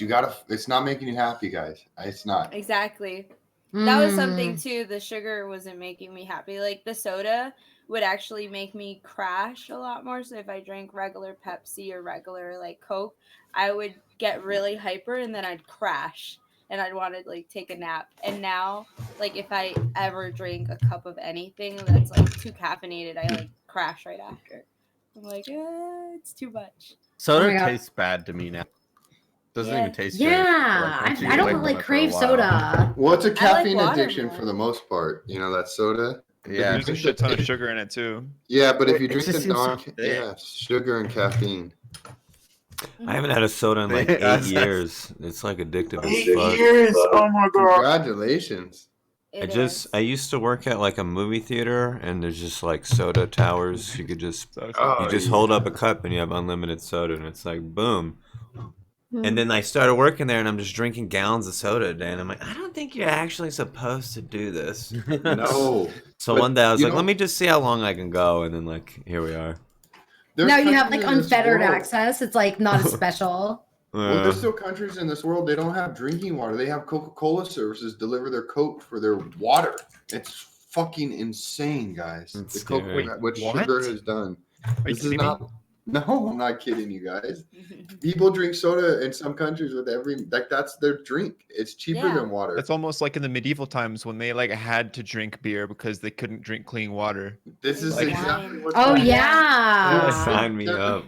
It's not making you happy, guys. It's not. Exactly. That was something too. The sugar wasn't making me happy. Like the soda would actually make me crash a lot more. So if I drank regular Pepsi or regular like Coke, I would get really hyper and then I'd crash and I'd want to like take a nap. And now, like if I ever drink a cup of anything that's like too caffeinated, I like crash right after. I'm like, it's too much. Soda Oh my God. tastes bad to me now. Doesn't Yeah. even taste good. Yeah, Once you I get away don't from like it for a crave while. soda. Well, it's a caffeine water addiction more. for the most part. That soda. Yeah. There's a shit ton of sugar in it too. Yeah, but if you It drink just the seems so non, thick. yeah, sugar and caffeine. I haven't had a soda in like That's- 8 years. It's like addictive as 8 fuck. years. Oh my god. Congratulations. I used to work at like a movie theater, and there's just like soda towers. You could just Oh, hold up a cup and you have unlimited soda, and it's like boom. And then I started working there, and I'm just drinking gallons of soda a day, and I'm like, I don't think you're actually supposed to do this. No. So But one day I was you like, know- let me just see how long I can go, and then like here we are. There's Now you have countries like in this unfettered world- access. It's like not as special. Well, there's still countries in this world they don't have drinking water. They have Coca-Cola services deliver their Coke for their water. It's fucking insane, guys. It's The Coke, scary. what What? sugar has done. Are you This is kidding me? not. No, I'm not kidding you guys. People drink soda in some countries with that's their drink. It's cheaper Yeah. than water. That's almost like in the medieval times when they like had to drink beer because they couldn't drink clean water. This is Like- exactly what's Oh happening. yeah. Sign me up.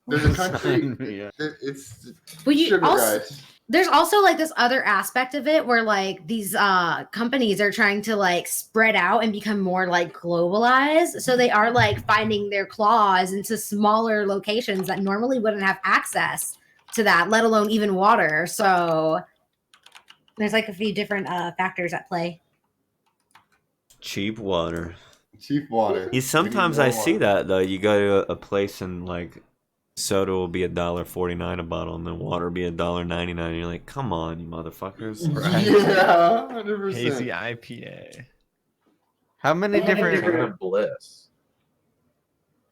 There's a country. Yeah. It's But you sugar, also, guys. there's also like this other aspect of it where like these companies are trying to like spread out and become more like globalized. So they are like finding their claws into smaller locations that normally wouldn't have access to that, let alone even water. So there's like a few different factors at play. Cheap water. Cheap water. Sometimes We need I more see water. that though. You go to a place and like soda will be $1.49 a bottle, and then water will be $1.99. And you're like, come on, you motherfuckers. Yeah, 100%. Hazy IPA. How many Yeah. different? Kind of bliss.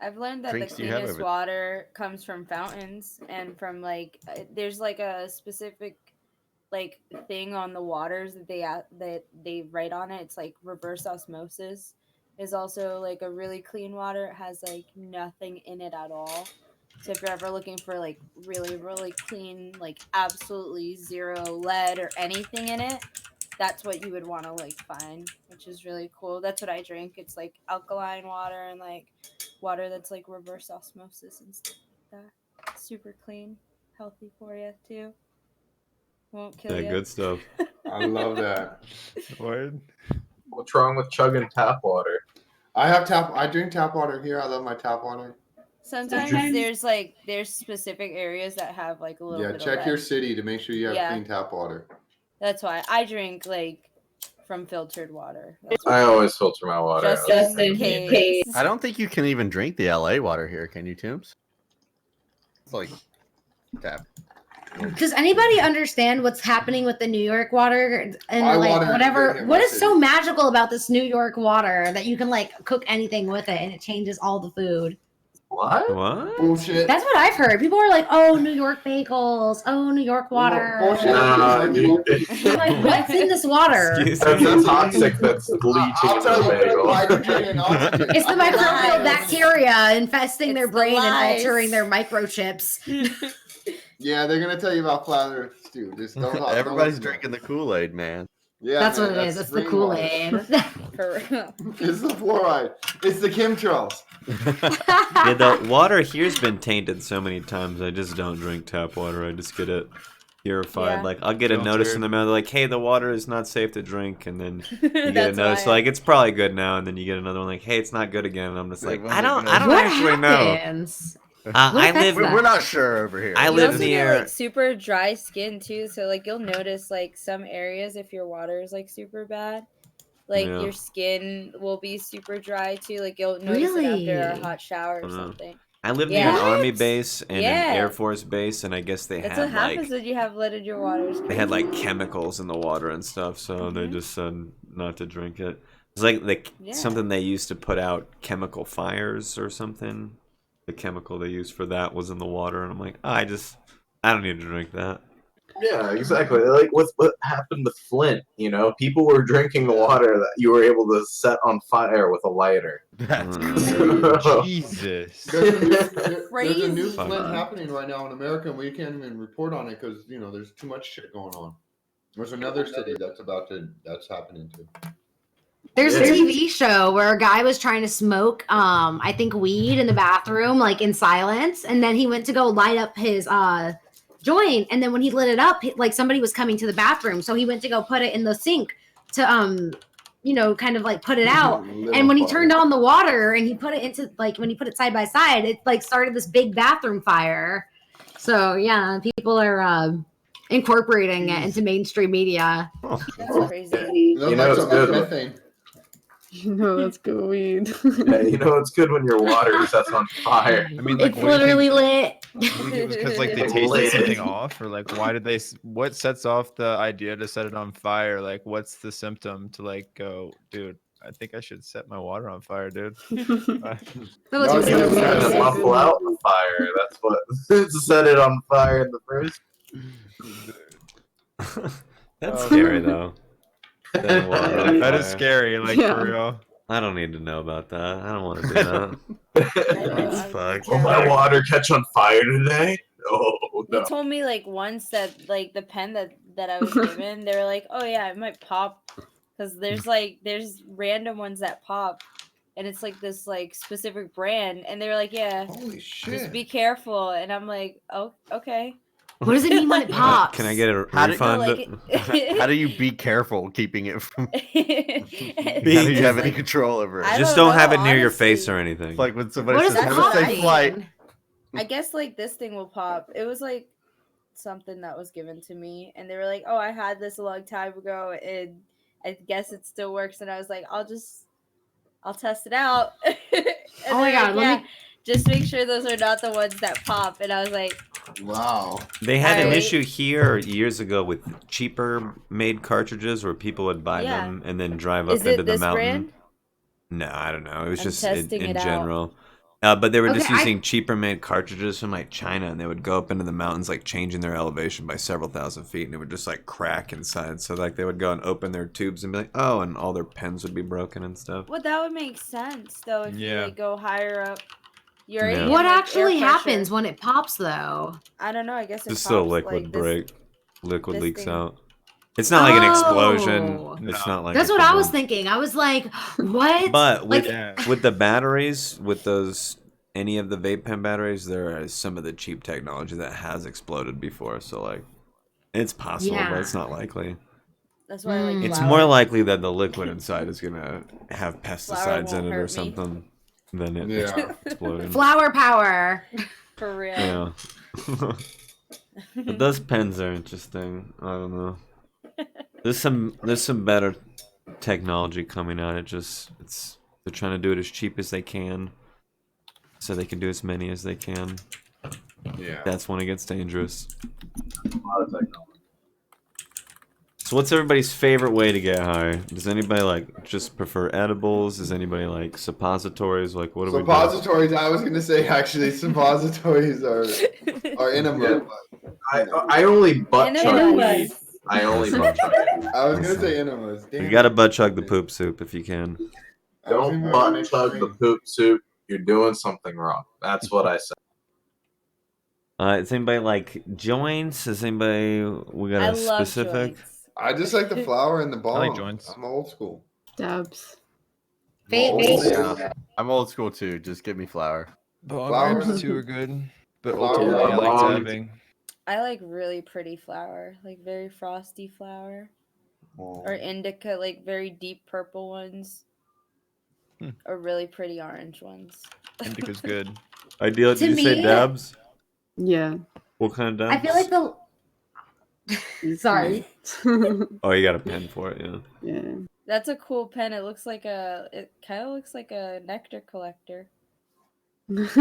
I've learned that the Drinks do you have cleanest over- water comes from fountains and from like there's like a specific like thing on the waters that they write on it. It's like reverse osmosis is also like a really clean water. It has like nothing in it at all. So if you're ever looking for like really really clean, like absolutely zero lead or anything in it, that's what you would want to like find, which is really cool. That's what I drink. It's like alkaline water and like water that's like reverse osmosis and stuff like that. Super clean, healthy for you too. Won't kill Yeah, you. good stuff. I love that. Word. What's wrong with chugging tap water? I drink tap water here. I love my tap water. Sometimes there's specific areas that have like a little Yeah, bit check of your lead. city to make sure you have Yeah. clean tap water. That's why I drink like from filtered water. That's I always filter my water. just in case. I don't think you can even drink the LA water here, can you, Htooms? It's like tap. Does anybody understand what's happening with the New York water and My like water is whatever? good in What my is so city. magical about this New York water that you can like cook anything with it and it changes all the food? What? What? Bullshit. That's what I've heard. People are like, "Oh, New York bagels. Oh, New York water." Bullshit. Nah, dude. I'm like, what's in this water? Excuse That's me. a toxic that's leaching I'll into tell the you, bagel. hydrogen and oxygen. It's the microbial Lies. bacteria infesting their It's the brain and lies. altering their microchips. Yeah, they're gonna tell you about flat Earth too. Just don't. Everybody's don't drinking the Kool-Aid, man. Yeah, That's man, what it is. It's the spring water. Kool-Aid. For real. It's the fluoride. It's the chemtrails. Yeah, the water here's been tainted so many times. I just don't drink tap water. I just get it purified. Yeah. Like I'll get a notice in the mail like, "Hey, the water is not safe to drink," and then you get a That's notice why like, "It's probably good now," and then you get another one like, "Hey, it's not good again." And I'm just like, Like, I don't what actually know. happens? What I affects live. that? We're not sure over here. I You live also near. get like super dry skin too, so like you'll notice like some areas if your water is like super bad, like Yeah. your skin will be super dry too. Like you'll notice it after a Really? hot shower or Uh-huh. something. I live near Yeah. an army What? base and Yeah. an air force base, and I guess they That's had what happens like when you have lead in your water. It's they had crazy. like chemicals in the water and stuff, so they Mhm. just said not to drink it. It's like Yeah. something they used to put out chemical fires or something. The chemical they used for that was in the water, and I'm like, I don't need to drink that. Yeah, exactly. Like what happened with Flint, you know? People were drinking the water that you were able to set on fire with a lighter. That's Jesus. There's a new Crazy. Flint Fun. happening right now in America, and we can't even report on it because there's too much shit going on. There's another city that's happening too. There's a Yeah. TV show where a guy was trying to smoke, I think weed in the bathroom, like in silence, and then he went to go light up his joint, and then when he lit it up, like somebody was coming to the bathroom, so he went to go put it in the sink to kind of like put it out. And when he turned on the water and he put it into when he put it side by side, it like started this big bathroom fire. So yeah, people are incorporating it into mainstream media. That's crazy. You know it's good. Methane. That's good weed. Yeah, you know it's good when your water sets on fire. I mean, like, It's literally lit. You think it was because like they tasted something off, or like why did they? What sets off the idea to set it on fire? Like, what's the symptom to like go, dude? I think I should set my water on fire, dude. That No, was it's You not was trying to good. muffle out the fire. That's what set it on fire in the first. That's Oh, scary man. though. Setting water on That is fire. scary, like Yeah. for real. I don't need to know about that. I don't want to do that. That's fucked. Will my water catch on fire today? Oh They no. told me like once that like the pen that I was given, they were like, oh yeah, it might pop because there's random ones that pop, and it's like this like specific brand, and they were like, yeah, Holy just shit. be careful, and I'm like, oh okay. What does it mean when it pops? Can I get a How do- refund? How do you be careful keeping it from? How do How you have any control over it? I Just don't don't have know, it near your face honestly. or anything. Like when somebody What does says, it "Have pop a safe flight." mean? I guess like this thing will pop. It was like something that was given to me, and they were like, "Oh, I had this a long time ago, and I guess it still works." And I was like, I'll test it out." And Oh my they're God, like, let me- just make sure those are not the ones that pop. And I was like, Wow. They had an Alright. issue here years ago with cheaper made cartridges where people would buy Yeah. them and then drive up "Is into it the this mountain. brand?" No, I don't know. It was I'm just testing in it out. general. But they were just Okay, I- using cheaper made cartridges from like China, and they would go up into the mountains, like changing their elevation by several thousand feet, and it would just like crack inside. So like they would go and open their tubes and be like, oh, and all their pens would be broken and stuff. Well, that would make sense though if you Yeah. like go higher up. You're Yeah. already in, What like, air actually pressure. happens when it pops, though? I don't know. I guess it Just still pops, liquid like, this- break, liquid this leaks thing. out. It's not like an Oh. explosion. It's No. not like That's a what I was kaboom. thinking. I was like, what? But with Like- Yeah. with the batteries, with those any of the vape pen batteries, there is some of the cheap technology that has exploded before. So like, it's possible, but it's Yeah. not likely. That's why I like. It's flour. more likely that the liquid inside is gonna have pesticides won't in it or hurt me. something than it Yeah. exploding. Flower power. For real. Yeah. But those pens are interesting. I don't know. There's some better technology coming out. They're trying to do it as cheap as they can, so they can do as many as they can. Yeah. That's when it gets dangerous. A lot of technology. So what's everybody's favorite way to get high? Does anybody like just prefer edibles? Does anybody like suppositories? Like what do we do? Suppositories. I was gonna say actually, suppositories are enema. I only butt chug Enemas. weed. I only butt chug it. I was gonna say enemas. Damn. You gotta butt chug the poop soup if you can. I was Don't thinking about butt next chug the stream. poop soup. You're doing something wrong. That's what I said. Is anybody like joints? Is anybody we got I a love specific? joints. I just like the flower and the bong. joints. I'm old school. Dabs. Vape. I'm old school too. Just give me flour. Flowers. Flowers too are good, but Flowers. ultimately I like Yeah. dabbing. I like really pretty flour, like very frosty flour, or indica, like very deep purple ones, Hmm. or really pretty orange ones. Indica's good. Ideal? To Did you say me- dabs? Yeah. What kind of dabs? I feel like the. Sorry. Oh, you got a pen for it, yeah. Yeah. That's a cool pen. It kind of looks like a nectar collector with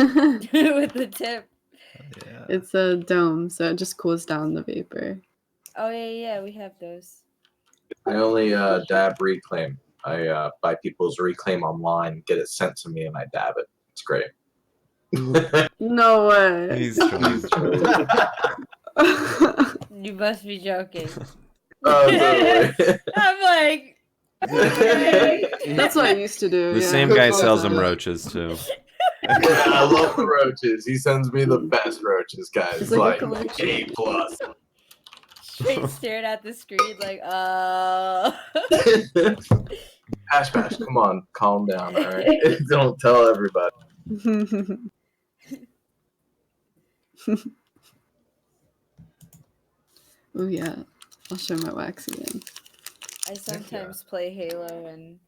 the tip. Yeah. It's a dome, so it just cools down the vapor. Oh yeah, we have those. I only dab reclaim. I buy people's reclaim online, get it sent to me, and I dab it. It's great. No way. He's trying. You must be joking. Totally. I'm like, That's what I used to do. The yeah. same guy Cook sells all them the- roaches too. I love the roaches. He sends me the best roaches, guys. It's like Like a collection. A+. straight staring at the screen, like, Hash Bash, come on, calm down, all right? Don't tell everybody. Oh yeah. I'll show my wax again. I sometimes play Halo and.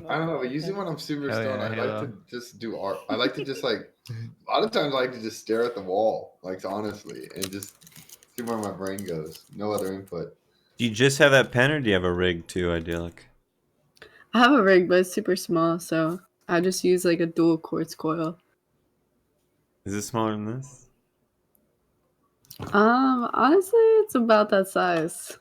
I don't know, but usually when I'm super Hell stoned, yeah, I like Halo. to just do art. I like to just like, a lot of times I like to just stare at the wall, like honestly, and just see where my brain goes. No other input. Do you just have that pen, or do you have a rig too, Idyllic? I have a rig, but it's super small, so I just use like a dual quartz coil. Is it smaller than this? Honestly, it's about that size.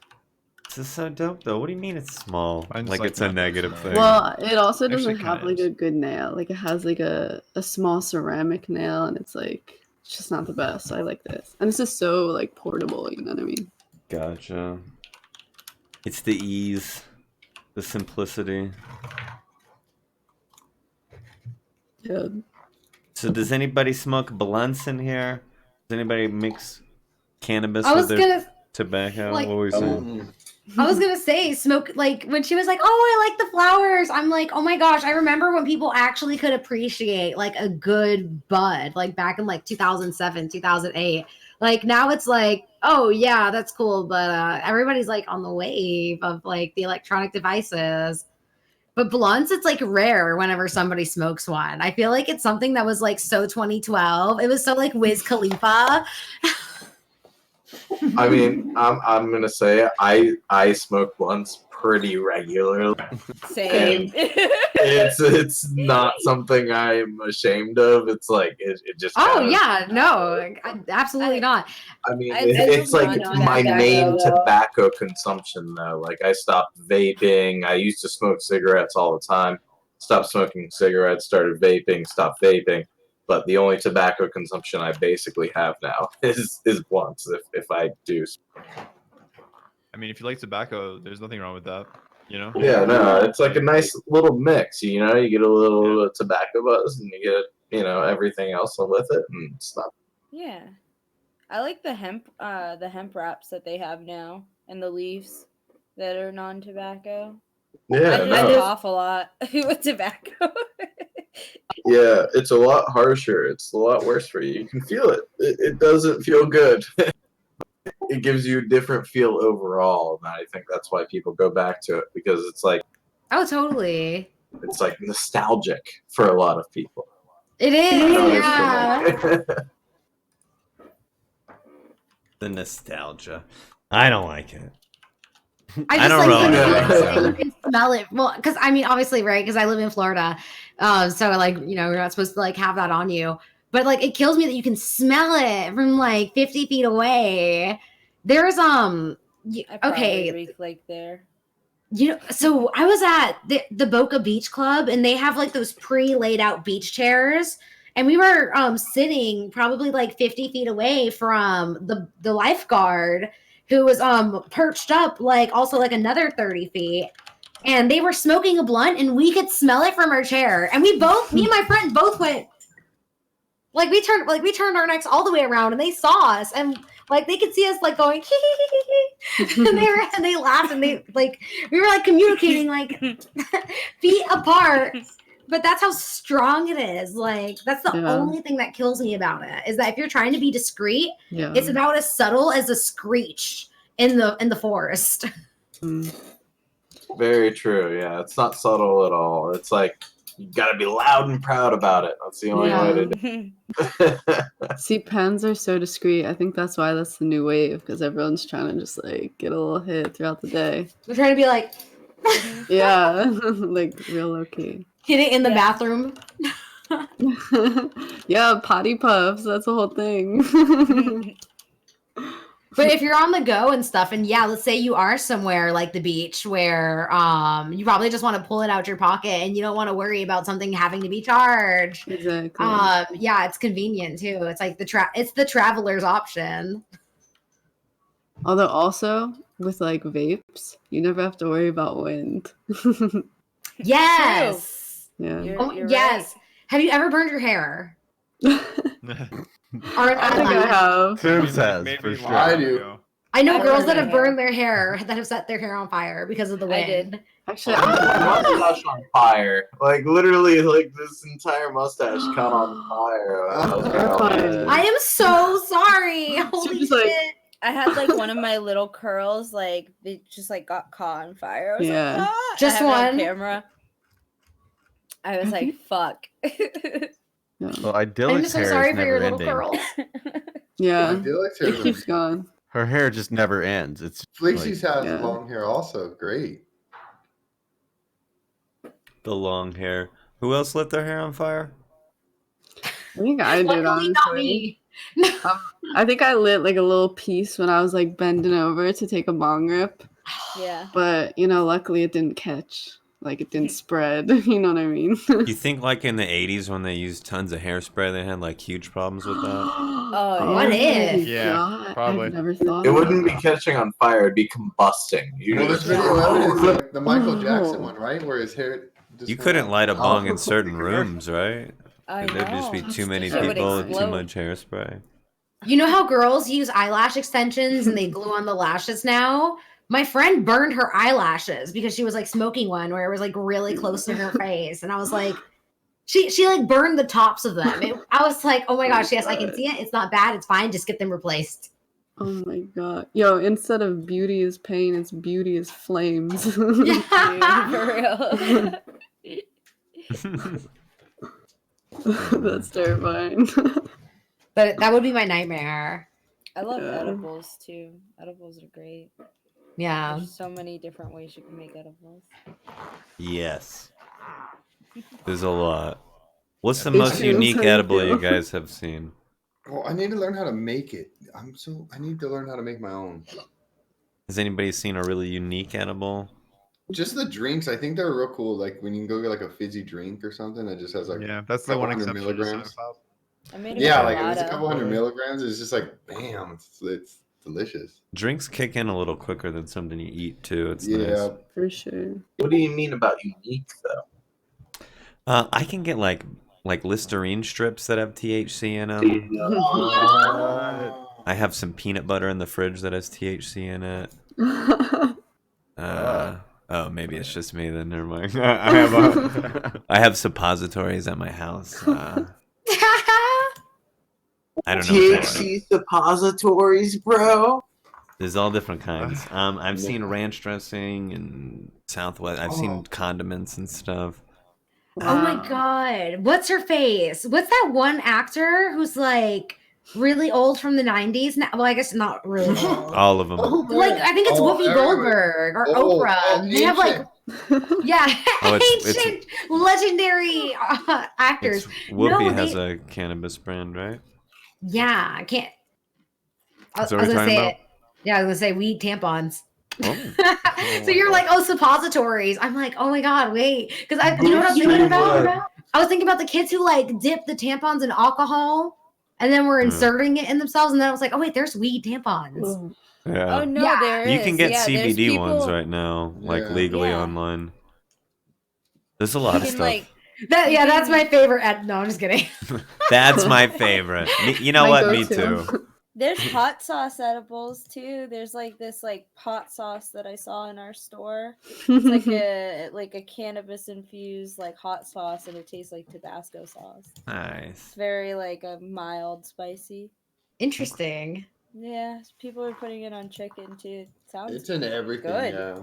This is so dope, though. What do you mean it's small? Mine's, Like like, it's a not that negative small. thing. Well, it also Actually, doesn't kinda have like is. a good nail. Like it has like a small ceramic nail, and it's like it's just not the best. So I like this, and this is so like portable. You know what I mean? Gotcha. It's the ease, the simplicity. Yeah. So does anybody smoke blunts in here? Does anybody mix cannabis I with was their gonna tobacco? like- What were you saying? I was gonna say smoke, like when she was like, "Oh, I like the flowers." I'm like, "Oh my gosh!" I remember when people actually could appreciate like a good bud, like back in like 2007, 2008. Like now it's like, "Oh yeah, that's cool," but everybody's like on the wave of like the electronic devices. But blunts, it's like rare whenever somebody smokes one. I feel like it's something that was like so 2012. It was so like Wiz Khalifa. I mean, I'm gonna say I smoke blunts pretty regularly. Same. It's not something I'm ashamed of. It's like it just. Oh kind of- yeah, no, absolutely not. I mean, I it's don't like know my tobacco, main though. tobacco consumption though. Like I stopped vaping. I used to smoke cigarettes all the time. Stopped smoking cigarettes. Started vaping. Stopped vaping. But the only tobacco consumption I basically have now is blunts. If I do. I mean, if you like tobacco, there's nothing wrong with that. You know? Yeah, no, it's like a nice little mix. You know, you get a little tobacco buzz, and you get everything else with it, and stuff. Yeah. I like the hemp wraps that they have now and the leaves that are non-tobacco. Yeah, I just no. cough a lot with tobacco. Yeah, it's a lot harsher. It's a lot worse for you. You can feel it. It doesn't feel good. It gives you a different feel overall, and I think that's why people go back to it because it's like Oh, totally. it's like nostalgic for a lot of people. It is. I know it's Yeah. for me. The nostalgia. I don't like it. I I just don't like really the like feeling that it. you can smell it. Well, because I mean, obviously, right? Because I live in Florida, so like you're not supposed to like have that on you. But like, it kills me that you can smell it from like 50 feet away. There's I probably okay, reek like there. so I was at the Boca Beach Club, and they have like those pre-laid out beach chairs, and we were sitting probably like 50 feet away from the lifeguard who was perched up like also like another 30 feet, and they were smoking a blunt, and we could smell it from our chair, and me and my friend both went like we turned our necks all the way around, and they saw us, and like they could see us like going and they laughed, and they like we were like communicating like feet apart. But that's how strong it is. Like that's the only thing that kills me about it is that if you're trying to be discreet, it's about as subtle as a screech in the forest. Very true. Yeah, it's not subtle at all. It's like you gotta be loud and proud about it. That's the only way to do it. See, pens are so discreet. I think that's why that's the new wave because everyone's trying to just like get a little hit throughout the day. We're trying to be like, yeah, like real low key. hit it in the bathroom. Yeah, potty puffs. That's the whole thing. But if you're on the go and stuff, and yeah, let's say you are somewhere like the beach where you probably just want to pull it out your pocket and you don't want to worry about something having to be charged. Exactly. Yeah, it's convenient too. It's like it's the traveler's option. Although also with like vapes, you never have to worry about wind. Yes. Yeah. You're yes. Have you ever burned your hair? Or I think I have. Htooms has Maybe for a sure. while I do. ago. I know I've girls burned that my have hair. burned their hair that have set their hair on fire because of the wind. I did. Actually, My mustache on fire. Like literally, like this entire mustache caught on fire. terrifying. I am so sorry. Holy just like- shit. I had like one of my little curls, like they just like got caught on fire. I was Yeah. like, ah! Just I have it on one? camera. I was like, fuck. Well, I'm idyllic's just so hair sorry is for your never little ending. curls. Yeah. Idyllic's It hair. keeps going. Her hair just never ends. It's Fleeksie's has Yeah. long hair also. Great. The long hair. Who else lit their hair on fire? I think I did, Luckily, not honestly. me. I think I lit like a little piece when I was like bending over to take a bong rip. Yeah. But, you know, luckily it didn't catch. Like, it didn't spread. You know what I mean? You think like in the 80s when they used tons of hairspray, they had like huge problems with that? Oh, What my if? Yeah, God, probably. I've never thought It of wouldn't be that. catching on fire; it'd be combusting. You Well, just there's video evidence like the Michael Jackson Oh. one, right? Where his hair just You went couldn't out. light a bong in Oh. certain rooms, right? I There'd just be know. too many It would people with too explode. much hairspray. You know how girls use eyelash extensions and they glue on the lashes now? My friend burned her eyelashes because she was like smoking one where it was like really close to her face. And I was like, she like burned the tops of them. I was like, oh my gosh, yes, I can see it. It's not bad. It's fine. Just get them replaced. Oh my god. Yo, instead of beauty is pain, it's beauty is flames. Yeah. Dude, for real. That's terrifying. But that would be my nightmare. I love Yeah. edibles too. Edibles are great. Yeah. There's so many different ways you can make edibles. Yes. There's a lot. What's the It's most true. unique How do you edible feel? you guys have seen? Well, I need to learn how to make it. I need to learn how to make my own. Has anybody seen a really unique edible? Just the drinks, I think they're real cool. Like when you can go get like a fizzy drink or something that just has like Yeah, that's the couple one hundred exception to milligrams. Soda Pop. I made a Yeah, like if it's a colada. couple hundred milligrams, it's just like bam, it's delicious. Drinks kick in a little quicker than something you eat too. It's Yeah. nice. For sure. What do you mean about unique though? I can get like Listerine strips that have THC in them. I have some peanut butter in the fridge that has THC in it. Oh, maybe it's just me then. Never mind. I have suppositories at my house. I don't know. THC suppositories, bro. There's all different kinds. I've seen ranch dressing and Southwest. I've seen condiments and stuff. Oh my god. What's her face? What's that one actor who's like really old from the 90s? Now, well, I guess not really old. All of them. Like I think it's Whoopi Goldberg or Oprah. They have like yeah, Oh, it's- ancient legendary actors. Whoopi No, has they- a cannabis brand, right? Yeah, I can't. I Is that was what gonna you're say talking it. Yeah, I was gonna say weed tampons. Oh. So you're like, oh, suppositories. I'm like, oh my god, wait, because you know what I was thinking about? I was thinking about the kids who like dip the tampons in alcohol and then were inserting it in themselves, and then I was like, oh wait, there's weed tampons. Yeah. Oh no, Yeah. there is. You can get yeah, there's CBD ones people- right now, like Yeah. legally Yeah. online. There's a lot You of can stuff. like That's my favorite. No, I'm just kidding. That's my favorite. You know My what? Me go-to. too. there's hot sauce edibles too. There's like this like hot sauce that I saw in our store. It's like a cannabis infused like hot sauce, and it tastes like Tabasco sauce. Nice. It's very like a mild spicy. Interesting. Yeah, people are putting it on chicken too. It sounds It's in everything, good. yeah.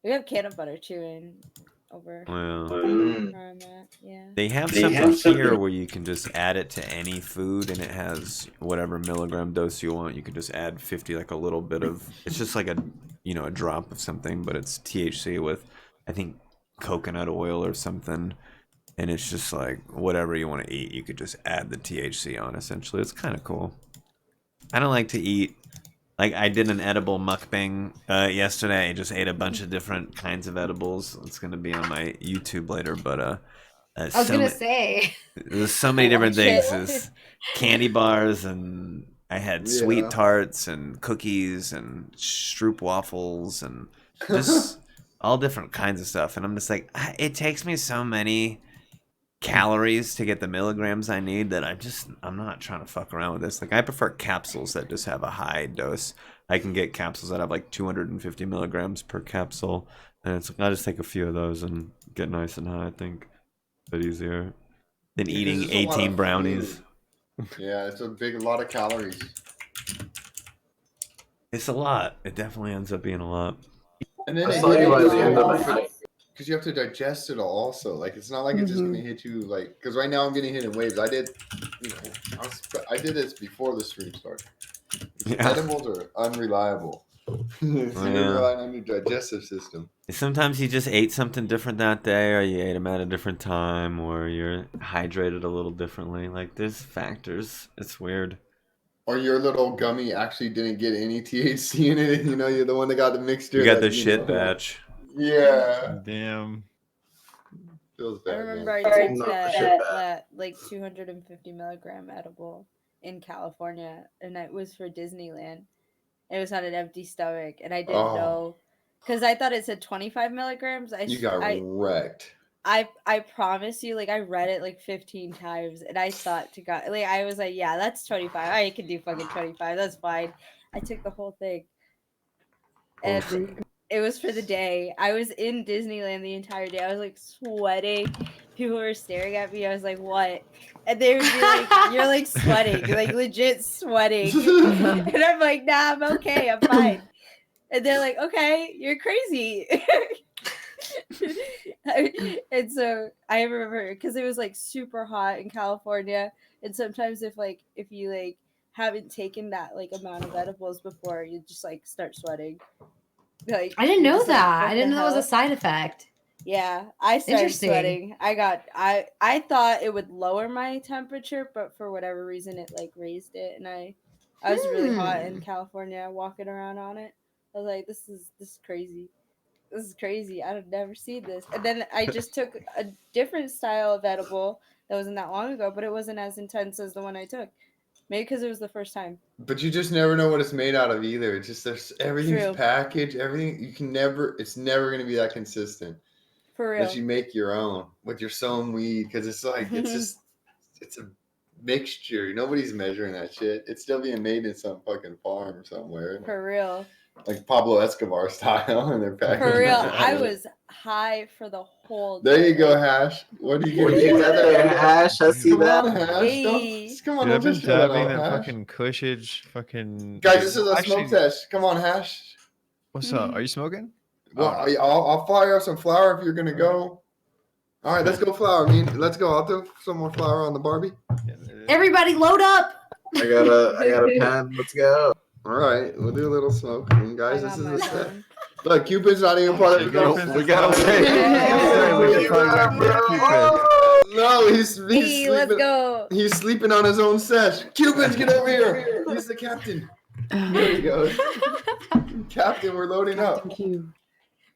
We have peanut butter too in over Well, where I'm at. Yeah. they have something here where you can just add it to any food, and it has whatever milligram dose you want. You can just add 50, like a little bit of. It's just like a drop of something, but it's THC with, I think, coconut oil or something. And it's just like whatever you want to eat, you could just add the THC on. Essentially, it's kind of cool. I don't like to eat. Like, I did an edible mukbang yesterday. I just ate a bunch of different kinds of edibles. It's going to be on my YouTube later, but I was gonna say. there's so many different Watch things. it. There's candy bars, and I had sweet Yeah. tarts and cookies and stroop waffles and just all different kinds of stuff. And I'm just like, it takes me so many calories to get the milligrams I need that I'm not trying to fuck around with this. Like, I prefer capsules that just have a high dose. I can get capsules that have like 250 milligrams per capsule, and it's like, I'll just take a few of those and get nice and high. I think a bit easier than Yeah, eating there's a lot 18 of brownies. Yeah, it's a lot of calories. It's a lot. It definitely ends up being a lot. And then I'll it tell you by hits the you end of off the night. because you have to digest it all also. Like it's not like it's just gonna hit you like because right now I'm getting hit in waves. I did, you know, I did this before the stream started. Yeah. Edibles are unreliable. So you're relying on your digestive system. Sometimes you just ate something different that day, or you ate them at a different time, or you're hydrated a little differently. Like, there's factors. It's weird. Or your little gummy actually didn't get any THC in it. You know, you're the one that got the mixture. You got that, the shit know, batch. Yeah. Damn. Feels I bad, remember man. I took Not the shit that like 250 milligram edible in California, and it was for Disneyland. It was on an empty stomach, and I didn't know because I thought it said 25 milligrams. You got wrecked. I promise you, like I read it like 15 times, and I thought to God, like I was like, yeah, that's 25. I can do fucking 25. That's fine. I took the whole thing, and it was for the day. I was in Disneyland the entire day. I was like sweating. People were staring at me. I was like, what? And they would be like, you're like sweating, like legit sweating. And I'm like, nah, I'm okay. I'm fine. And they're like, okay, you're crazy. And so I remember because it was like super hot in California. And sometimes if you like haven't taken that like amount of edibles before, you just like start sweating. Like I didn't you're know just like, that. what I the didn't know that was a hell? side effect. Yeah, I started Interesting. sweating. I thought it would lower my temperature, but for whatever reason it like raised it, and I was really hot in California walking around on it. I was like, this is crazy. This is crazy. I've never seen this. And then I just took a different style of edible that wasn't that long ago, but it wasn't as intense as the one I took. Maybe because it was the first time. But you just never know what it's made out of either. It's just everything's True. packaged. Everything you can never. It's never gonna be that consistent. For real. Unless you make your own with your own weed, because it's like it's a mixture. Nobody's measuring that shit. It's still being made in some fucking farm somewhere. For real. Like Pablo Escobar style, and they're packaging. For real. it. I was high for the whole There you day. go, Hash. What do you What get? you got there, Hash? I see Come that. on, Hash. Hey. Come on, Dude, I've don't been just show that dabbing off, that Hash. fucking cushage, fucking. Guys, this is a Actually, smoke test. Come on, Hash. What's up? Are you smoking? Well, I'll fire up some flour if you're gonna go. All right, let's go flour. Let's go. I'll throw some more flour on the Barbie. Everybody load up. I got a pen. Let's go. All right, we'll do a little smoke. And guys, I this got is my the step. phone. Look, Cupid's not even part of the Cupid's We gotta wait. Yeah. We should probably wait for Cupid. No, he's Hey, let's sleeping. go. He's sleeping on his own sesh. Cupid's, get over here. He's the captain. There he goes. Captain, we're loading up. Thank you.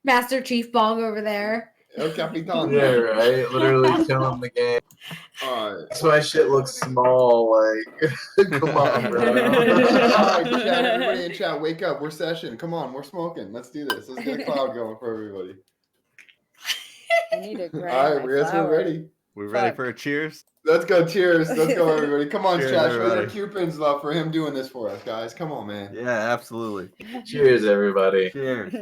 Master Chief Bong over there. El Capitan. Yeah, right. Literally killing the game. All right. That's why shit looks small. Like, come on, bro. All right, chat, everybody in chat, wake up. We're session. Come on, we're smoking. Let's do this. Let's get a cloud going for everybody. I need to grab All right, my I guess flower. we're ready. We ready Fuck. for a cheers? Let's go. Cheers. Let's go, everybody. Come on, Cheers, chat. Show your everybody. Cewpins love for him doing this for us, guys. Come on, man. Yeah, absolutely. Cheers, everybody. Cheers.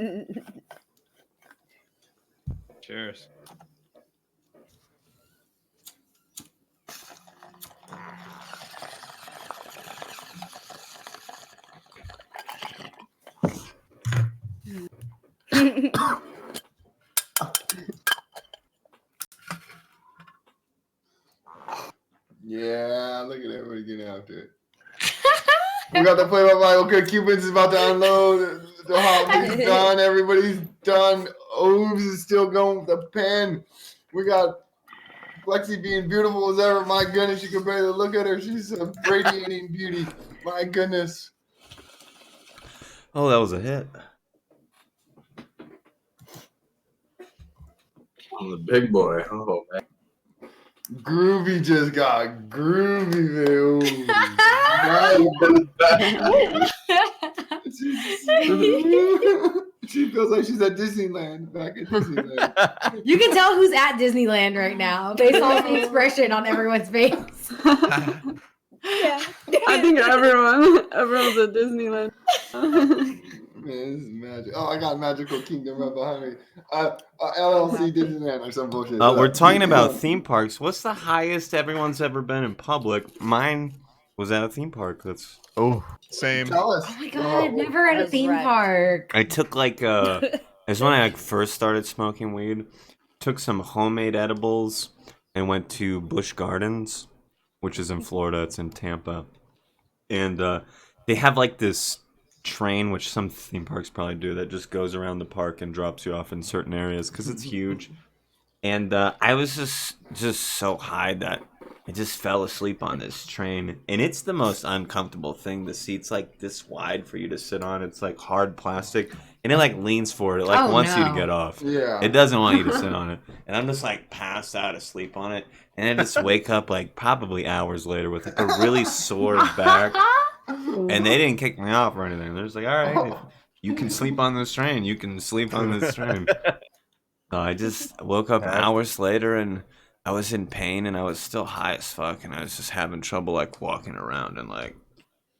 Cheers. Yeah, look at everybody getting after it. We got the play-by-play. Okay, Cewpins is about to unload. The hot mix is done. Everybody's done. Oobs is still going with the pen. We got Fleeksie being beautiful as ever. My goodness, you can barely look at her. She's a radiating beauty. My goodness. Oh, that was a hit. I'm the big boy. Oh, man. Groovy just got groovy, man. She feels like she's at Disneyland, back at Disneyland. You can tell who's at Disneyland right now based on the expression on everyone's face. Yeah. I think everyone's at Disneyland. Man, this is magic. Oh, I got Magical Kingdom right behind me. LLC Disneyland or some bullshit. We're talking about theme parks. What's the highest everyone's ever been in public? Mine was at a theme park. That's Same. Tell us. Oh my god, never at a That's theme right. park. I took like it's when I like first started smoking weed. Took some homemade edibles and went to Busch Gardens, which is in Florida. It's in Tampa, and they have like this train, which some theme parks probably do, that just goes around the park and drops you off in certain areas because it's huge. And I was just so high that I just fell asleep on this train. And it's the most uncomfortable thing. The seat's like this wide for you to sit on. It's like hard plastic. And it like leans forward. It like Oh, wants you to no. get off. Yeah. It doesn't want you to sit on it. And I'm just like passed out asleep on it. And then just wake up like probably hours later with like a really sore back. And they didn't kick me off or anything. They're just like, all right, if you can sleep on this train. You can sleep on this train. So I just woke up hours later and I was in pain and I was still high as fuck and I was just having trouble like walking around and like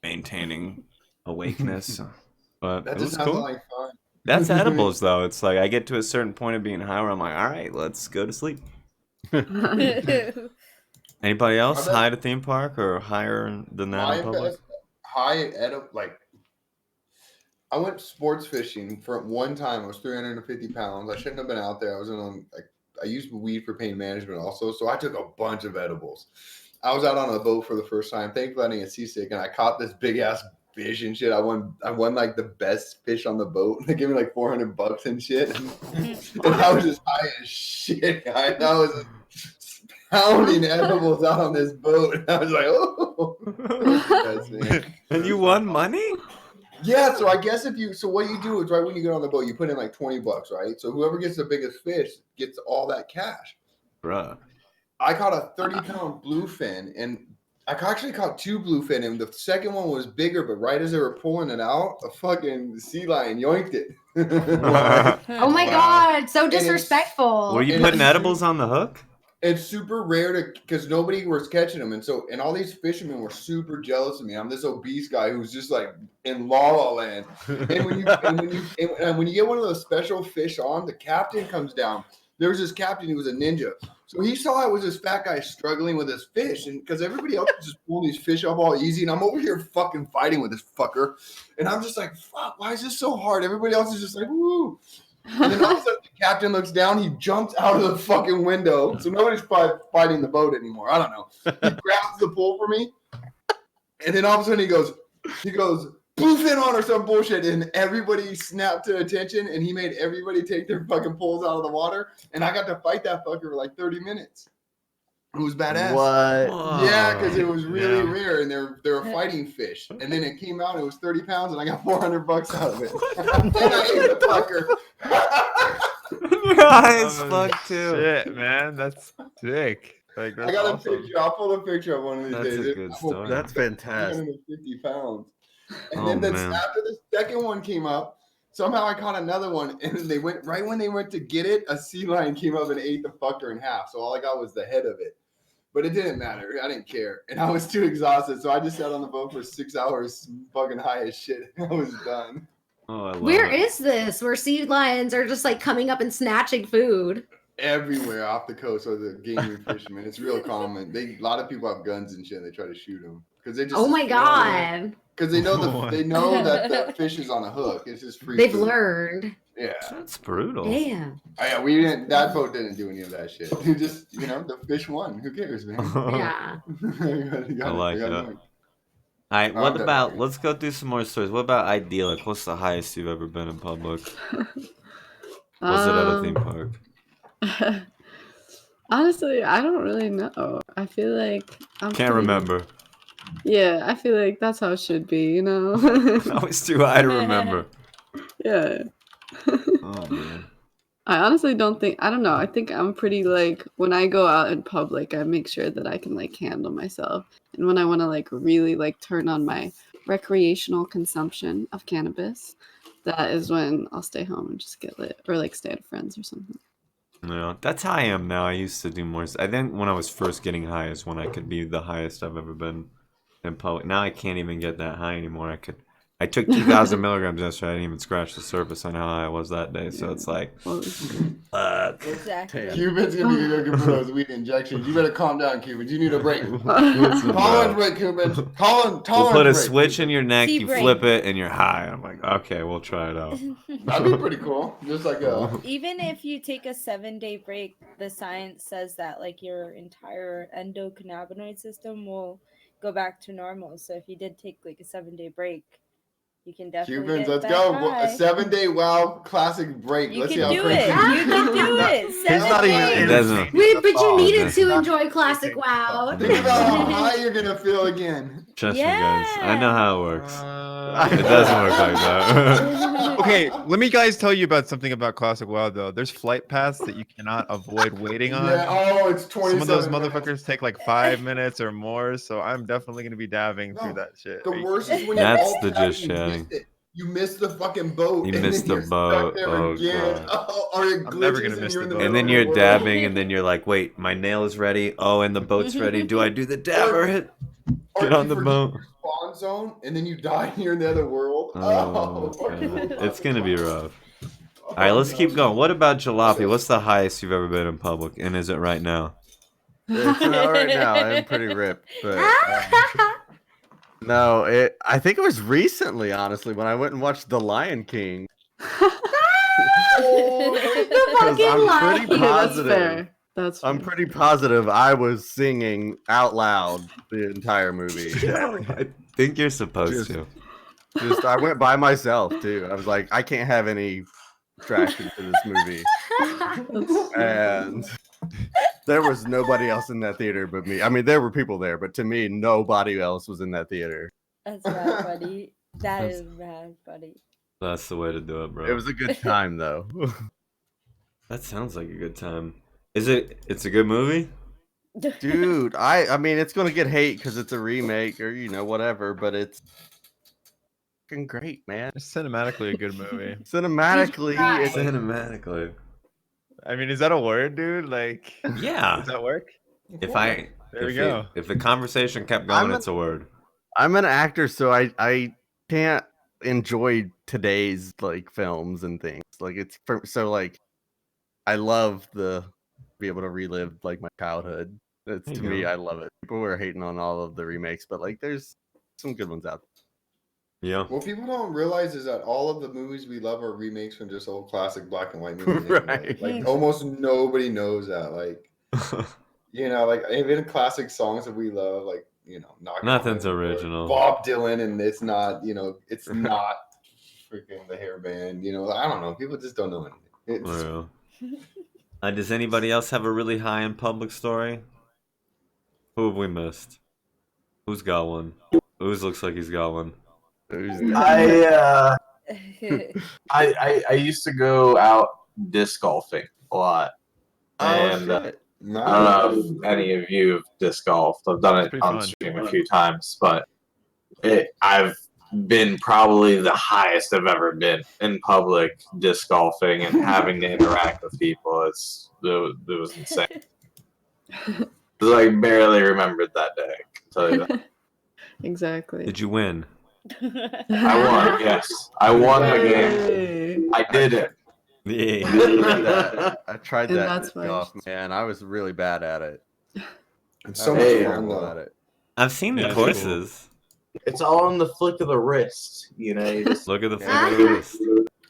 maintaining awakeness. But That it just was sounds cool. like fun. That's edibles though. It's like I get to a certain point of being high where I'm like, all right, let's go to sleep. Anybody else I bet- high at a theme park or higher than that My in public? best high like I went sports fishing for one time. I was 350 pounds. I shouldn't have been out there. I was on like I used weed for pain management also, so I took a bunch of edibles. I was out on a boat for the first time. Thankfully, I didn't get seasick, and I caught this big ass fish and shit. I won like the best fish on the boat. They gave me like $400 and shit, and I was just high as shit. I was pounding edibles out on this boat, and I was like, oh, yes, man. And you won money? Yeah, so I guess what you do is right when you get on the boat, you put in like $20, right? So whoever gets the biggest fish gets all that cash. Bruh. I caught a 30-pound bluefin, and I actually caught 2 bluefin, and the second one was bigger, but right as they were pulling it out, a fucking sea lion yoinked it. Oh my god, so disrespectful. Were you And putting it's- edibles on the hook? It's super rare because nobody was catching them, and all these fishermen were super jealous of me. I'm this obese guy who's just like in La La Land. And when you get one of those special fish on, the captain comes down. There was this captain who was a ninja, so he saw I was this fat guy struggling with this fish, and because everybody else was just pulling these fish up all easy, and I'm over here fucking fighting with this fucker, and I'm just like, fuck, why is this so hard? Everybody else is just like, woo. And then all of a sudden, the captain looks down. He jumps out of the fucking window. So nobody's fighting the boat anymore. I don't know. He grabs the pole for me, and then all of a sudden he goes, bluefin on or some bullshit, and everybody snapped to attention, and he made everybody take their fucking poles out of the water, and I got to fight that fucker for like 30 minutes. It was badass. What? Yeah, because it was really rare, and they were fighting fish. And then it came out, it was 30 pounds, and I got $400 out of it. And I ate the fucker. You're high as fuck too. Shit, man, that's sick. Like, that's I got awesome. a picture. I'll pull a picture of one of these That's days. a good story. That's fantastic. 350 pounds. And Oh, then man. after the second one came up, somehow I caught another one, and they went right when they went to get it. A sea lion came up and ate the fucker in half. So all I got was the head of it. But it didn't matter. I didn't care. And I was too exhausted. So I just sat on the boat for 6 hours, fucking high as shit. I was done. Oh, I love Where it. is this? Where sea lions are just like coming up and snatching food. Everywhere off the coast are the gaming fishermen. It's real common. A lot of people have guns and shit. And they try to shoot them because they just. Oh my god. Because they know that the fish is on a hook. It's just free. They've food. learned. Yeah. That's brutal. Damn. Oh, yeah, we didn't. That boat didn't do any of that shit. We just, the fish won. Who cares, man? Yeah. I like that. All right, Oh, what I'm about? definitely- Let's go through some more stories. What about idyllic? What's the highest you've ever been in public? Was it at a theme park? Honestly, I don't really know. I feel like I'm Can't pretty- remember. Yeah, I feel like that's how it should be, you know? I was too high to remember. Yeah. Oh man. I honestly don't think, I don't know. I think I'm pretty like, when I go out in public, I make sure that I can like handle myself. And when I want to like really like turn on my recreational consumption of cannabis, that is when I'll stay home and just get lit or like stay at a friend's or something. Yeah, that's how I am now. I used to do more. I think when I was first getting high is when I could be the highest I've ever been in public. Now I can't even get that high anymore. I took 2,000 milligrams yesterday. I didn't even scratch the surface on how high I was that day. So it's like, Exactly. Cupid's gonna be looking for those weed injections. You better calm down, Cupid. You need a break. listen, Tolerance bro. break, Cupid. Tolerance We'll put a break, switch Cupid. in your neck, Sea you break. flip it, and you're high. I'm like, okay, we'll try it out. That'd be pretty cool. Just like a. Even if you take a 7-day break, the science says that like your entire endocannabinoid system will go back to normal. So if you did take like a 7-day break, you can definitely Cubans, get let's back go. high. A 7-day WoW classic break. You Let's see can how do crazy. it. You can do it. He's 7 not even days. It doesn't. Wait, but you needed Okay. to enjoy classic WoW. Think about how high you're gonna feel again. Trust me, guys. I know how it works. Uh, It doesn't work like that. Okay, let me guys tell you about something about Classic WoW though. There's flight paths that you cannot avoid waiting on. Yeah. Oh, it's 20. Some of those motherfuckers take like 5 minutes or more, so I'm definitely gonna be dabbing No, through that shit. The Are you worst kidding is when me? you That's all the of a sudden just you chatting. missed it. You missed the fucking boat. You and missed then the you're boat. Stuck there Oh, again. God. Or it I'm never glitches gonna and miss you're the in the boat. And middle then of you're the world. dabbing, and then you're like, wait, my nail is ready. Oh, and the boat's ready. Do I do the dab or hit? Or Get you on the forget boat. your spawn zone and then you die and you're in the other world. Oh, fucking God. hell. It's gonna be rough. All right, let's keep going. What about Juhlopy? What's the highest you've ever been in public, and is it right now? It's not right now. I'm pretty ripped, but no, I think it was recently, honestly, when I went and watched The Lion King. The fucking I'm lie. pretty Okay, that's positive. fair. That's fair. I'm pretty positive I was singing out loud the entire movie. I think you're supposed Just- to. Just I went by myself too. I was like, I can't have any distraction to this movie, and there was nobody else in that theater but me. I mean, there were people there, but to me, nobody else was in that theater. That's mad funny. That That's- is mad funny. That's the way to do it, bro. It was a good time though. That sounds like a good time. Is it? It's a good movie. Dude, I mean, it's gonna get hate because it's a remake or whatever, but it's fucking great, man. It's cinematically a good movie. Cinematically, Right. it's Cinematically. I mean, is that a word, dude? Like, Yeah. does that work? If There we go. If the conversation kept going, I'm a- it's a word. I'm an actor, so I can't enjoy today's like films and things. Like so like I love be able to relive like my childhood. It's There to you me, go. I love it. People were hating on all of the remakes, but like there's some good ones out Yeah. What people don't realize is that all of the movies we love are remakes from just old classic black and white movies. there. anyway. Right. Like almost nobody knows that. Like like even classic songs that we love, like Knock Nothing's on Wood, original. Bob Dylan, and it's not it's not freaking the hair band. I don't know. People just don't know anything. It's, For real. Does anybody else have a really high in public story? Who have we missed? Who's got one? Ooze looks like he's got one. I used to go out disc golfing a lot. And Oh, shit. I don't know if any of you have disc golfed. I've done it pretty on fun. stream a few times, but I've been probably the highest I've ever been in public disc golfing and having to interact with people. It was insane. 'Cause I barely remembered that day. I can tell you that. Exactly. Did you win? I won. Yes, I won the game. Yay. I did it. Yeah. I tried And that that's disc why- golf, man. I was really bad at it. It's so I much was Hey. fun terrible though. at it. I've seen the Yeah, it's cool. courses. It's all on the flick of the wrist. You just Look at the Yeah. flick of the wrist.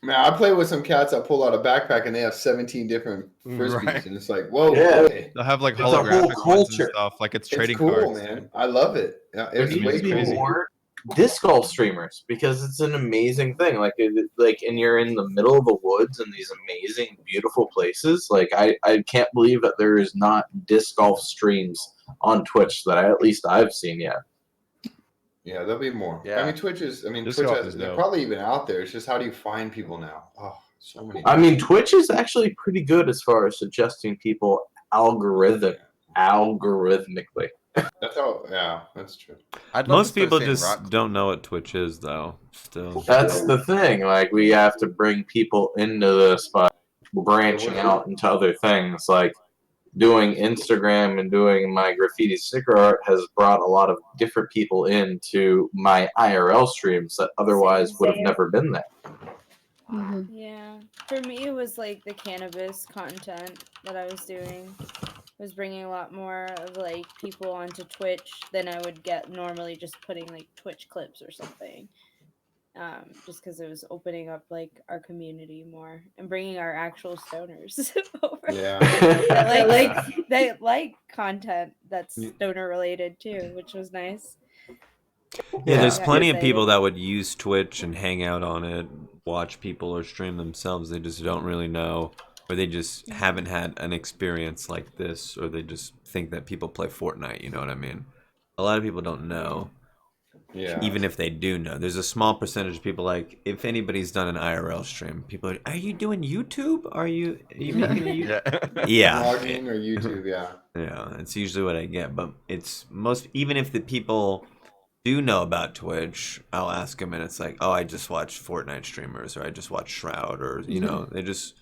Man, I play with some cats that pull out a backpack and they have 17 different frisbees, Right. and it's like, whoa, Yeah. okay. They'll have like It's a whole holographic ones culture. and stuff. Like it's It's trading cool, cards. man. I love it. Yeah, there it's needs way to be cool. more disc golf streamers because it's an amazing thing. And you're in the middle of the woods in these amazing, beautiful places. Like I can't believe that there is not disc golf streams on Twitch that at least I've seen yet. Yeah, there'll be more. Yeah. I mean, Twitch Disc Twitch golf has, is they're dope. probably even out there. It's just how do you find people now? Oh, so many. I mean, Twitch is actually pretty good as far as suggesting people algorithmically. That's how. Yeah, that's true. I'd love Most to start people saying just rock- don't know what Twitch is, though. Still. That's the thing. Like, we have to bring people into this by branching out into other things. Like, doing Instagram and doing my graffiti sticker art has brought a lot of different people into my IRL streams that otherwise would have never been there. Yeah, for me it was like the cannabis content that I was doing was bringing a lot more of like people onto Twitch than I would get normally just putting like Twitch clips or something. Just because it was opening up like our community more and bringing our actual stoners over. Yeah. They like content that's stoner related too, which was nice. Yeah, there's Got plenty of excited. people that would use Twitch and hang out on it, watch people or stream themselves. They just don't really know, or they just haven't had an experience like this, or they just think that people play Fortnite. You know what I mean? A lot of people don't know. Yeah. Even if they do know, there's a small percentage of people. Like, if anybody's done an IRL stream, people are you doing YouTube? Are you making a YouTube? Yeah. Vlogging or YouTube, yeah. Yeah, it's usually what I get, but it's most, even if the people do know about Twitch, I'll ask them and it's like, oh, I just watch Fortnite streamers, or I just watch Shroud, or you know, they just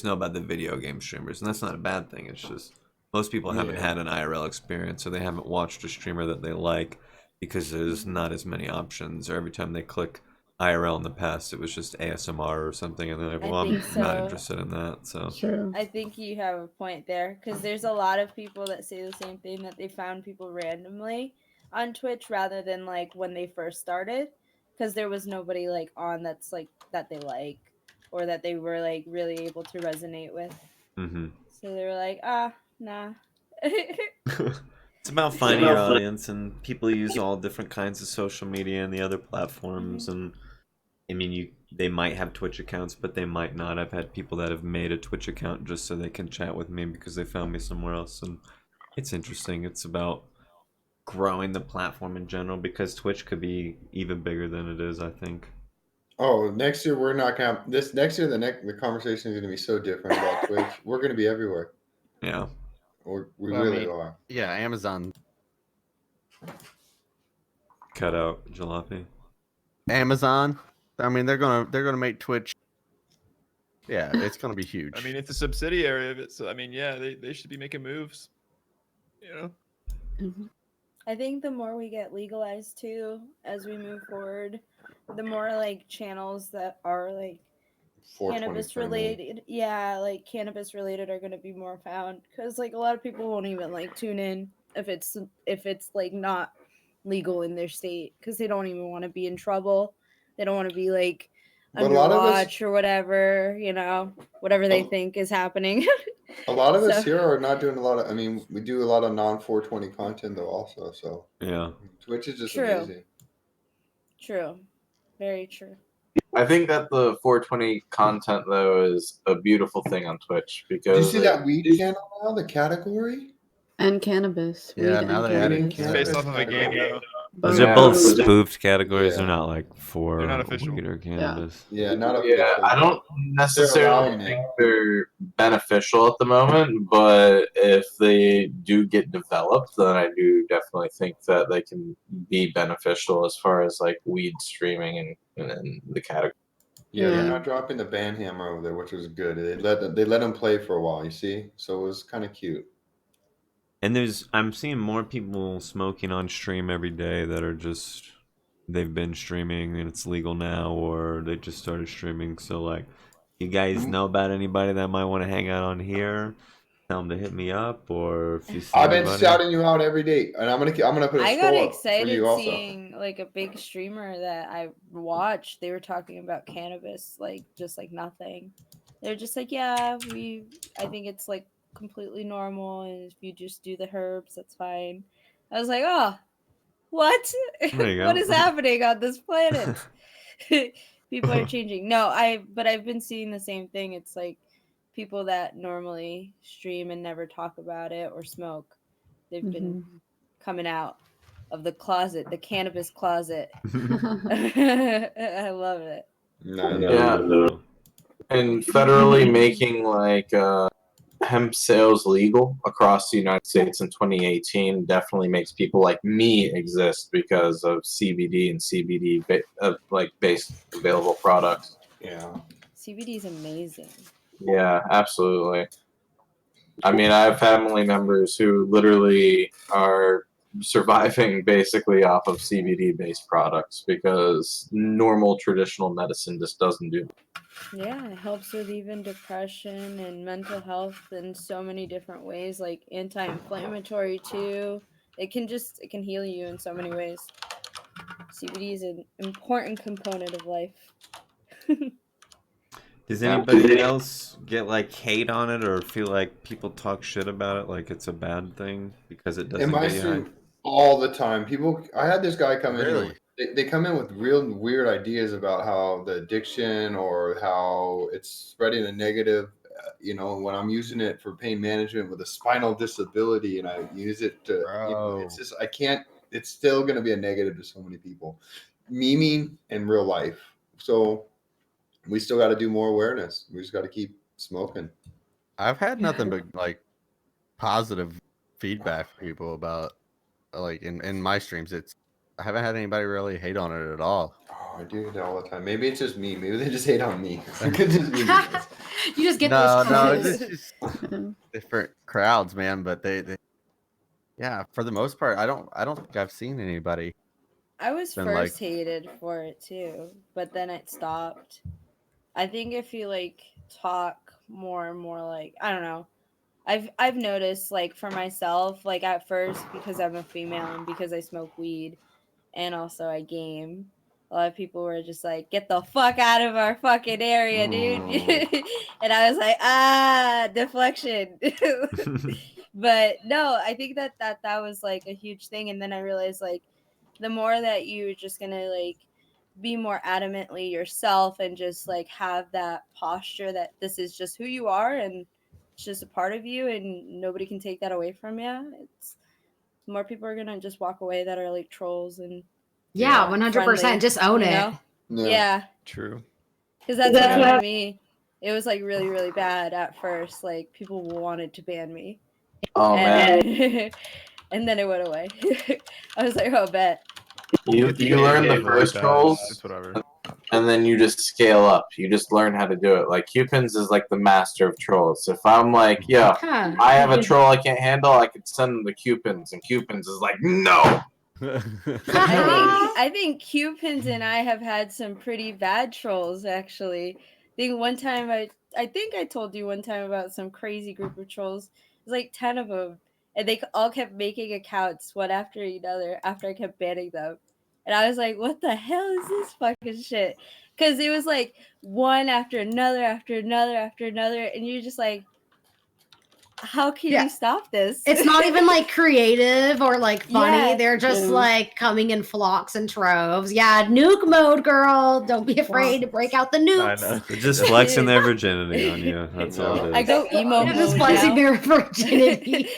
know about the video game streamers, and that's not a bad thing. It's just most people haven't had an IRL experience, or they haven't watched a streamer that they like because there's not as many options, or every time they click IRL in the past, it was just ASMR or something, and they're like, well, I'm not interested in that. So I think you have a point there, because there's a lot of people that say the same thing, that they found people randomly on Twitch rather than like when they first started, because there was nobody like on that's like that they like or that they were like really able to resonate with. So they were like, nah. It's about finding your audience, and people use all different kinds of social media and the other platforms. And I mean, they might have Twitch accounts, but they might not. I've had people that have made a Twitch account just so they can chat with me because they found me somewhere else, and it's interesting. It's about growing the platform in general, because Twitch could be even bigger than it is, I think. Oh, next year we're not gonna. This next year, the conversation is gonna be so different about Twitch. We're gonna be everywhere. Yeah. We Well, really are. Yeah, Amazon. Cut out Juhlopy. Amazon. I mean, they're gonna make Twitch. Yeah, it's gonna be huge. I mean, it's a subsidiary of it, so I mean, yeah, they should be making moves. You know. I think the more we get legalized too, as we move forward, the more like channels that are like cannabis related, like cannabis related are going to be more found, because like a lot of people won't even like tune in if it's like not legal in their state, because they don't even want to be in trouble. They don't want to be like under watch or whatever, you know, whatever they think is happening. A lot of us here are not doing a lot of. I mean, we do a lot of non-420 content though, also. So yeah, Twitch is just amazing. True, very true. I think that the 420 content though is a beautiful thing on Twitch, because do you see that weed channel now, the category? And cannabis. Yeah, now they added It's based off of a game though. Those are both spoofed categories. They're not like for They're not official. weed or cannabis. Yeah, not official. Yeah, I don't necessarily think they're beneficial at the moment, but if they do get developed, then I do definitely think that they can be beneficial as far as like weed streaming and the category. Yeah, they're not dropping the ban hammer over there, which was good. They let them play for a while, you see, so it was kind of cute. And I'm seeing more people smoking on stream every day that are just, they've been streaming and it's legal now, or they just started streaming. So like, you guys know about anybody that might want to hang out on here? Tell them to hit me up, or if you see I've been shouting you out every day, and I'm gonna put a I scroll got up for excited you also. seeing like a big streamer that I watched. They were talking about cannabis, like just like nothing. They're just like, yeah, I think it's like completely normal, and if you just do the herbs, that's fine. I was like, oh, what? There you go. What is happening on this planet? People are changing. But I've been seeing the same thing. It's like people that normally stream and never talk about it or smoke, they've been coming out of the closet, the cannabis closet. I love it. Yeah, and federally making like hemp sales legal across the United States in 2018 definitely makes people like me exist, because of CBD and CBD like based available products. Yeah, CBD is amazing. Yeah, absolutely. I mean, I have family members who literally are surviving basically off of CBD-based products because normal traditional medicine just doesn't do. Yeah, it helps with even depression and mental health in so many different ways, like anti-inflammatory too. It can heal you in so many ways. CBD is an important component of life. Does anybody else get like hate on it or feel like people talk shit about it like it's a bad thing because it In doesn't my get you high? stream, all the time, I had this guy come in. Really? They come in with real weird ideas about how the addiction or how it's spreading a negative. When I'm using it for pain management with a spinal disability, and I use it to, it's just I can't. It's still going to be a negative to so many people, memeing in real life. So we still got to do more awareness. We just got to keep smoking. I've had nothing but like positive feedback from people about like in my streams. I haven't had anybody really hate on it at all. Oh, I do that all the time. Maybe it's just me. Maybe they just hate on me. It could just be me. You just get No, those no, comments. it's just different crowds, man. But they yeah, for the most part, I don't think I've seen anybody. I was Been first like- hated for it too, but then it stopped. I think if you like talk more and more, like, I don't know. I've noticed, like, for myself, like, at first, because I'm a female and because I smoke weed and also I game, a lot of people were just like, get the fuck out of our fucking area, dude. And I was like, deflection. But no, I think that was like a huge thing. And then I realized, like, the more that you're just gonna like be more adamantly yourself and just like have that posture that this is just who you are and it's just a part of you and nobody can take that away from you, it's more people are gonna just walk away that are like trolls and Yeah, 100%. Just own it. Yeah, True. because that's what happened to me. It was like really, really bad at first. Like, people wanted to ban me. Oh man, and then it went away. I was like, oh, bet. you learn the first trolls, It's whatever. and then you just scale up. You just learn how to do it. Like Cewpins is like the master of trolls. If I'm like, yo, Huh. I have a troll I can't handle, I could send them to Cewpins, and Cewpins is like, no. I think Cewpins and I have had some pretty bad trolls, actually. I think one time I think I told you one time about some crazy group of trolls. It was like 10 of them, and they all kept making accounts one after another after I kept banning them. And I was like, what the hell is this fucking shit? Because it was like one after another after another after another, and you're just like, how can you stop this? It's not even like creative or like funny. Yeah. They're just like coming in flocks and troves. Yeah, nuke mode, girl. Don't be afraid to break out the nukes. I know. They're just flexing their virginity on you. That's all it is. I go emo They're just mode flexing now. their virginity.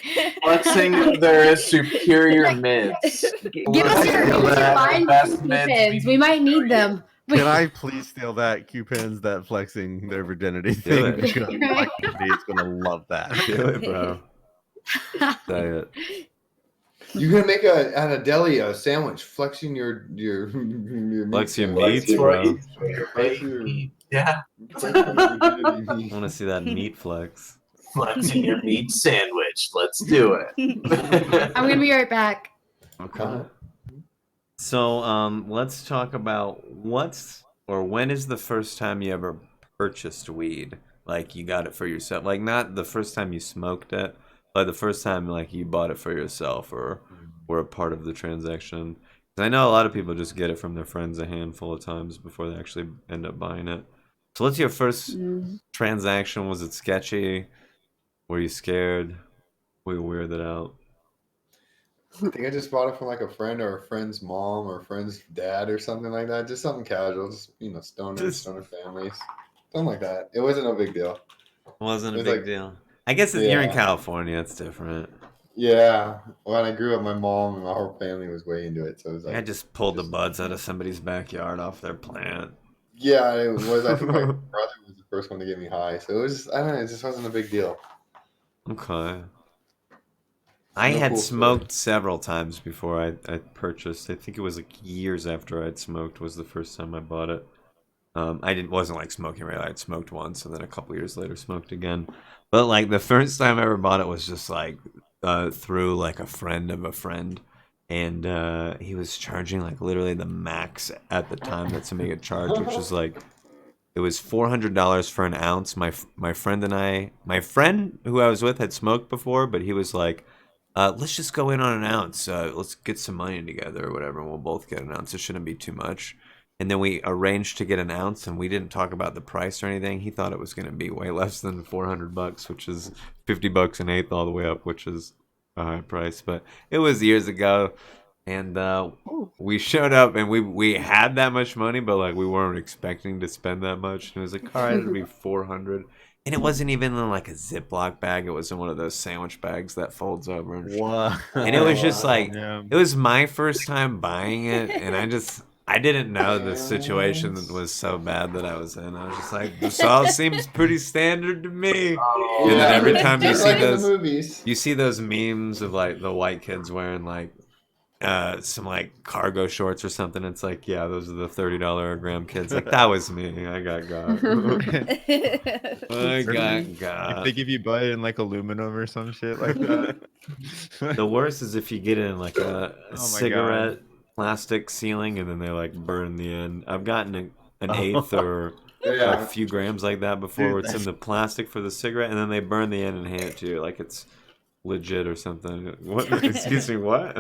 Flexing their superior mids. Give us your fine best mids. pins. We might need them. Can I please steal that Cewpins, that flexing their virginity Do thing? it. Because my community is gonna love that. Do it, bro. Say it. You're gonna make at a deli a sandwich, flexing your Flex your meat. meats, bro. Flex your- Yeah. flex your virginity I meat. want to see that meat flex. Flexing your meat sandwich. Let's do it. I'm gonna be right back. Okay. So, let's talk about when is the first time you ever purchased weed? Like, you got it for yourself. Like, not the first time you smoked it, but the first time, like, you bought it for yourself or were a part of the transaction. 'Cause I know a lot of people just get it from their friends a handful of times before they actually end up buying it. So, what's your first transaction? Was it sketchy? Were you scared? Were you weirded out? I think I just bought it from like a friend or a friend's mom or a friend's dad or something like that. Just something casual, just stoner families, something like that. It wasn't a big deal. Wasn't a It was big like- deal. I guess you're in Yeah. California. It's different. Yeah, when I grew up, my mom and my whole family was way into it, so it was like I just pulled the buds out of somebody's backyard off their plant. yeah, it was. I think my brother was the first one to get me high, so it was. I don't know. It just wasn't a big deal. Okay. I No had cool story. smoked several times before I purchased. I think it was like years after I'd smoked was the first time I bought it. wasn't like smoking regularly. I'd smoked once, and then a couple years later smoked again. But like the first time I ever bought it was just like through like a friend of a friend, and he was charging like literally the max at the time that somebody could charge, which is like it was $400 for an ounce. My friend and my friend who I was with had smoked before, but he was like, let's just go in on an ounce. Let's get some money together or whatever, and we'll both get an ounce. It shouldn't be too much. And then we arranged to get an ounce, and we didn't talk about the price or anything. He thought it was going to be way less than $400, which is $50 an eighth all the way up, which is a high price. But it was years ago, and we showed up, and we had that much money, but like we weren't expecting to spend that much. And it was like, all right, it'll be 400. And it wasn't even in like a Ziploc bag. It was in one of those sandwich bags that folds over. And it was just like, it was my first time buying it, and I didn't know the situation was so bad that I was in. I was just like, this all seems pretty standard to me. And then every time you see those memes of like the white kids wearing like some like cargo shorts or something, it's like, yeah, those are the $30 a gram kids. Like that was me. I got I got If they give you butt in like aluminum or some shit like that. The worst is if you get it in like a cigarette plastic sealing, and then they like burn the end. I've gotten an eighth or a few grams like that before, where it's in the plastic for the cigarette, and then they burn the end and hand it to you like it's legit or something. What? Excuse me, what?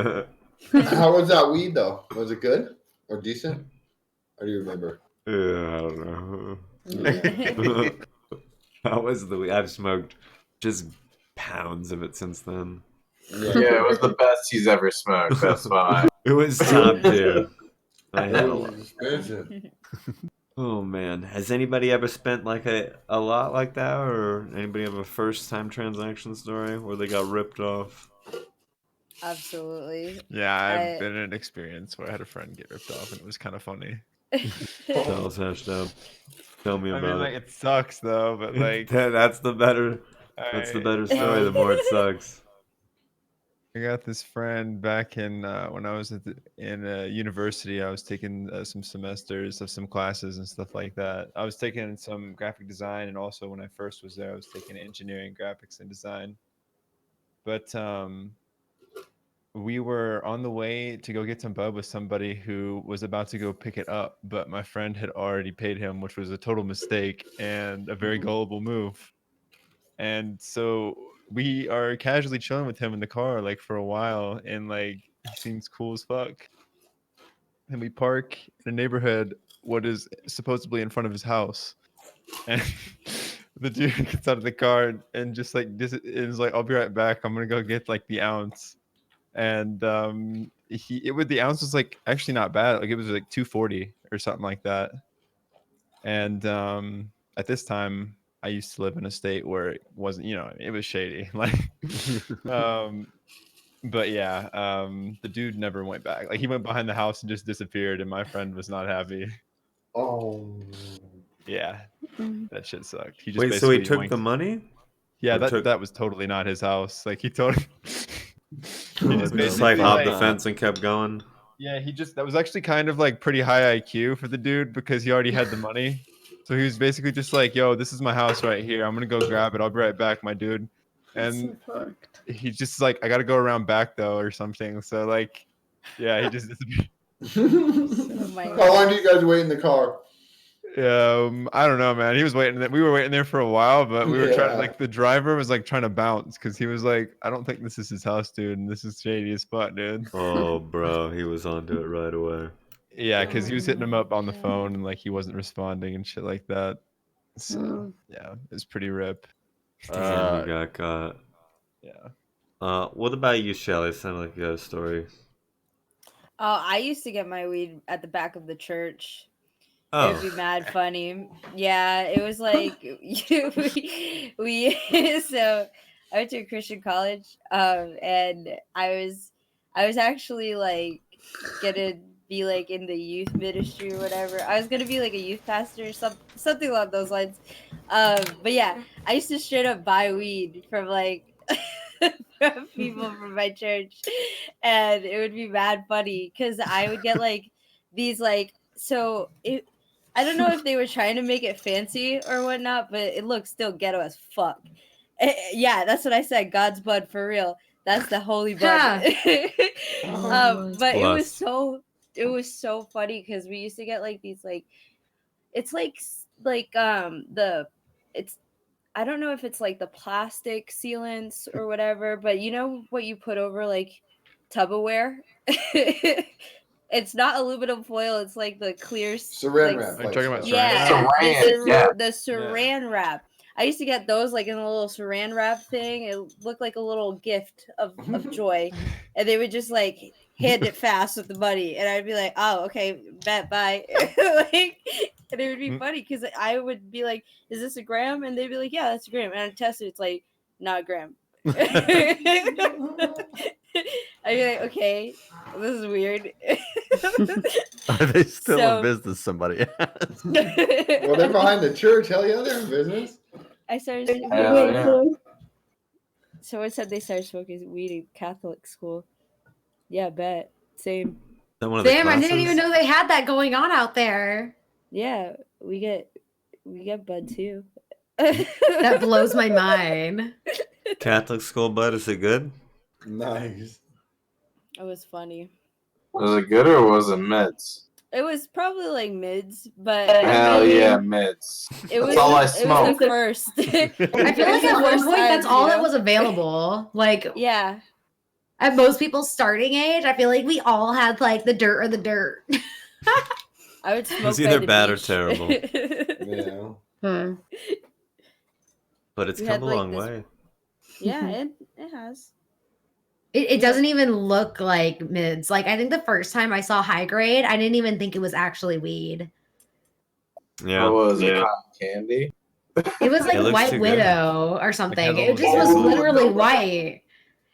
How was that weed though? Was it good or decent? Or do you remember? Yeah, I don't know. How was the weed? I've smoked just pounds of it since then. Yeah, it was the best he's ever smoked. That's why. It was top tier. I had a It lot. was expensive. Oh man, has anybody ever spent like a lot like that, or anybody have a first time transaction story where they got ripped off? Absolutely. Yeah, I've been in an experience where I had a friend get ripped off, and it was kind of funny. Tell us, HashDab. Tell me about I mean, like, it sucks though, but like that's the better story. The more it sucks. I got this friend back in when I was in university. I was taking some semesters of some classes and stuff like that. I was taking some graphic design, and also when I first was there, I was taking engineering, graphics, and design. But we were on the way to go get some bud with somebody who was about to go pick it up, but my friend had already paid him, which was a total mistake and a very gullible move. And so we are casually chilling with him in the car like for a while, and like he seems cool as fuck. And we park in a neighborhood what is supposedly in front of his house, and the dude gets out of the car and just like this is like, I'll be right back, I'm gonna go get like the ounce. And the ounce was like actually not bad, like it was like 240 or something like that. And at this time I used to live in a state where it wasn't, it was shady. Like, but yeah, the dude never went back. Like he went behind the house and just disappeared, and my friend was not happy. Oh. Yeah, that shit sucked. He just Wait, so he basically took the money? Yeah, that was totally not his house. Like he totally. He just like hopped the fence and kept going. Yeah, that was actually kind of like pretty high IQ for the dude because he already had the money. So he was basically just like, yo, this is my house right here. I'm going to go grab it. I'll be right back, my dude. And he just like, I got to go around back though or something. So like, yeah, he just disappeared. How long do you guys wait in the car? I don't know, man. He was waiting. We were waiting there for a while, but we were trying. Like the driver was like trying to bounce because he was like, "I don't think this is his house, dude. And this is shady as fuck, dude." Oh, bro, he was onto it right away. Yeah, because he was hitting him up on the phone and like he wasn't responding and shit like that. So yeah, it was pretty rip. Damn, you got caught. Yeah. What about you, Shelly? Sounded like you got a story. Oh, I used to get my weed at the back of the church. Oh. It would be mad funny. Yeah, it was like we so I went to a Christian college, and I was actually like gonna be like in the youth ministry or whatever. I was gonna be like a youth pastor or something along those lines. But yeah, I used to straight up buy weed from like from people from my church, and it would be mad funny because I would get like these like I don't know if they were trying to make it fancy or whatnot, but it looks still ghetto as fuck. Yeah, that's what I said. God's bud for real. That's the holy bud. But it was so funny because we used to get like these like it's like it's I don't know if it's like the plastic sealants or whatever, but you know what you put over like Tupperware? It's not aluminum foil, it's like the clear Saran like, wrap. Are you talking about yeah, Saran, the saran wrap. I used to get those like in a little saran wrap thing. It looked like a little gift of joy. And they would just like hand it fast with the money. And I'd be like, oh, okay, bet, bye. Like, and it would be funny because I would be like, is this a gram? And they'd be like, yeah, that's a gram. And I'd test it. It's like, not a gram. I'd be like, okay, this is weird. Are they still So- in business? Somebody asked. Well, they're behind the church. Hell yeah, they're in business. I started. Hell yeah. Someone said they started smoking weed in Catholic school. Yeah, bet. Same. That one of the Damn, I didn't classes? even know they had that going on out there. Yeah, we get bud too. That blows my mind. Catholic school, bud. Is it good? Nice. It was funny. Was it good or was it mids? It was probably like mids, but Hell yeah, mids. it was That's all I it was smoke. the first. I feel like It at was the one first point that's time, all you that know? was available. Like Yeah, at most people's starting age, I feel like we all had like the dirt or the dirt. I would smoke. It's by either the bad or beach. terrible. Yeah. Hmm. But it's We come had, a like, long this- way. Yeah, it has. It doesn't even look like mids. Like I think the first time I saw high grade, I didn't even think it was actually weed. Yeah. What was it? Cotton candy? It was like It looks White too good. Widow or something. a It just was little- literally white.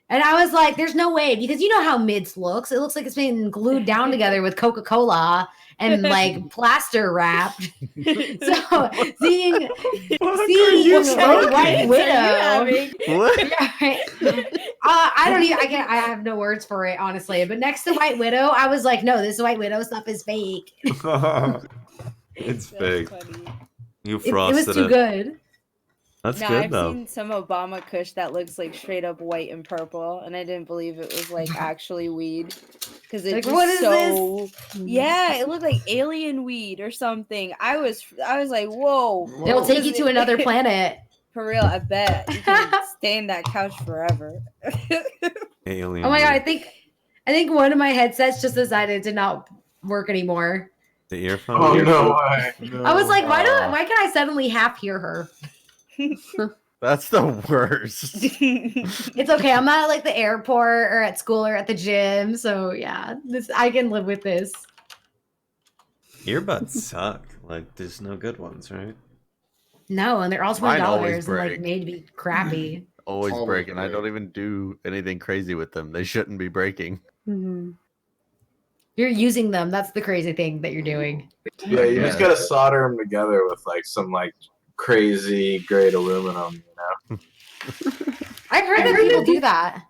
And I was like, there's no way because you know how mids looks. It looks like it's been glued down together with Coca-Cola and like plaster wrapped. So seeing you like White smoking? Widow. What? Yeah, right. I don't even. I have no words for it, honestly. But next to White Widow, I was like, no, this White Widow stuff is fake. It's That's fake. funny. You It frosted was too good. That's No, good I've though. seen some Obama Kush that looks like straight up white and purple, and I didn't believe it was like actually weed because it's Like, what is so. Yeah, it looked like alien weed or something. I was like, whoa. It'll take you to another planet. For real, I bet you can stay in that couch forever. Alien. Oh my god, I weed. think one of my headsets just decided to not work anymore. The earphone. Oh no way. I was like, why can I suddenly half hear her? That's the worst. It's okay. I'm not at like the airport or at school or at the gym, so yeah, I can live with this. Earbuds suck. Like, there's no good ones, right? No, and they're all Mine always $20 and like break. made to be crappy. Always Always breaking. I break. don't even do anything crazy with them. They shouldn't be breaking. Mhm. You're using them. That's the crazy thing that you're doing. Yeah, you just Yeah. gotta solder them together with like some like crazy grade aluminum, you I've heard that people do that.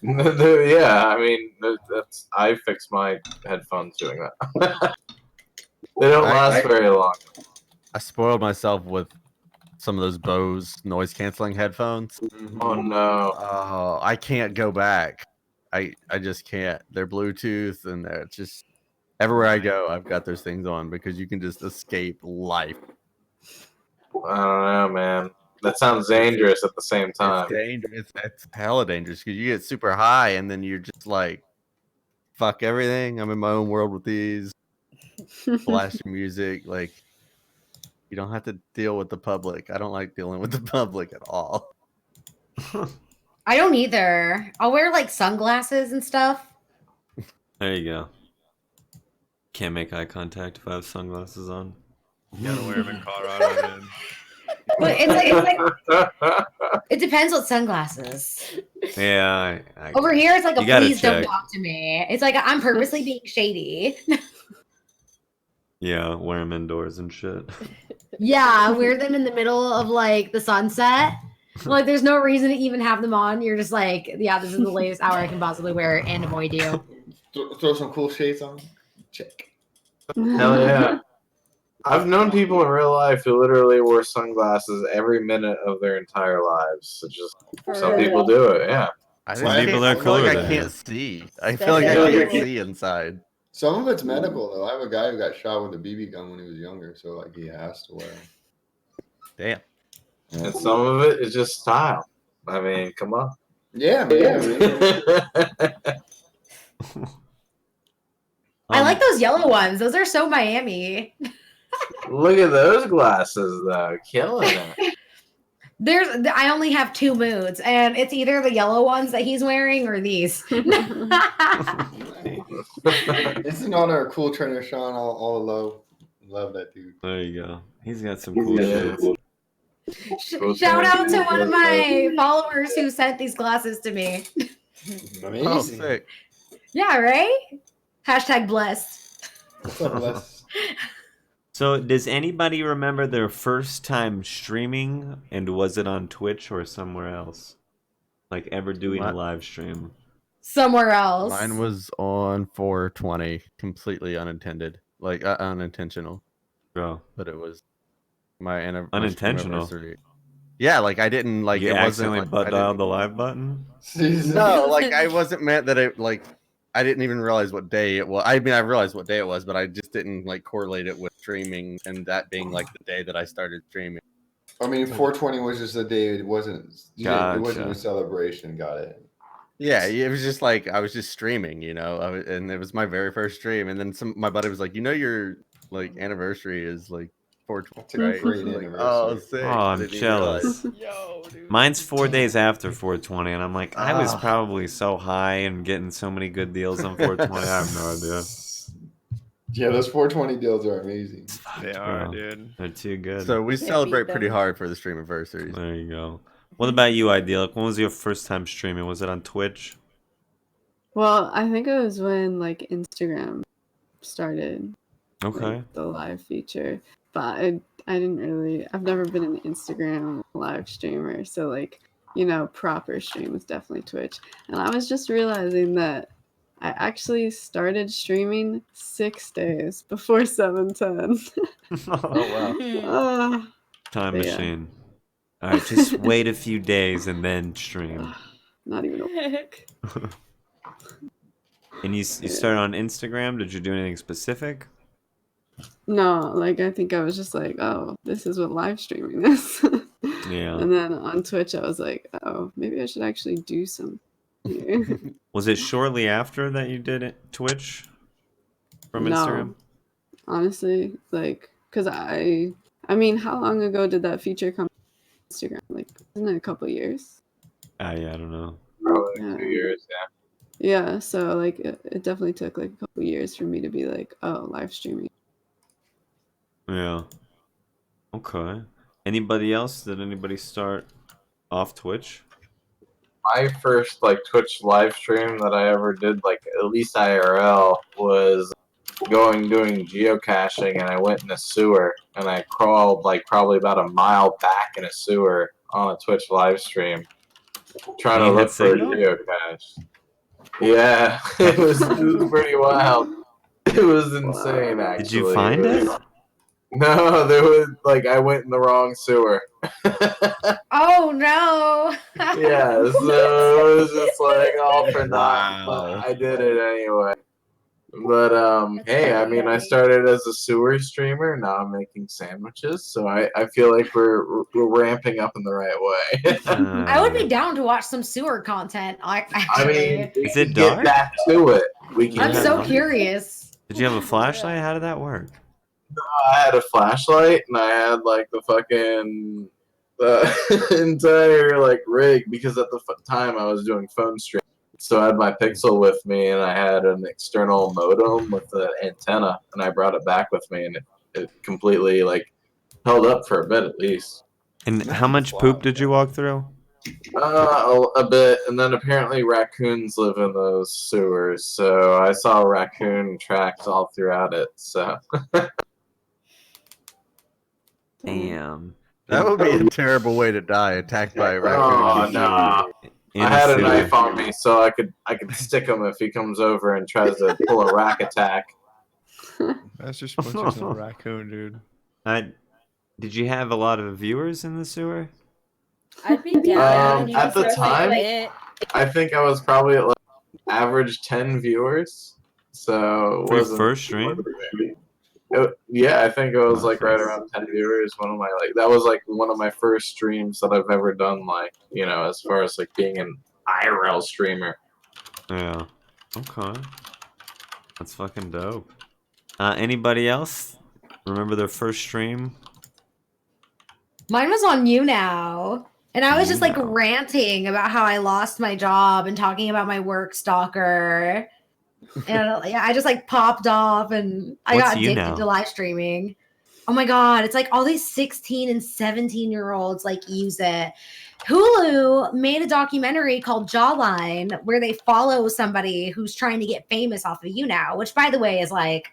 know? Yeah, I mean that's I fixed my headphones doing that. They don't last very long. I spoiled myself with some of those Bose noise canceling headphones. Oh no. Oh, I can't go back. I just can't. They're Bluetooth and they're just everywhere I go, I've got those things on because you can just escape life. I don't know, man. That sounds dangerous at the same time. It's dangerous. It's hella dangerous because you get super high and then you're just like, fuck everything. I'm in my own world with these. Blasting music. Like, you don't have to deal with the public. I don't like dealing with the public at all. I don't either. I'll wear like sunglasses and stuff. There you go. Can't make eye contact if I have sunglasses on. You gotta wear them in Colorado, man. But it's like it depends what sunglasses. Yeah. I Over here, it's like a You gotta please don't check. talk to me. It's like I'm purposely being shady. Yeah, wear them indoors and shit. Yeah, wear them in the middle of like the sunset. Like there's no reason to even have them on. You're just like, yeah, this is the latest hour I can possibly wear it and avoid you. Throw some cool shades on. Check. Hell yeah. I've known people in real life who literally wore sunglasses every minute of their entire lives. So just some people do it, yeah. I Some just people can't- are I feel like cooler I than can't you. see. I feel like I can't see inside. Some of it's medical though. I have a guy who got shot with a BB gun when he was younger, so like he has to wear them. Damn. And some of it is just style. I mean, come on. Yeah, man. I like those yellow ones. Those are so Miami. Look at those glasses, though. Killing it. I only have 2 moods, and it's either the yellow ones that he's wearing or these. This is an honor of cool trainer Sean. All love. Love that dude. There you go. He's got some cool shit. Shout out to one of my followers who sent these glasses to me. Amazing. Oh, sick. Yeah, right? Hashtag blessed. What's up, Les? So, does anybody remember their first time streaming, and was it on Twitch or somewhere else? Like ever doing a What? live stream? Somewhere else. Mine was on 420, completely unintended, like unintentional. Bro, But it was my Unintentional? anniversary. Yeah, like I didn't like you it wasn't accidentally like butt I dialed didn't- the live button? No, like I wasn't meant that it like I didn't even realize what day it was. I mean, I realized what day it was, but I just didn't like correlate it with streaming and that being like the day that I started streaming. I mean, 420 was just a day. It wasn't. It wasn't Gotcha. a celebration. Got it. Yeah, it was just like I was just streaming, you know, and it was my very first stream. And then my buddy was like, you know, your like anniversary is like 420, right? Great Like, anniversary. oh, sick. Oh, I'm Didn't even jealous. realize. Yo, dude. Mine's 4 days after 420, and I'm like, I was Ah. probably so high and getting so many good deals on 420. I have no idea. Yeah, those 420 deals are amazing. They Bro, are, dude. They're too good. So we Can't celebrate beat pretty them. hard for the stream anniversaries. There you go. What about you, Idyllic? When was your first time streaming? Was it on Twitch? Well, I think it was when like Instagram started Okay. like, the live feature, but I didn't really. I've never been an Instagram live streamer, so like proper stream was definitely Twitch. And I was just realizing that I actually started streaming 6 days before 710. Oh wow. Time But yeah. machine. All right, just wait a few days and then stream. Not even a week. And you started on Instagram? Did you do anything specific? No, like I think I was just like, oh, this is what live streaming is. Yeah. And then on Twitch, I was like, oh, maybe I should actually do some. here. Was it shortly after that you did it, Twitch from No. Instagram? Honestly, like, cause I mean, how long ago did that feature come to Instagram? Like, isn't it a couple years? Yeah, I don't know. Probably Yeah. 2 years, yeah. Yeah, so like it definitely took like a couple years for me to be like, oh, live streaming. Yeah. Okay. Anybody else? Did anybody start off Twitch? My first like Twitch live stream that I ever did, like at least IRL, was doing geocaching, and I went in a sewer and I crawled like probably about a mile back in a sewer on a Twitch live stream, trying to You had look for a signal? geocache. Yeah, it was pretty wild. It was insane, actually. Did you find it? No, there was like I went in the wrong sewer. Oh no. Yeah, so it was just like all for naught. Wow. But I did it anyway. But hey, I mean, I started as a sewer streamer. Now I'm making sandwiches, so I feel like we're ramping up in the right way. I would be down to watch some sewer content. I Actually. mean, we Is it can dark? get back to it. We can I'm Yeah. so curious. Did you have a flashlight? How did that work? I had a flashlight and I had like the fucking entire like rig, because at the time I was doing phone stream. So I had my Pixel with me and I had an external modem with an antenna, and I brought it back with me, and it completely like held up for a bit at least. And how much poop did you walk through? A bit, and then apparently raccoons live in those sewers, so I saw raccoon tracks all throughout it. So Damn. That would be a terrible way to die, attacked by a raccoon. oh no. In I had a sewer. knife on me, so I could stick him if he comes over and tries to pull a rack attack. That's just punches a raccoon, dude. Did you have a lot of viewers in the sewer? I'd be down. At the time, I think I was probably at like average 10 viewers. So For your wasn't first stream? yeah, I think it was like right Nice. around 10 viewers. That was like one of my first streams that I've ever done, like, you know, as far as like being an IRL streamer. Yeah. Okay. That's fucking dope. Anybody else remember their first stream? Mine was on You Now. And I was just like YouNow. ranting about how I lost my job and talking about my work stalker. And yeah, I just like popped off and I What's got addicted YouNow? to live streaming. Oh my God. It's like all these 16 and 17-year-olds like use it. Hulu made a documentary called Jawline where they follow somebody who's trying to get famous off of You Now, which by the way is like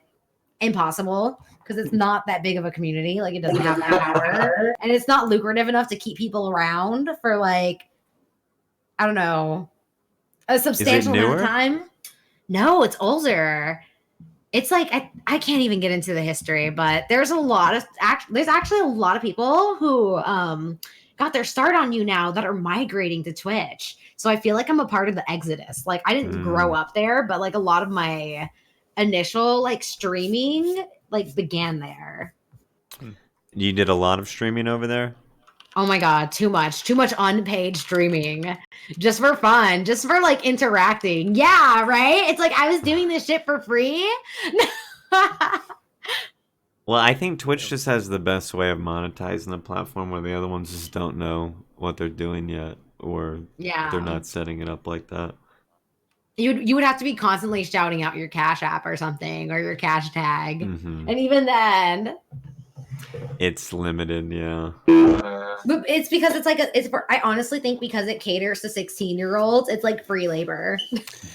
impossible because it's not that big of a community. Like it doesn't have that power and it's not lucrative enough to keep people around for like, I don't know, a substantial amount newer? of time. No, it's older. It's like I can't even get into the history, but there's there's actually a lot of people who got their start on You Now that are migrating to Twitch. So I feel like I'm a part of the exodus. Like I didn't grow up there, but like a lot of my initial like streaming like began there. You did a lot of streaming over there? Oh my God, too much unpaid streaming just for fun, just for like interacting. Yeah, right? It's like I was doing this shit for free. Well, I think Twitch just has the best way of monetizing the platform where the other ones just don't know what they're doing yet, or Yeah. they're not setting it up like that. You would have to be constantly shouting out your Cash App or something or your cash tag. Mhm. And even then, It's limited, yeah. but it's because it's like I honestly think because it caters to 16-year-olds, it's like free labor.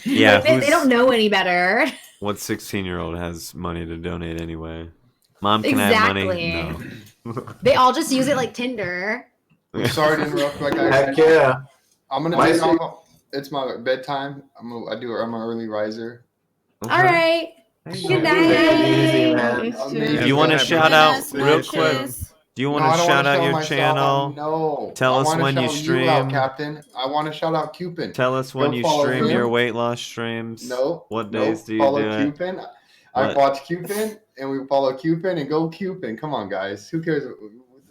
Yeah, Like, they don't know any better. What 16-year-old has money to donate anyway? Mom, can I have money? No. They all just use it like Tinder. I'm sorry to interrupt, like I Heck said. yeah. I'm gonna take off. It's my bedtime. I'm an early riser. All right. Good night. Do you want to shout out real quick? Do you want to shout out your channel? No. Tell us when you You out, stream. Captain. I want to shout out Cewpins. Tell us when Go you follow stream him. your weight loss streams. No. What days do you follow do it? Cewpin. I watch Cewpin and we follow Cewpin and go Cewpin. Come on, guys. Who cares?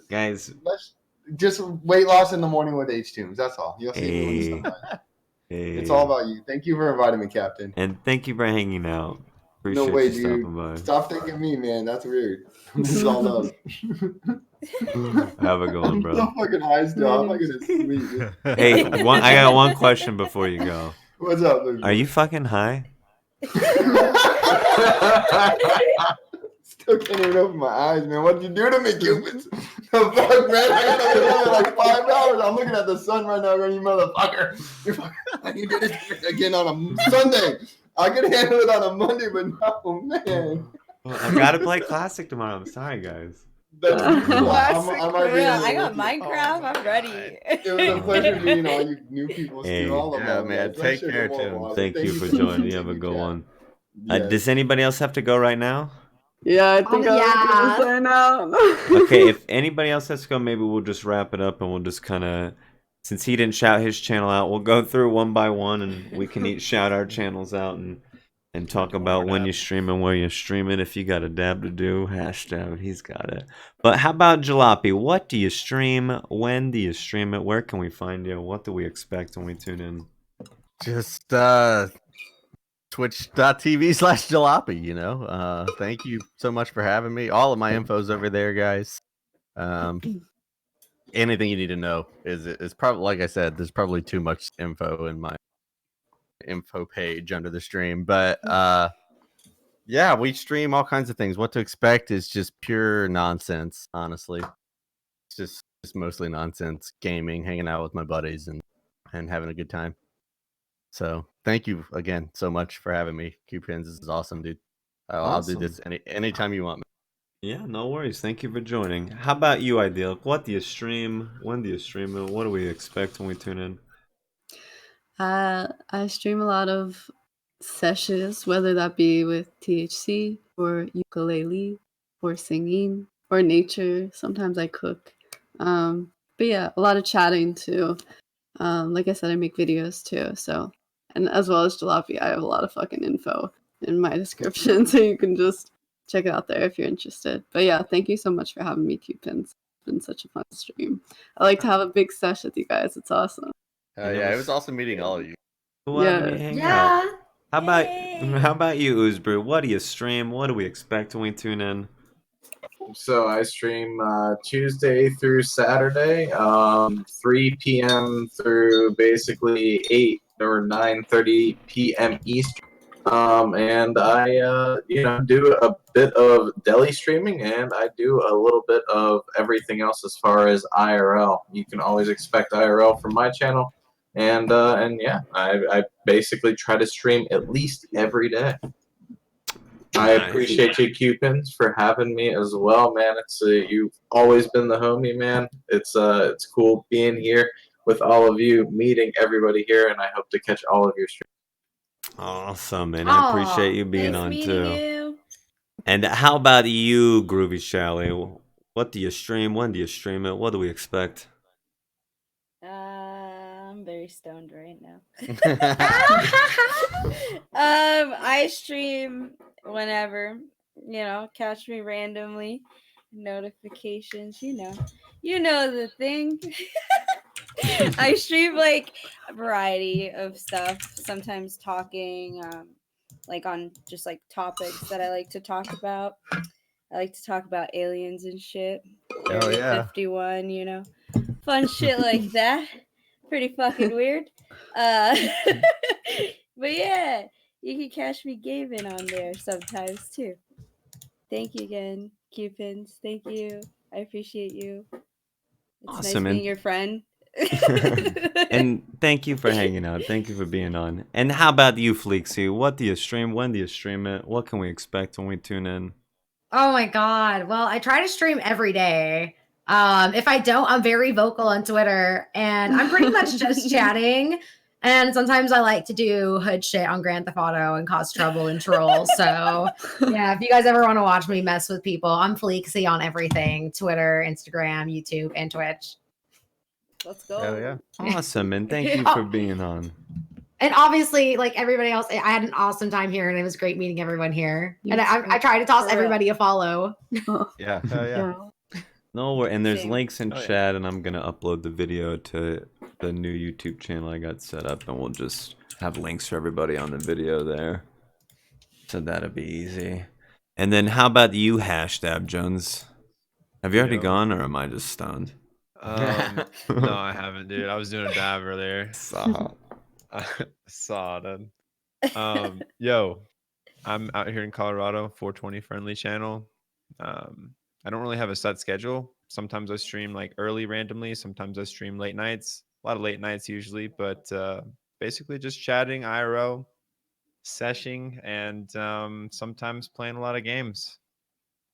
Guys, Let's just weight loss in the morning with Htooms. That's all. You'll see. It's all about you. Thank you for inviting me, Captain. And thank you for hanging out. Appreciate No way, you stopping dude. by. Stop thinking me, man. That's weird. This is all love. Have a good one, bro. I'm fucking high still. I'm not gonna sleep. Hey, I got one question before you go. What's up, baby? Are you fucking high? Still can't even open my eyes, man. What did you do to me, Cewpins? The fuck, man? I got another like 5 hours. I'm looking at the sun right now, going, you motherfucker. You did it again on a Sunday. I could handle it on a Monday, but no, man. Well, I gotta play Classic tomorrow. I'm sorry, guys. That's Classic, I for real. I got Minecraft. I'm ready. It was a pleasure meeting all you new people. Hey. All of Yeah, them, man. Take care, Tim. Thank you for joining. You have a good one. Yes. Does anybody else have to go right now? Yeah, I think I was gonna sign out. Okay, if anybody else has to go, maybe we'll just wrap it up and we'll just kind of, since he didn't shout his channel out, we'll go through one by one and we can each shout our channels out and talk about when you stream and where you stream it. If you got a dab to do, hashtag, he's got it. But how about Juhlopy? What do you stream? When do you stream it? Where can we find you? What do we expect when we tune in? Just twitch.tv/Juhlopy, you know. Thank you so much for having me. All of my info's over there, guys. Anything you need to know is probably, like I said, there's probably too much info in my info page under the stream, but yeah, we stream all kinds of things. What to expect is just pure nonsense, honestly. It's just mostly nonsense, gaming, hanging out with my buddies and having a good time. So thank you again so much for having me. Cewpins, this is awesome, dude. I'll do this anytime you want me. Yeah, no worries. Thank you for joining. How about you, Idyllic? What do you stream? When do you stream it? What do we expect when we tune in? I stream a lot of sessions, whether that be with THC or ukulele or singing or nature. Sometimes I cook. But yeah, a lot of chatting too. Like I said, I make videos too. So, and as well as Juhlopy, I have a lot of fucking info in my description, so you can just check it out there if you're interested. But yeah, thank you so much for having me, Cewpins. It's been such a fun stream. I like to have a big sesh with you guys. It's awesome. Yeah, it was awesome meeting all of you. Cool having me Yeah. hang out. Yeah. How about you, Oozebrood? What do you stream? What do we expect when we tune in? So I stream Tuesday through Saturday, 3 p.m. through basically 8 or 9:30 p.m. Eastern. And I, do a bit of deli streaming, and I do a little bit of everything else as far as IRL. You can always expect IRL from my channel, and yeah, I basically try to stream at least every day. I appreciate you, Cewpins, for having me as well, man. It's you've always been the homie, man. It's cool being here with all of you, meeting everybody here, and I hope to catch all of your streams. Awesome, and I appreciate you being Nice on meeting too. you. And how about you, GroovyShally? What do you stream? When do you stream it? What do we expect? I'm very stoned right now. I stream whenever, catch me randomly. Notifications, you know the thing. I stream like a variety of stuff, sometimes talking, like on just like topics that I like to talk about. I like to talk about aliens and shit. Area yeah. 51, fun shit like that. Pretty fucking weird. But yeah, you can catch me gaming on there sometimes too. Thank you again, Cewpins. Thank you. I appreciate you. It's Awesome, nice being and- your friend. And thank you for hanging out. Thank you for being on. And how about you, Fleeksie? What do you stream? When do you stream it? What can we expect when we tune in? Oh my God. Well, I try to stream every day. If I don't, I'm very vocal on Twitter and I'm pretty much just chatting. And sometimes I like to do hood shit on Grand Theft Auto and cause trouble and troll. So yeah, if you guys ever want to watch me mess with people, I'm Fleeksie on everything: Twitter, Instagram, YouTube, and Twitch. Let's go. Hell yeah. Awesome, and thank you for being on. And obviously, like everybody else, I had an awesome time here, and it was great meeting everyone here. You And I too. try to toss For real. everybody a follow. Yeah. Hell yeah. No, and there's Same. links in Oh, yeah. chat, and I'm gonna upload the video to the new YouTube channel I got set up, and we'll just have links for everybody on the video there. So that'll be easy. And then how about you, HashDabJones? Have you already Yo. gone, or am I just stoned? No, I haven't, dude. I was doing a dab earlier. Stop. I saw it. Yo, I'm out here in Colorado, 420 friendly channel. I don't really have a set schedule. Sometimes I stream like early randomly. Sometimes I stream late nights. A lot of late nights usually, but basically just chatting, IRL, seshing, and sometimes playing a lot of games.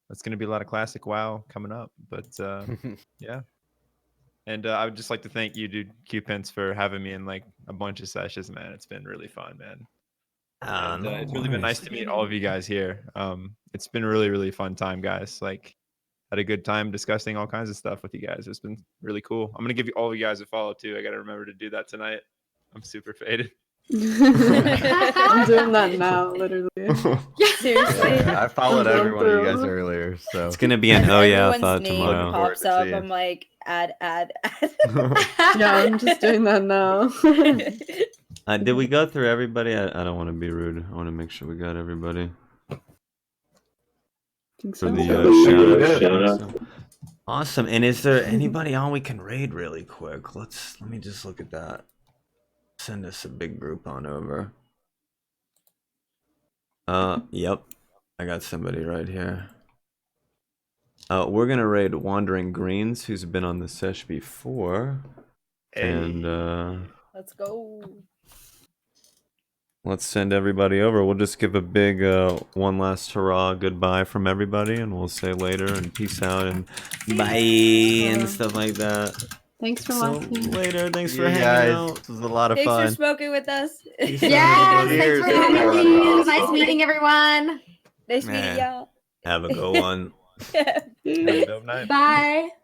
That's going to be a lot of classic WoW coming up, but yeah. And I would just like to thank you, dude, Cewpins, for having me in like a bunch of sessions, man. It's been really fun, man. And No it's really been nice to meet all of you guys here. It's been really, really fun time, guys. Like, had a good time discussing all kinds of stuff with you guys. It's been really cool. I'm gonna give you all of you guys a follow too. I gotta remember to do that tonight. I'm super faded. I'm doing that now, literally. Seriously. I followed I'm every one of you guys through. earlier, so It's gonna be an oh yeah Everyone's thought name tomorrow. pops Forward to up. see it. I'm like, add. Yeah, I'm just doing that now. Did we go through everybody? I don't want to be rude. I want to make sure we got everybody Think for so. the shout out. Awesome. And is there anybody on we can raid really quick? Let me just look at that. Send us a big group on over. Yep. I got somebody right here. We're gonna raid Wandering Greens, who's been on the sesh before. And Let's go. let's send everybody over. We'll just give a big one last hurrah goodbye from everybody, and we'll say later and peace out and bye and stuff like that. Thanks for So watching. later, thanks for Yeah, hanging guys, out. this was a lot of Thanks for fun. smoking with us. Yes, thanks for having me. It was nice meeting everyone. Nice meeting Man. y'all. Have a good one. Have a dope night. Bye.